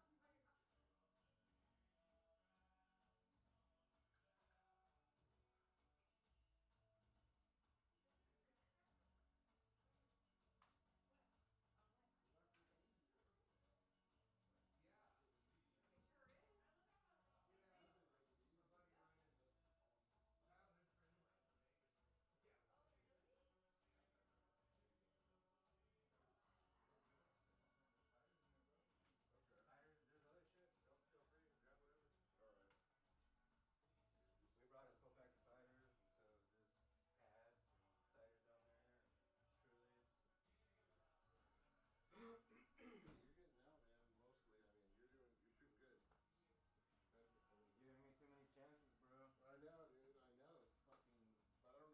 [SPEAKER 4] Sounds good
[SPEAKER 1] I
[SPEAKER 4] to
[SPEAKER 1] still
[SPEAKER 4] me.
[SPEAKER 1] gotta go pee real quick. So, but I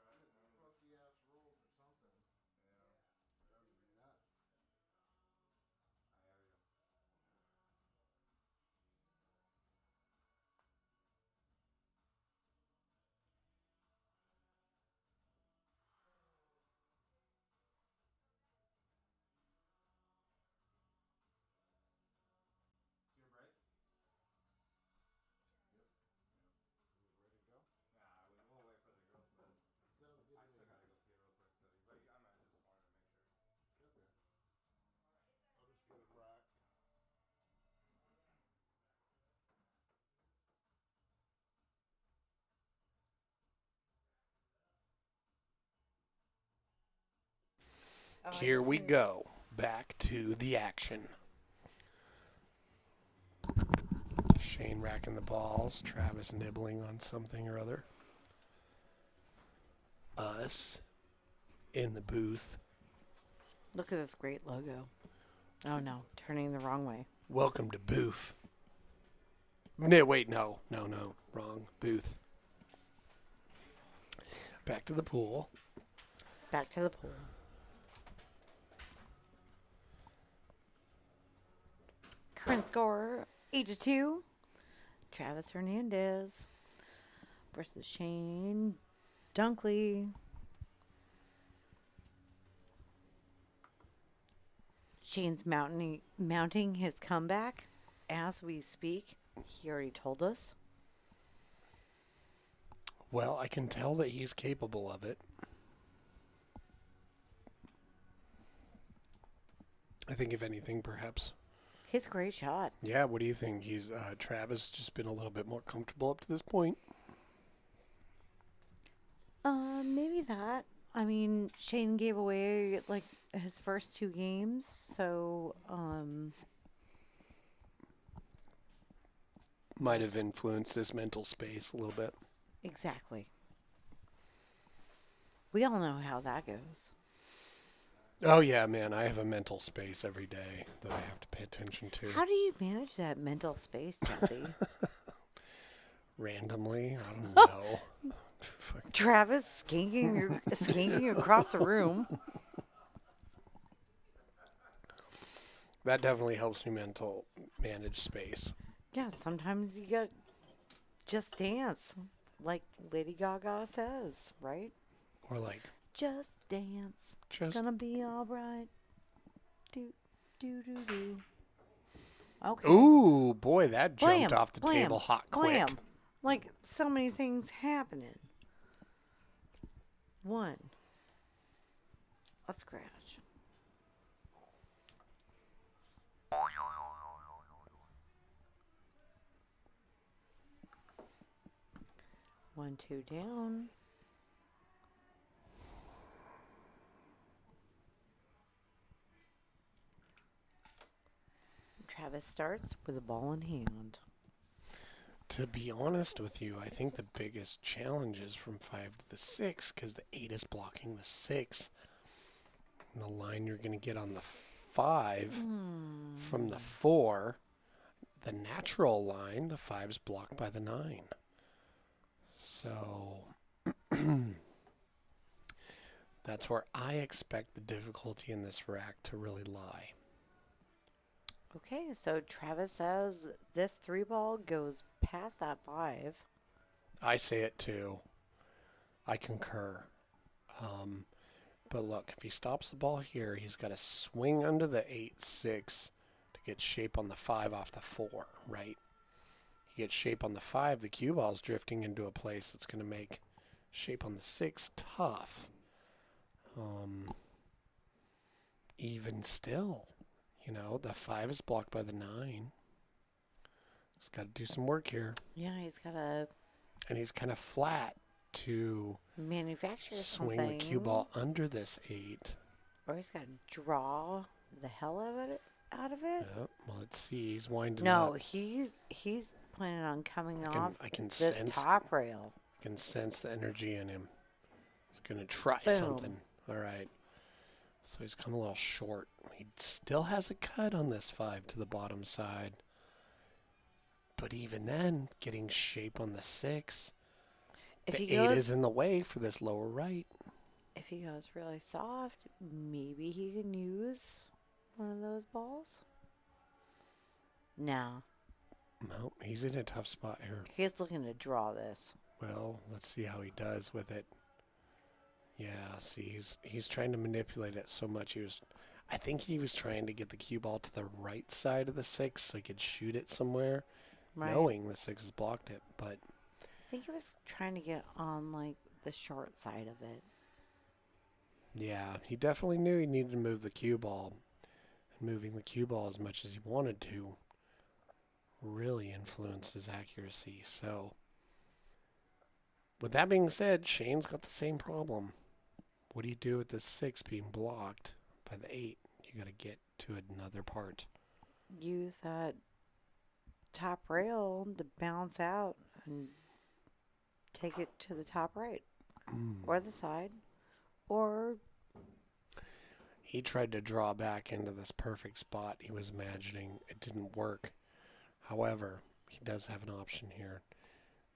[SPEAKER 1] might just wanted to make sure.
[SPEAKER 4] Okay. I'll just get it racked.
[SPEAKER 2] Oh,
[SPEAKER 3] Here we go. Back to the action. Shayne racking the balls. Travis nibbling on something or other. Us in the booth.
[SPEAKER 2] Look at this great logo. Oh no, turning the wrong way.
[SPEAKER 3] Welcome to Booth. No, wait, no. Wrong. Booth. Back to the pool.
[SPEAKER 2] Back to the pool. Current score 8-2. Travis Hernandez versus Shayne Duncklee. Shayne's mounting his comeback as we speak. He already told us.
[SPEAKER 3] Well, I can tell that he's capable of it. I think, if anything, perhaps.
[SPEAKER 2] He's a great shot.
[SPEAKER 3] Yeah, what do you think? He's Travis just been a little bit more comfortable up to this point.
[SPEAKER 2] Maybe that. I mean, Shayne gave away like his first 2 games, so
[SPEAKER 3] Might have influenced his mental space a little bit.
[SPEAKER 2] exactly. We all know how that goes.
[SPEAKER 3] Oh, yeah, man. I have a mental space every day that I have to pay attention to.
[SPEAKER 2] How do you manage that mental space, Jesse?
[SPEAKER 3] Randomly? I don't know.
[SPEAKER 2] Travis skanking across the room.
[SPEAKER 3] That definitely helps me manage space.
[SPEAKER 2] Yeah, sometimes you got just dance, like Lady Gaga says, right?
[SPEAKER 3] Or like,
[SPEAKER 2] Just dance,
[SPEAKER 3] just
[SPEAKER 2] gonna be all right. Do do do do. Okay.
[SPEAKER 3] ooh, boy, that jumped
[SPEAKER 2] Blam,
[SPEAKER 3] off the
[SPEAKER 2] blam,
[SPEAKER 3] table hot quick.
[SPEAKER 2] Glam. Like so many things happening. 1. A scratch. One, 2 down. Travis starts with a ball in hand.
[SPEAKER 3] To be honest with you, I think the biggest challenge is from 5 to the 6, because the 8 is blocking the 6. And the line you're going to get on the 5 from the 4, the natural line, the 5 is blocked by the 9. So that's where I expect the difficulty in this rack to really lie.
[SPEAKER 2] Okay, so Travis says this 3 ball goes past that 5.
[SPEAKER 3] I say it too. I concur. But look, if he stops the ball here, he's got to swing under the 8-6 to get shape on the 5 off the 4, right? He gets shape on the 5, the cue ball's drifting into a place that's going to make shape on the 6 tough. Even still, you know, the 5 is blocked by the 9. He's got to do some work here.
[SPEAKER 2] Yeah, he's got to
[SPEAKER 3] And he's kind of flat to
[SPEAKER 2] manufacture
[SPEAKER 3] swing
[SPEAKER 2] something.
[SPEAKER 3] the cue ball under this 8.
[SPEAKER 2] Or he's got to draw the hell out of it.
[SPEAKER 3] Well, let's see. He's winding
[SPEAKER 2] No,
[SPEAKER 3] up.
[SPEAKER 2] he's planning on coming off
[SPEAKER 3] I can
[SPEAKER 2] this
[SPEAKER 3] sense
[SPEAKER 2] top rail.
[SPEAKER 3] I can sense the energy in him. He's going to try
[SPEAKER 2] Boom.
[SPEAKER 3] something. All right. So he's come a little short. He still has a cut on this 5 to the bottom side. But even then, getting shape on the 6,
[SPEAKER 2] If
[SPEAKER 3] the
[SPEAKER 2] he
[SPEAKER 3] 8
[SPEAKER 2] goes,
[SPEAKER 3] is in the way for this lower right.
[SPEAKER 2] if he goes really soft, maybe he can use one of those balls. No,
[SPEAKER 3] No, he's in a tough spot here.
[SPEAKER 2] he's looking to draw this.
[SPEAKER 3] Well, let's see how he does with it. Yeah, see, he's trying to manipulate it so much. I think he was trying to get the cue ball to the right side of the 6 so he could shoot it somewhere,
[SPEAKER 2] Right.
[SPEAKER 3] knowing the 6 has blocked it. But
[SPEAKER 2] I think he was trying to get on like the short side of it.
[SPEAKER 3] yeah, he definitely knew he needed to move the cue ball. And moving the cue ball as much as he wanted to really influenced his accuracy. So, with that being said, Shayne's got the same problem. What do you do with this 6 being blocked by the 8? You got to get to another part.
[SPEAKER 2] Use that top rail to bounce out and take it to the top right or the side, or
[SPEAKER 3] He tried to draw back into this perfect spot he was imagining. It didn't work. However, he does have an option here.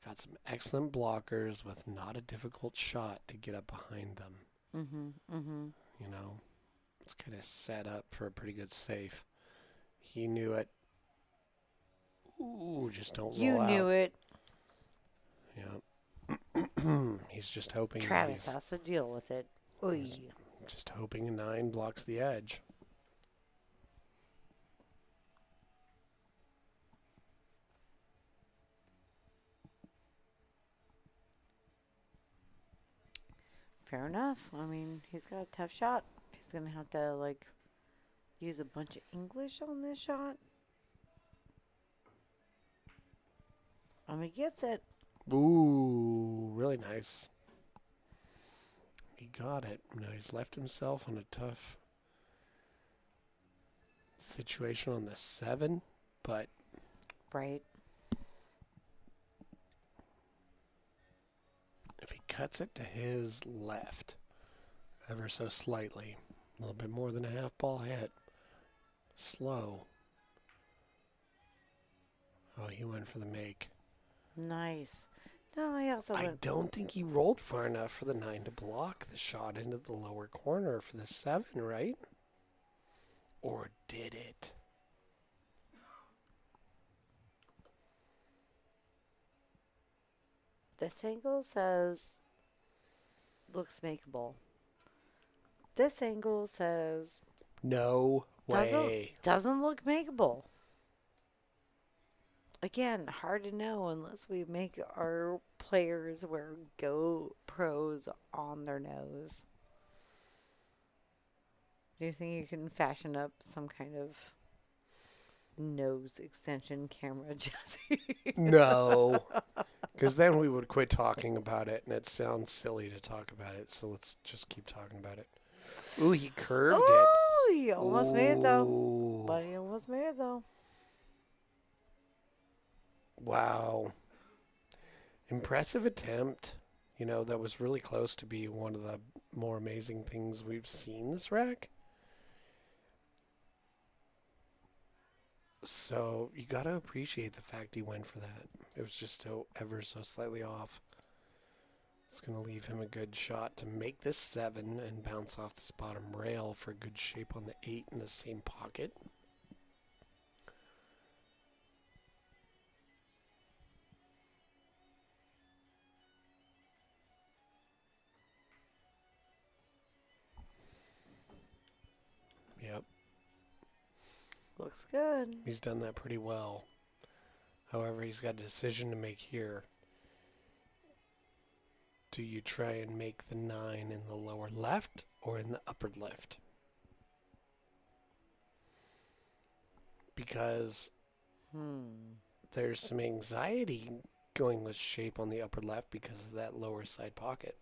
[SPEAKER 3] Got some excellent blockers with not a difficult shot to get up behind them. You know, it's kind of set up for a pretty good safe. He knew it. Ooh, just don't roll
[SPEAKER 2] you
[SPEAKER 3] out.
[SPEAKER 2] knew it.
[SPEAKER 3] Yeah. He's just hoping.
[SPEAKER 2] Travis has to deal with it. Oy.
[SPEAKER 3] Just hoping a 9 blocks the edge.
[SPEAKER 2] fair enough. I mean, he's got a tough shot. He's going to have to, like, use a bunch of English on this shot. He gets it.
[SPEAKER 3] Ooh, really nice. He got it. Now he's left himself in a tough situation on the 7, but
[SPEAKER 2] Right.
[SPEAKER 3] if he cuts it to his left, ever so slightly, a little bit more than a half ball hit, slow. Oh, he went for the make.
[SPEAKER 2] Nice. No, I also
[SPEAKER 3] I
[SPEAKER 2] went.
[SPEAKER 3] don't think he rolled far enough for the 9 to block the shot into the lower corner for the 7, right? Or did it?
[SPEAKER 2] This angle says looks makeable. This angle says
[SPEAKER 3] No way.
[SPEAKER 2] doesn't look makeable. Again, hard to know unless we make our players wear GoPros on their nose. Do you think you can fashion up some kind of nose extension camera, Jesse?
[SPEAKER 3] No. Because then we would quit talking about it, and it sounds silly to talk about it, so let's just keep talking about it. Ooh, he curved it.
[SPEAKER 2] Oh, he almost made it, though.
[SPEAKER 3] Ooh.
[SPEAKER 2] But he almost made it, though.
[SPEAKER 3] Wow. Impressive attempt. You know, that was really close to be one of the more amazing things we've seen this rack. So you got to appreciate the fact he went for that. It was just so ever so slightly off. It's going to leave him a good shot to make this 7 and bounce off this bottom rail for good shape on the 8 in the same pocket. Yep.
[SPEAKER 2] Looks good.
[SPEAKER 3] He's done that pretty well. However, he's got a decision to make here. Do you try and make the 9 in the lower left or in the upper left? Because there's some anxiety going with shape on the upper left because of that lower side pocket.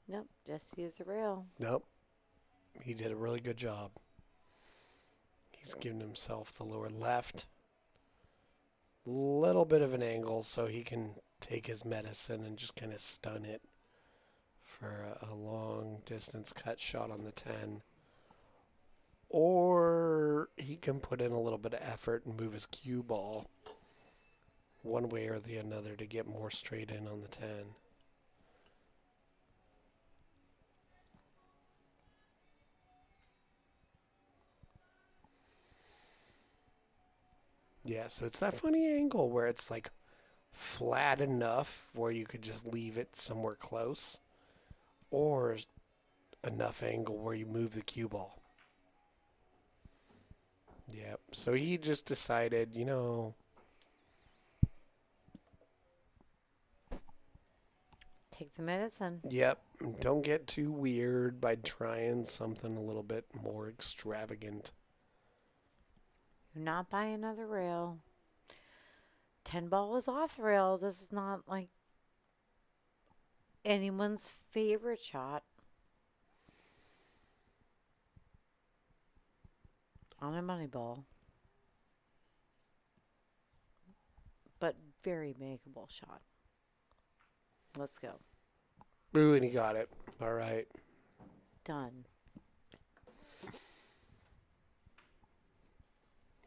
[SPEAKER 2] Nope, just use the rail.
[SPEAKER 3] Nope. He did a really good job. He's given himself the lower left. Little bit of an angle so he can take his medicine and just kind of stun it for a long distance cut shot on the 10. Or he can put in a little bit of effort and move his cue ball one way or the other to get more straight in on the 10. Yeah, so it's that funny angle where it's like flat enough where you could just leave it somewhere close, or enough angle where you move the cue ball. Yep, so he just decided, you know,
[SPEAKER 2] Take the medicine.
[SPEAKER 3] yep, don't get too weird by trying something a little bit more extravagant.
[SPEAKER 2] Do not buy another rail. 10 ball is off the rails. This is not like anyone's favorite shot. On a money ball. But very makeable shot. Let's go.
[SPEAKER 3] Ooh, and he got it. All right.
[SPEAKER 2] Done.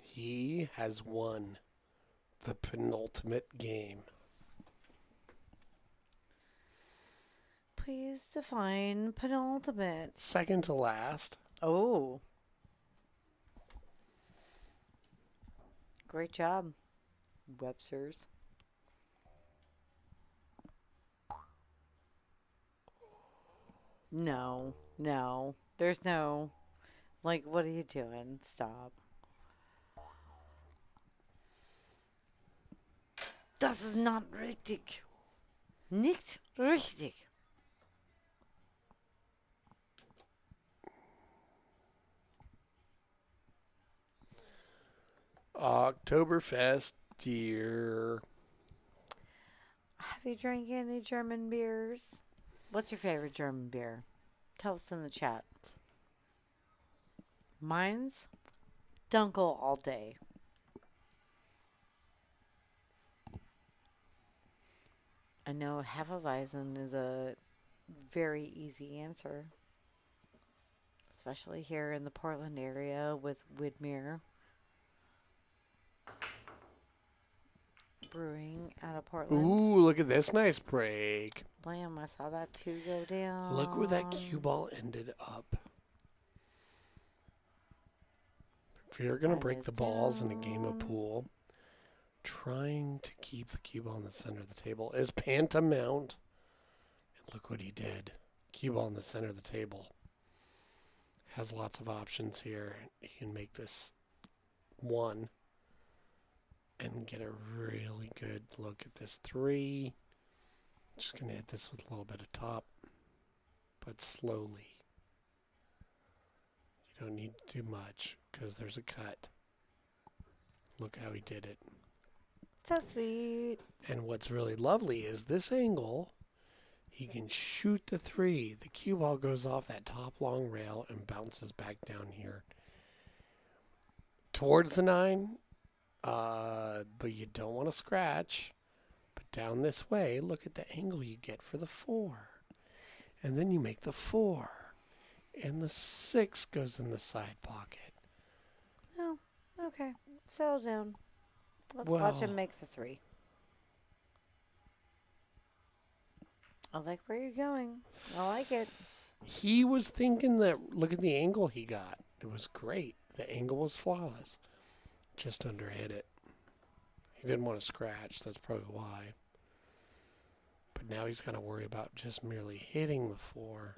[SPEAKER 3] He has won the penultimate game.
[SPEAKER 2] Please define penultimate.
[SPEAKER 3] Second to last.
[SPEAKER 2] Oh. Great job, Webster's. No. There's no, like, what are you doing? Stop. Das ist not richtig. Nicht richtig.
[SPEAKER 3] Oktoberfest, dear.
[SPEAKER 2] Have you drank any German beers? What's your favorite German beer? Tell us in the chat. Mine's Duncklee all day. I know Hefeweizen is a very easy answer, especially here in the Portland area with Widmer Brewing out of Portland.
[SPEAKER 3] Ooh, look at this nice break.
[SPEAKER 2] Blam, I saw that two go down.
[SPEAKER 3] Look where that cue ball ended up. If you're going to
[SPEAKER 2] That
[SPEAKER 3] break
[SPEAKER 2] is
[SPEAKER 3] the balls in a game of
[SPEAKER 2] down.
[SPEAKER 3] pool, trying to keep the cue ball in the center of the table is paramount. And look what he did. Cue ball in the center of the table. Has lots of options here. He can make this one and get a really good look at this three. Just going to hit this with a little bit of top, but slowly. You don't need to do much because there's a cut. Look how he did it.
[SPEAKER 2] So sweet.
[SPEAKER 3] And what's really lovely is this angle, he can shoot the three. The cue ball goes off that top long rail and bounces back down here towards the 9. But you don't want to scratch. But down this way, look at the angle you get for the 4. And then you make the 4. And the 6 goes in the side pocket.
[SPEAKER 2] Oh, okay. Settle down. Let's watch him
[SPEAKER 3] Well-
[SPEAKER 2] make the 3. I like where you're going. I like it.
[SPEAKER 3] He was thinking that, look at the angle he got. It was great. The angle was flawless. Just underhit it. He didn't want to scratch. That's probably why. But now he's got to worry about just merely hitting the 4.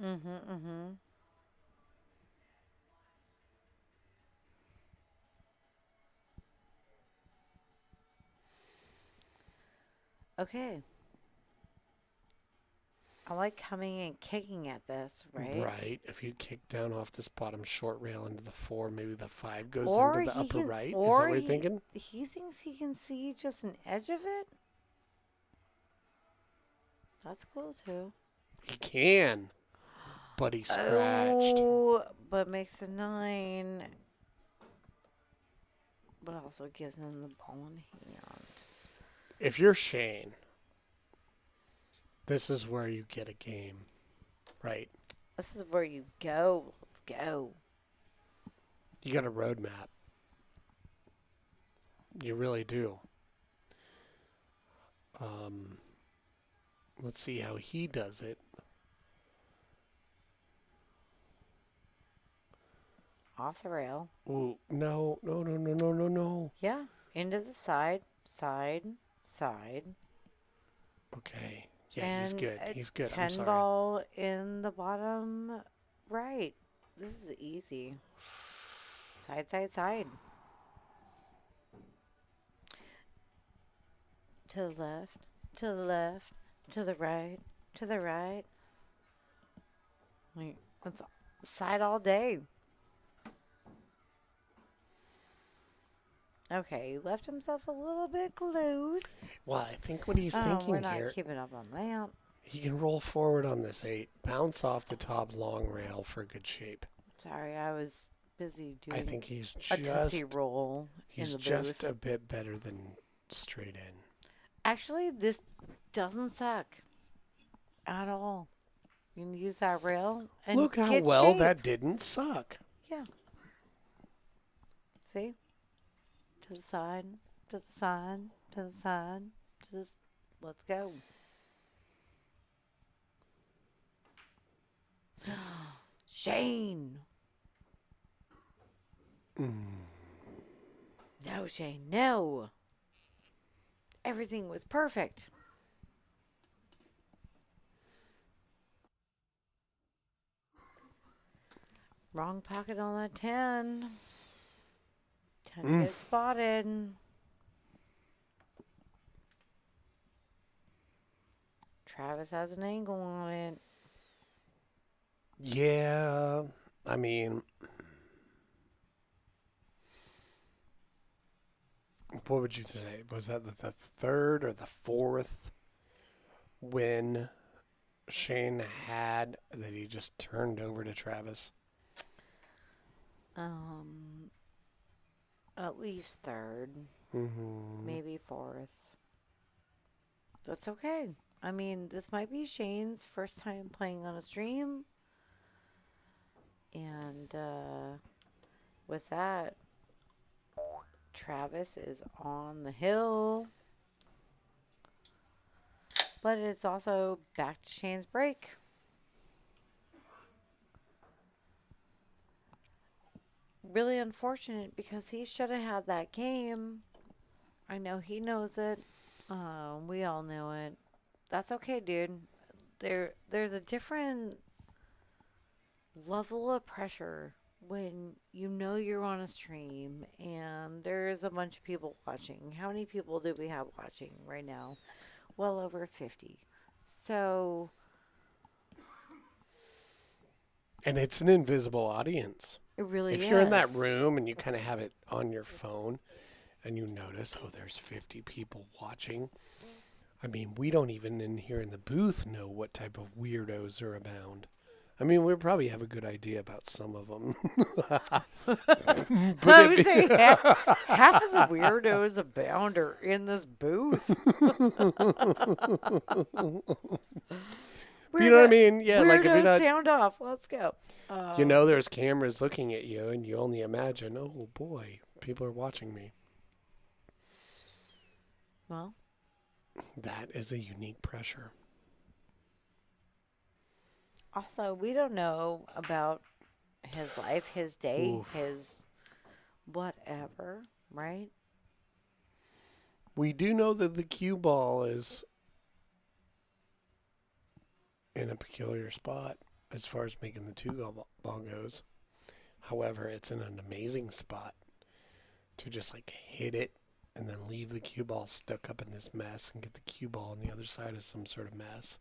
[SPEAKER 2] Okay. I like coming and kicking at this, right?
[SPEAKER 3] Right. If you kick down off this bottom short rail into the 4, maybe the 5 goes
[SPEAKER 2] Or
[SPEAKER 3] into the
[SPEAKER 2] he
[SPEAKER 3] upper
[SPEAKER 2] can-
[SPEAKER 3] right. Is that
[SPEAKER 2] or
[SPEAKER 3] what you're
[SPEAKER 2] he-
[SPEAKER 3] thinking?
[SPEAKER 2] He thinks he can see just an edge of it. That's cool too.
[SPEAKER 3] He can. But he scratched.
[SPEAKER 2] Oh, but makes a 9. But also gives him the ball in hand.
[SPEAKER 3] If you're Shayne, this is where you get a game. Right?
[SPEAKER 2] This is where you go. Let's go.
[SPEAKER 3] You got a roadmap. You really do. Let's see how he does it.
[SPEAKER 2] Off the rail.
[SPEAKER 3] Ooh, no.
[SPEAKER 2] Yeah. Into the side. Side. Side.
[SPEAKER 3] Okay. Yeah, he's
[SPEAKER 2] And
[SPEAKER 3] good.
[SPEAKER 2] a
[SPEAKER 3] He's good.
[SPEAKER 2] 10
[SPEAKER 3] I'm sorry.
[SPEAKER 2] ball in the bottom right. This is easy. Side, side, side. To the left. To the left. To the right. To the right. Like, that's side all day. Okay, he left himself a little bit loose.
[SPEAKER 3] Well, I think what he's
[SPEAKER 2] We're
[SPEAKER 3] thinking
[SPEAKER 2] not
[SPEAKER 3] here,
[SPEAKER 2] keeping up on that.
[SPEAKER 3] he can roll forward on this 8, bounce off the top long rail for good shape.
[SPEAKER 2] Sorry, I was busy
[SPEAKER 3] I
[SPEAKER 2] doing
[SPEAKER 3] think he's
[SPEAKER 2] a tootsie
[SPEAKER 3] just
[SPEAKER 2] roll in
[SPEAKER 3] he's
[SPEAKER 2] the
[SPEAKER 3] just
[SPEAKER 2] booth.
[SPEAKER 3] a bit better than straight in.
[SPEAKER 2] Actually, this doesn't suck at all. You can use that rail and
[SPEAKER 3] Look how
[SPEAKER 2] get
[SPEAKER 3] well
[SPEAKER 2] shape.
[SPEAKER 3] that didn't suck.
[SPEAKER 2] Yeah. See? To the side, to the side, to the side, to this. Let's go. Shayne. No, Shayne, no. Everything was perfect. Wrong pocket on that 10. 10 gets spotted. Travis has an angle on it.
[SPEAKER 3] Yeah, I mean, what would you say? Was that the third or the fourth win Shayne had that he just turned over to Travis?
[SPEAKER 2] At least third, maybe fourth. That's okay. I mean, this might be Shayne's first time playing on a stream. And with that, Travis is on the hill. But it's also back to Shayne's break. Really unfortunate because he should have had that game. I know he knows it. We all know it. That's okay, dude. There's a different level of pressure when you know you're on a stream and there's a bunch of people watching. How many people do we have watching right now? Well over 50. So...
[SPEAKER 3] And it's an invisible audience.
[SPEAKER 2] It really is.
[SPEAKER 3] If you're in that room and you kind of have it on your phone and you notice, oh, there's 50 people watching. I mean, we don't even in here in the booth know what type of weirdos are abound. I mean, we probably have a good idea about some of them.
[SPEAKER 2] I would say half of the weirdos abound are in this booth.
[SPEAKER 3] You know what I mean? Yeah,
[SPEAKER 2] weirdos,
[SPEAKER 3] like if you're not,
[SPEAKER 2] sound off. Let's go.
[SPEAKER 3] you know, there's cameras looking at you, and you only imagine, oh boy, people are watching me.
[SPEAKER 2] Well,
[SPEAKER 3] that is a unique pressure.
[SPEAKER 2] Also, we don't know about his life, his day, his whatever, right?
[SPEAKER 3] We do know that the cue ball is in a peculiar spot as far as making the ball goes. However, it's in an amazing spot to just like hit it and then leave the cue ball stuck up in this mess and get the cue ball on the other side of some sort of mess.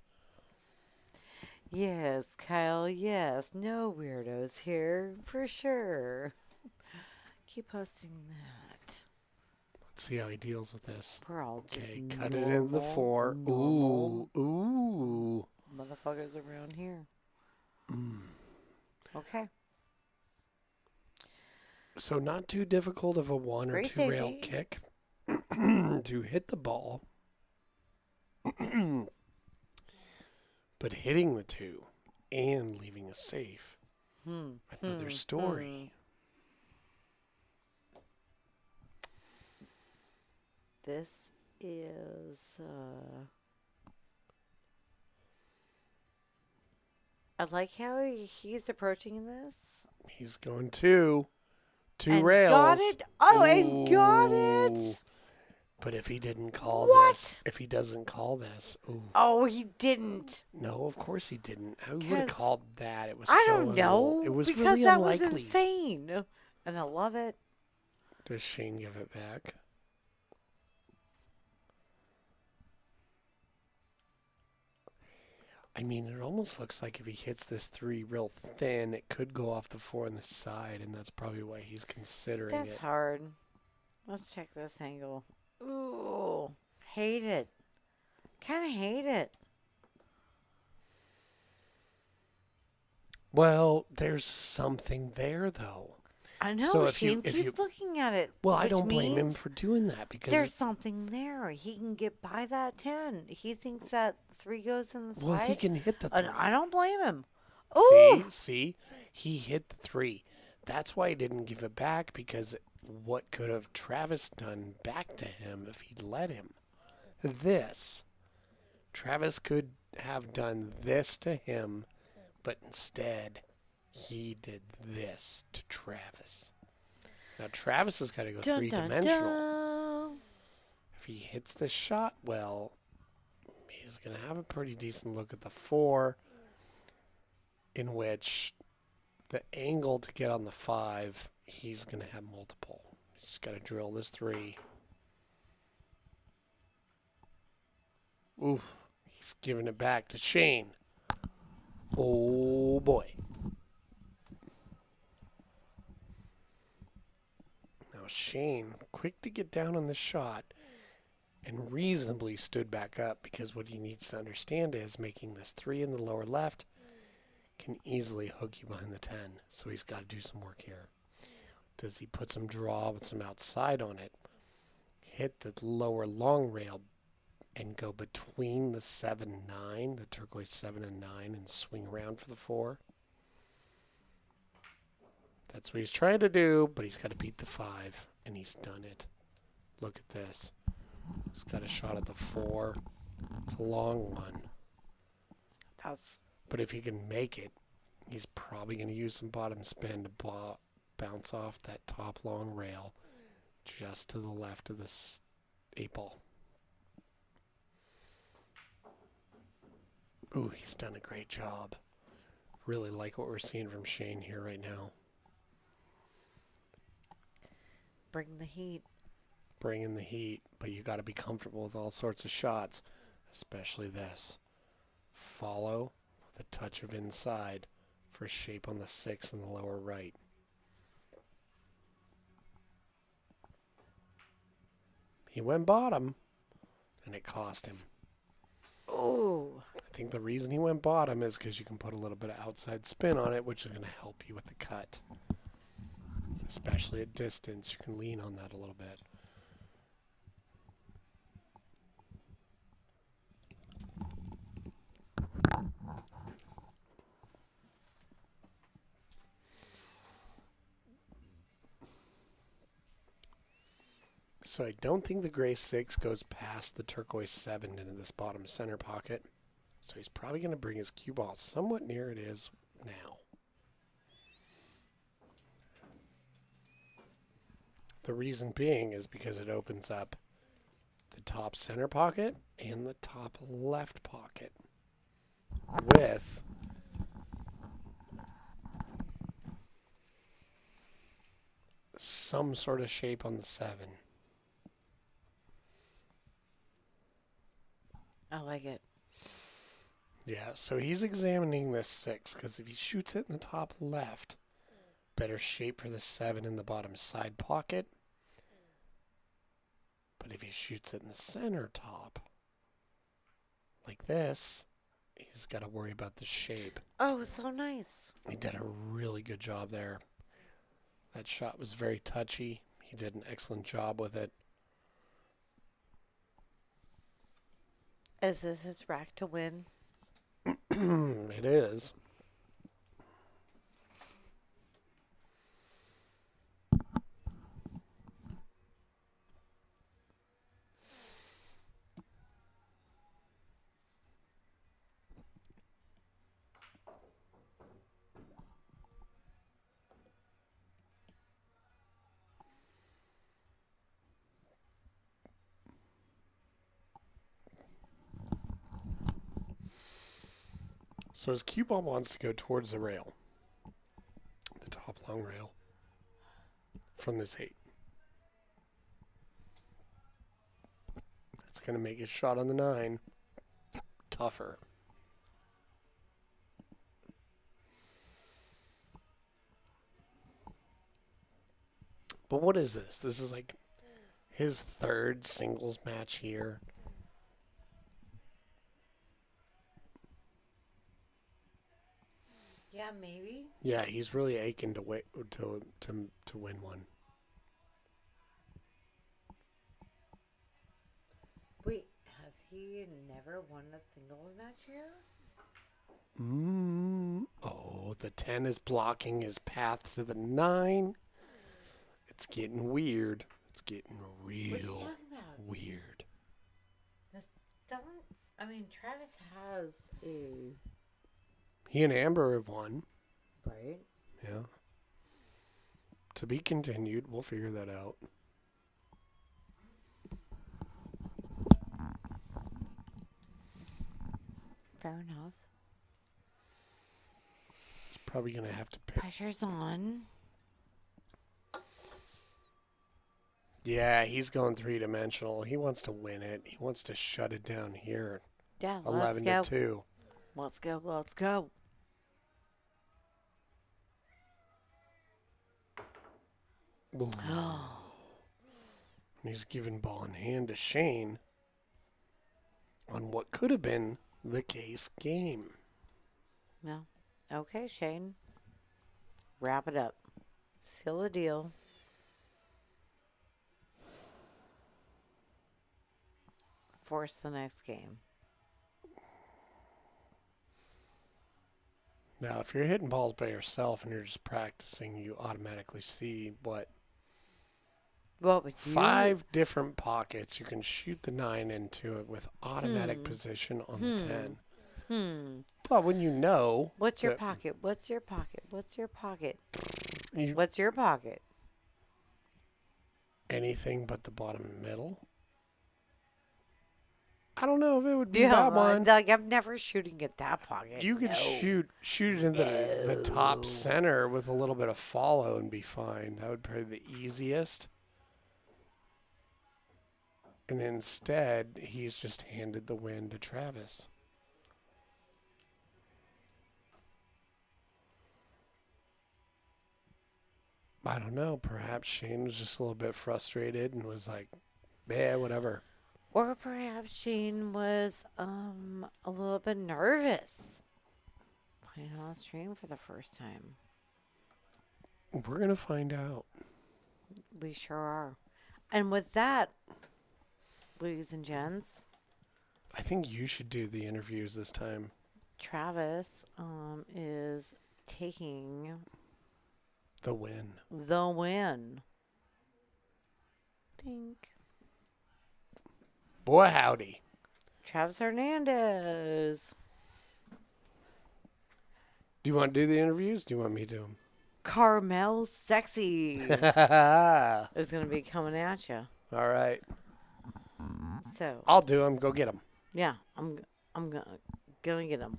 [SPEAKER 2] Yes, Kyle, yes. No weirdos here, for sure. Keep posting that.
[SPEAKER 3] Let's see how he deals with this.
[SPEAKER 2] We're all just
[SPEAKER 3] okay, cut it into the 4.
[SPEAKER 2] normal
[SPEAKER 3] Ooh.
[SPEAKER 2] motherfuckers around here. Okay.
[SPEAKER 3] So not too difficult of a 1 or 2 rail kick to hit the ball. But hitting the 2 and leaving a safe. Another story.
[SPEAKER 2] This is I like how he's approaching this.
[SPEAKER 3] He's going 2
[SPEAKER 2] and
[SPEAKER 3] rails.
[SPEAKER 2] Got it. Oh, and got it.
[SPEAKER 3] But if he didn't call this, if he doesn't call this,
[SPEAKER 2] oh, he didn't.
[SPEAKER 3] No, of course he didn't. Who would have called that? It was.
[SPEAKER 2] I don't know.
[SPEAKER 3] It was
[SPEAKER 2] because
[SPEAKER 3] really
[SPEAKER 2] that
[SPEAKER 3] unlikely.
[SPEAKER 2] was insane, and I love it.
[SPEAKER 3] Does Shayne give it back? I mean, it almost looks like if he hits this 3 real thin, it could go off the 4 on the side, and that's probably why he's considering it.
[SPEAKER 2] That's hard. Let's check this angle. Ooh, hate it. Kind of hate it.
[SPEAKER 3] Well, there's something there, though.
[SPEAKER 2] I know.
[SPEAKER 3] So
[SPEAKER 2] Shayne keeps looking at it.
[SPEAKER 3] Well, I don't blame him for doing that because
[SPEAKER 2] there's something there. He can get by that 10. He thinks that 3 goes in the slide.
[SPEAKER 3] Well, he can hit the 3.
[SPEAKER 2] I don't blame him. Ooh.
[SPEAKER 3] See, he hit the 3. That's why he didn't give it back, because what could have Travis done back to him if he'd let him? This. Travis could have done this to him, but instead he did this to Travis. Now Travis has got to go three-dimensional. If he hits the shot well, he's going to have a pretty decent look at the 4, in which the angle to get on the 5, he's going to have multiple. He's just got to drill this 3. Oof. He's giving it back to Shayne. Oh, boy. Now, Shayne, quick to get down on the shot and reasonably stood back up because what he needs to understand is making this 3 in the lower left can easily hook you behind the 10. So he's got to do some work here. Does he put some draw with some outside on it, hit the lower long rail, and go between the 7-9, the turquoise 7 and 9, and swing around for the 4? That's what he's trying to do, but he's got to beat the 5, and he's done it. Look at this. He's got a shot at the 4. It's a long one. But if he can make it, he's probably going to use some bottom spin to bounce off that top long rail just to the left of this 8-ball. Ooh, he's done a great job. Really like what we're seeing from Shayne here right now.
[SPEAKER 2] Bring the heat.
[SPEAKER 3] Bring in the heat, but you got to be comfortable with all sorts of shots, especially this. Follow with a touch of inside for shape on the 6 in the lower right. He went bottom, and it cost him.
[SPEAKER 2] Oh.
[SPEAKER 3] I think the reason he went bottom is because you can put a little bit of outside spin on it, which is going to help you with the cut. Especially at distance, you can lean on that a little bit. So I don't think the gray 6 goes past the turquoise 7 into this bottom center pocket. So he's probably going to bring his cue ball somewhat near it is now. The reason being is because it opens up the top center pocket and the top left pocket with some sort of shape on the 7.
[SPEAKER 2] I like it.
[SPEAKER 3] Yeah, so he's examining this 6 because if he shoots it in the top left, better shape for the 7 in the bottom side pocket. But if he shoots it in the center top, like this, he's got to worry about the shape.
[SPEAKER 2] Oh, so nice.
[SPEAKER 3] He did a really good job there. That shot was very touchy. He did an excellent job with it.
[SPEAKER 2] Is this his rack to win?
[SPEAKER 3] It is. So his cue ball wants to go towards the rail, the top long rail, from this 8. That's going to make his shot on the 9 tougher. But what is this? This is like his 3rd singles match here.
[SPEAKER 2] Yeah, maybe.
[SPEAKER 3] Yeah, he's really aching to win one.
[SPEAKER 2] Wait, has he never won a singles match here?
[SPEAKER 3] Oh, the 10 is blocking his path to the 9. It's getting weird. It's getting
[SPEAKER 2] What are you
[SPEAKER 3] real
[SPEAKER 2] talking about?
[SPEAKER 3] weird.
[SPEAKER 2] This doesn't. I mean, Travis has a.
[SPEAKER 3] He and Amber have won.
[SPEAKER 2] Right?
[SPEAKER 3] Yeah. To be continued. We'll figure that out.
[SPEAKER 2] Fair enough.
[SPEAKER 3] He's probably going to have to pick.
[SPEAKER 2] Pressure's on.
[SPEAKER 3] Yeah, he's going 3-dimensional. He wants to win it. He wants to shut it down here.
[SPEAKER 2] Yeah, let's
[SPEAKER 3] 11
[SPEAKER 2] go.
[SPEAKER 3] to 2.
[SPEAKER 2] Let's go. Let's go.
[SPEAKER 3] Ooh. He's giving ball in hand to Shayne on what could have been the case game.
[SPEAKER 2] No. Okay, Shayne. Wrap it up. Seal the deal. Force the next game.
[SPEAKER 3] Now, if you're hitting balls by yourself and you're just practicing, you automatically see what
[SPEAKER 2] What would you?
[SPEAKER 3] 5 different pockets you can shoot the 9 into it with automatic position on the 10. But when you know,
[SPEAKER 2] What's your
[SPEAKER 3] that
[SPEAKER 2] pocket? What's your pocket? What's your pocket?
[SPEAKER 3] you,
[SPEAKER 2] What's your pocket?
[SPEAKER 3] anything but the bottom middle, I don't know if it would be
[SPEAKER 2] Yeah,
[SPEAKER 3] that one.
[SPEAKER 2] like I'm never shooting at that pocket.
[SPEAKER 3] You could
[SPEAKER 2] No.
[SPEAKER 3] shoot it into the top center with a little bit of follow and be fine. That would probably be the easiest. And instead, he's just handed the win to Travis. I don't know. Perhaps Shayne was just a little bit frustrated and was like, yeah, whatever.
[SPEAKER 2] Or perhaps Shayne was a little bit nervous playing on stream for the first time.
[SPEAKER 3] We're going to find out.
[SPEAKER 2] We sure are. And with that, ladies and gents,
[SPEAKER 3] I think you should do the interviews this time.
[SPEAKER 2] Travis is taking
[SPEAKER 3] The win.
[SPEAKER 2] the win. Dink.
[SPEAKER 3] Boy, howdy.
[SPEAKER 2] Travis Hernandez.
[SPEAKER 3] Do you want to do the interviews? Do you want me to do them?
[SPEAKER 2] Carmel Sexy
[SPEAKER 3] All
[SPEAKER 2] is going to be coming at you.
[SPEAKER 3] right.
[SPEAKER 2] So,
[SPEAKER 3] I'll do them. Go get them.
[SPEAKER 2] yeah, I'm gonna get him.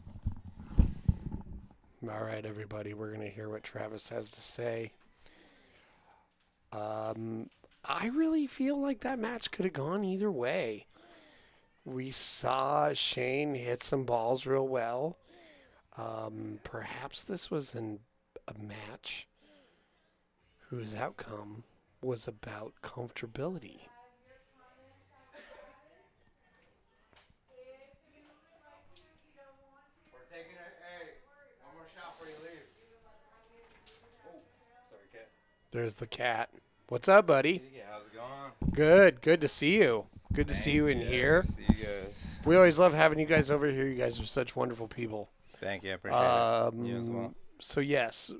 [SPEAKER 3] All right, everybody. We're going to hear what Travis has to say. I really feel like that match could have gone either way. We saw Shayne hit some balls real well. Perhaps this was a match whose outcome was about comfortability.
[SPEAKER 1] We're taking one more shot before you leave. Oh, sorry, cat.
[SPEAKER 3] There's the cat. What's up, buddy?
[SPEAKER 1] Yeah, how's it going?
[SPEAKER 3] Good. Good to see you. Good to see you in here.
[SPEAKER 1] See you guys.
[SPEAKER 3] We always love having you guys over here. You guys are such wonderful people.
[SPEAKER 1] Thank you. I appreciate it. You as well.
[SPEAKER 3] So, yes.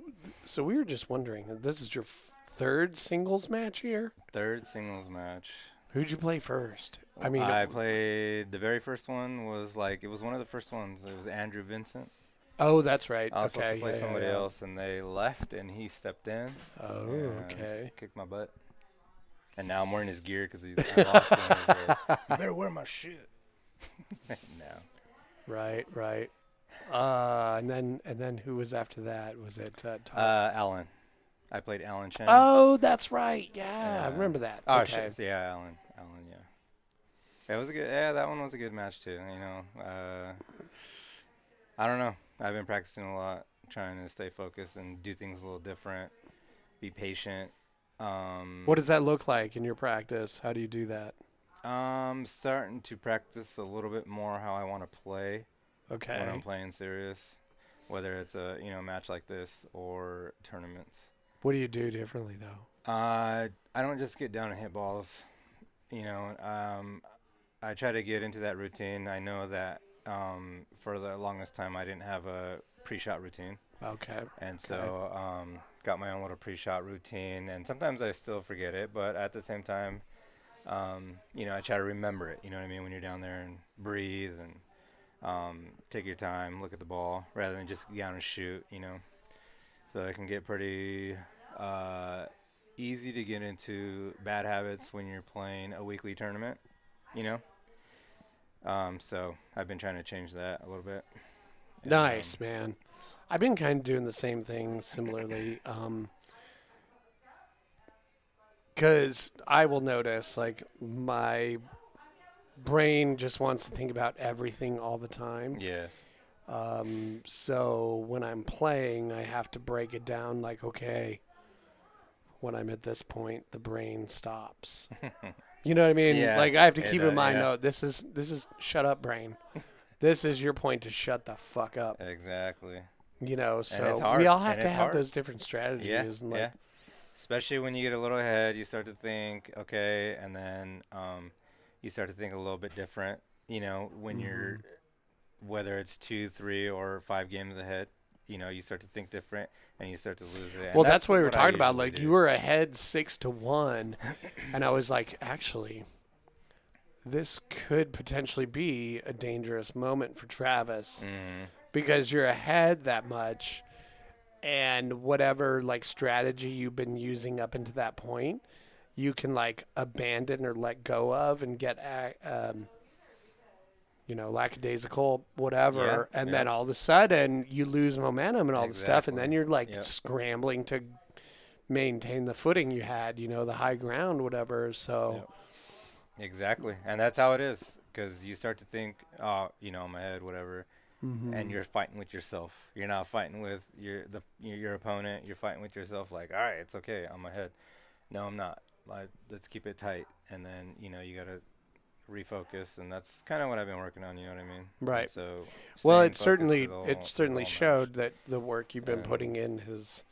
[SPEAKER 3] So, we were just wondering, this is your third singles match here?
[SPEAKER 1] Third singles match.
[SPEAKER 3] Who'd you play first? I mean,
[SPEAKER 1] I played the very first one it was one of the first ones. It was Andrew Vincent.
[SPEAKER 3] oh, that's right.
[SPEAKER 1] I was
[SPEAKER 3] Okay.
[SPEAKER 1] supposed to play
[SPEAKER 3] yeah,
[SPEAKER 1] somebody
[SPEAKER 3] yeah.
[SPEAKER 1] else, and they left, and he stepped in.
[SPEAKER 3] Oh,
[SPEAKER 1] and
[SPEAKER 3] okay.
[SPEAKER 1] Kicked my butt. And now I'm wearing his gear because I lost him. He's like, you better wear my shit. No.
[SPEAKER 3] Right. And then who was after that? Was it Tom?
[SPEAKER 1] Alan. I played Alan Chen.
[SPEAKER 3] Oh, that's right. Yeah, I
[SPEAKER 1] Yeah.
[SPEAKER 3] remember that.
[SPEAKER 1] Oh,
[SPEAKER 3] okay.
[SPEAKER 1] shit. Yeah, Alan, yeah. It was a good. Yeah, that one was a good match too. You know, I don't know. I've been practicing a lot, trying to stay focused and do things a little different. Be patient.
[SPEAKER 3] What does that look like in your practice? How do you do that?
[SPEAKER 1] Starting to practice a little bit more how I want to play
[SPEAKER 3] Okay.
[SPEAKER 1] when I'm playing serious, whether it's a match like this or tournaments.
[SPEAKER 3] What do you do differently though?
[SPEAKER 1] I don't just get down and hit balls. I try to get into that routine. I know that for the longest time I didn't have a pre-shot routine.
[SPEAKER 3] Okay.
[SPEAKER 1] And so got my own little pre-shot routine, and sometimes I still forget it, but at the same time, I try to remember it. You know what I mean? When you're down there and breathe and take your time, look at the ball, rather than just get down and shoot, So it can get pretty easy to get into bad habits when you're playing a weekly tournament, So I've been trying to change that a little bit.
[SPEAKER 3] Nice, man. I've been kind of doing the same thing similarly. Because I will notice, like, my brain just wants to think about everything all the time.
[SPEAKER 1] Yes.
[SPEAKER 3] So when I'm playing, I have to break it down like, okay, when I'm at this point, the brain stops. You know what I mean?
[SPEAKER 1] Yeah,
[SPEAKER 3] Like I have to
[SPEAKER 1] it
[SPEAKER 3] keep in mind,
[SPEAKER 1] yeah.
[SPEAKER 3] no, this is shut up, brain. This is your point to shut the fuck up.
[SPEAKER 1] Exactly.
[SPEAKER 3] You know,
[SPEAKER 1] it's
[SPEAKER 3] so
[SPEAKER 1] hard,
[SPEAKER 3] we all have
[SPEAKER 1] and
[SPEAKER 3] to
[SPEAKER 1] it's
[SPEAKER 3] have
[SPEAKER 1] hard.
[SPEAKER 3] those different strategies.
[SPEAKER 1] Yeah,
[SPEAKER 3] And like,
[SPEAKER 1] yeah. Especially when you get a little ahead, you start to think, okay, and then you start to think a little bit different. You know, when you're, whether it's 2, 3, or 5 games ahead, you know, you start to think different, and you start to lose it. And
[SPEAKER 3] well, that's what we were
[SPEAKER 1] I
[SPEAKER 3] talking about.
[SPEAKER 1] usually
[SPEAKER 3] Like
[SPEAKER 1] do.
[SPEAKER 3] you were ahead 6-1, and I was like, actually, this could potentially be a dangerous moment for Travis
[SPEAKER 1] Mhm.
[SPEAKER 3] because you're ahead that much, and whatever like strategy you've been using up until that point, you can like abandon or let go of and get lackadaisical, whatever,
[SPEAKER 1] Yeah,
[SPEAKER 3] and
[SPEAKER 1] yeah.
[SPEAKER 3] then all of a sudden you lose momentum and all the stuff, and then
[SPEAKER 1] Exactly.
[SPEAKER 3] you're like
[SPEAKER 1] Yep.
[SPEAKER 3] scrambling to maintain the footing you had, the high ground, whatever. So,
[SPEAKER 1] Yep. Exactly, and that's how it is. Because you start to think, oh, you know, I'm ahead, whatever, and you're fighting with yourself. You're not fighting with your opponent. You're fighting with yourself. Like, all right, it's okay, I'm ahead. No, I'm not. Like, let's keep it tight, and then you gotta refocus, and that's kind of what I've been working on. You know what I mean?
[SPEAKER 3] right.
[SPEAKER 1] And so,
[SPEAKER 3] Well,
[SPEAKER 1] staying focused through
[SPEAKER 3] it
[SPEAKER 1] the
[SPEAKER 3] certainly
[SPEAKER 1] whole match.
[SPEAKER 3] showed that the work you've been
[SPEAKER 1] Yeah.
[SPEAKER 3] putting in has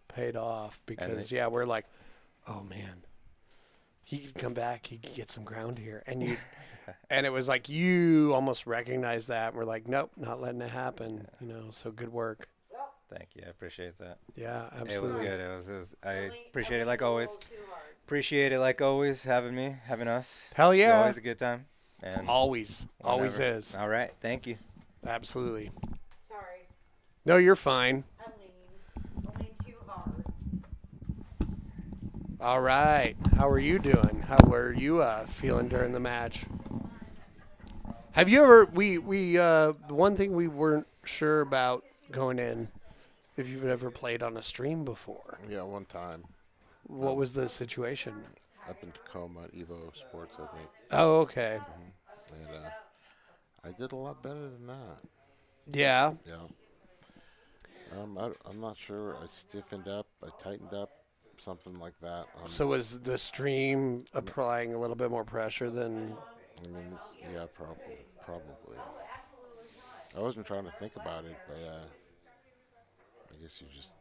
[SPEAKER 3] paid off because we're like, oh man, he could come back, he could get some ground here, and it was like you almost recognized that, and we're like, nope, not letting it happen. So good work.
[SPEAKER 1] Thank you. I appreciate that.
[SPEAKER 3] Yeah,
[SPEAKER 1] It was
[SPEAKER 3] absolutely.
[SPEAKER 1] good. It was I appreciate it like always. Appreciate it like always, having us.
[SPEAKER 3] Hell
[SPEAKER 1] It's
[SPEAKER 3] yeah,
[SPEAKER 1] always a good time. And
[SPEAKER 3] always
[SPEAKER 1] whenever.
[SPEAKER 3] is.
[SPEAKER 1] All right. Thank you.
[SPEAKER 3] Absolutely.
[SPEAKER 2] Sorry,
[SPEAKER 3] No, you're fine.
[SPEAKER 2] I lean too hard.
[SPEAKER 3] All right. How are you doing? How were you feeling during the match? Have you ever the one thing we weren't sure about going in, if you've ever played on a stream before.
[SPEAKER 4] Yeah, one time
[SPEAKER 3] What was the situation?
[SPEAKER 4] up in Tacoma at Evo Sports, I think,
[SPEAKER 3] Oh, okay.
[SPEAKER 4] and I did a lot better than that.
[SPEAKER 3] Yeah.
[SPEAKER 4] Yeah. I'm not sure. I stiffened up. I tightened up, something like that.
[SPEAKER 3] So was the stream applying a little bit more pressure than?
[SPEAKER 4] Yeah, probably. I wasn't trying to think about it, but I guess you just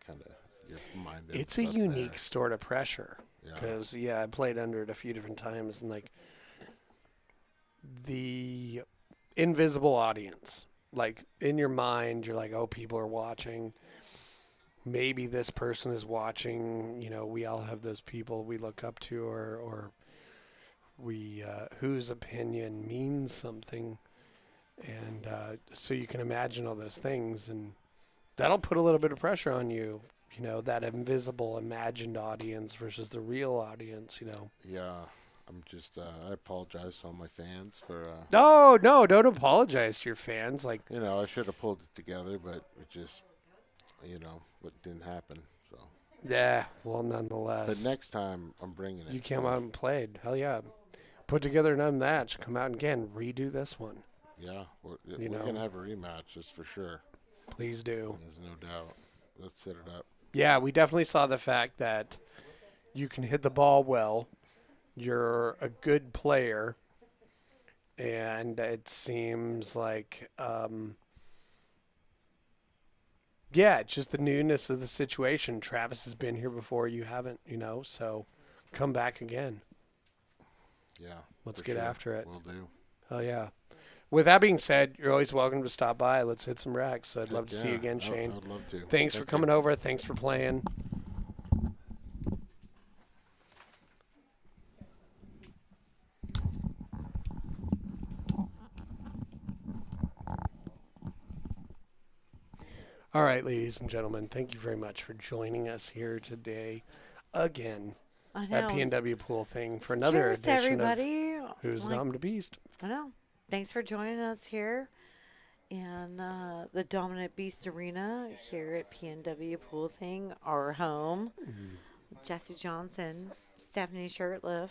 [SPEAKER 4] kind of your mind.
[SPEAKER 3] It's a
[SPEAKER 4] ends up
[SPEAKER 3] unique
[SPEAKER 4] there.
[SPEAKER 3] sort of pressure
[SPEAKER 4] Yeah.
[SPEAKER 3] because I played under it a few different times, and like the invisible audience, like in your mind, you're like, oh, people are watching. Maybe this person is watching. We all have those people we look up to, or we whose opinion means something, and so you can imagine all those things, and that'll put a little bit of pressure on you. That invisible, imagined audience versus the real audience.
[SPEAKER 4] Yeah. I'm just. I apologize to all my fans for.
[SPEAKER 3] No, don't apologize to your fans. Like,
[SPEAKER 4] I should have pulled it together, but it just, what didn't happen. So.
[SPEAKER 3] yeah, well, nonetheless.
[SPEAKER 4] But next time I'm bringing it.
[SPEAKER 3] You came out and played. Hell yeah. Put together another match. Come out and again. Redo this one.
[SPEAKER 4] Yeah, we're
[SPEAKER 3] know.
[SPEAKER 4] gonna have a rematch, just for sure.
[SPEAKER 3] Please do.
[SPEAKER 4] There's no doubt. Let's set it up.
[SPEAKER 3] Yeah, we definitely saw the fact that you can hit the ball well. You're a good player. And it seems like, it's just the newness of the situation. Travis has been here before. You haven't, so come back again.
[SPEAKER 4] Yeah.
[SPEAKER 3] Let's
[SPEAKER 4] for
[SPEAKER 3] get
[SPEAKER 4] sure.
[SPEAKER 3] after it.
[SPEAKER 4] We'll do.
[SPEAKER 3] Hell yeah. With that being said, you're always welcome to stop by. Let's hit some racks. I'd love to see you
[SPEAKER 4] Yeah,
[SPEAKER 3] again, Shayne.
[SPEAKER 4] I would love to.
[SPEAKER 3] Thanks for
[SPEAKER 4] Thank
[SPEAKER 3] coming
[SPEAKER 4] you.
[SPEAKER 3] over. Thanks for playing. All right, ladies and gentlemen, thank you very much for joining us here today again
[SPEAKER 2] I
[SPEAKER 3] at
[SPEAKER 2] know.
[SPEAKER 3] PNW Pool Thing for another
[SPEAKER 2] Cheers to
[SPEAKER 3] edition
[SPEAKER 2] everybody.
[SPEAKER 3] of Who's
[SPEAKER 2] Like,
[SPEAKER 3] Dom the Beast.
[SPEAKER 2] I know. Thanks for joining us here in the Dominant Beast Arena here at PNW Pool Thing, our home. Jesse Johnson, Stephanie Shurtliff.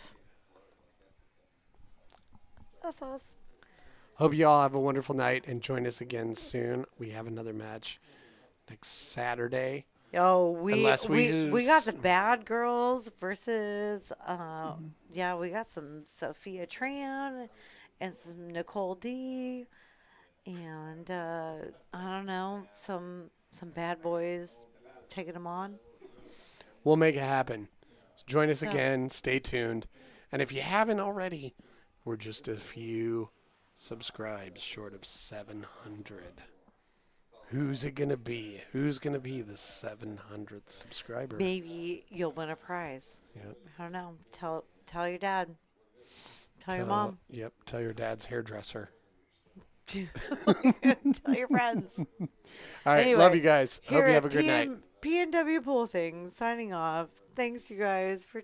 [SPEAKER 2] That's us.
[SPEAKER 3] Hope you all have a wonderful night and join us again soon. We have another match next Saturday.
[SPEAKER 2] Oh, we
[SPEAKER 3] Unless we
[SPEAKER 2] got
[SPEAKER 3] lose.
[SPEAKER 2] the bad girls versus yeah, we got some Sophia Tran and some Nicole D and I don't know, some bad boys taking them on.
[SPEAKER 3] We'll make it happen. So join us
[SPEAKER 2] So-
[SPEAKER 3] again. Stay tuned. And if you haven't already, we're just a few subscribes short of 700. Who's it going to be? Who's going to be the 700th subscriber?
[SPEAKER 2] Maybe you'll win a prize.
[SPEAKER 3] Yep.
[SPEAKER 2] I don't know. Tell your dad. Tell your mom.
[SPEAKER 3] Yep. Tell your dad's hairdresser.
[SPEAKER 2] Tell your friends.
[SPEAKER 3] All right.
[SPEAKER 2] Anyway,
[SPEAKER 3] love you guys. Hope
[SPEAKER 2] Here
[SPEAKER 3] you have
[SPEAKER 2] at
[SPEAKER 3] a good night.
[SPEAKER 2] PNW Pool Thing, signing off. Thanks, you guys, for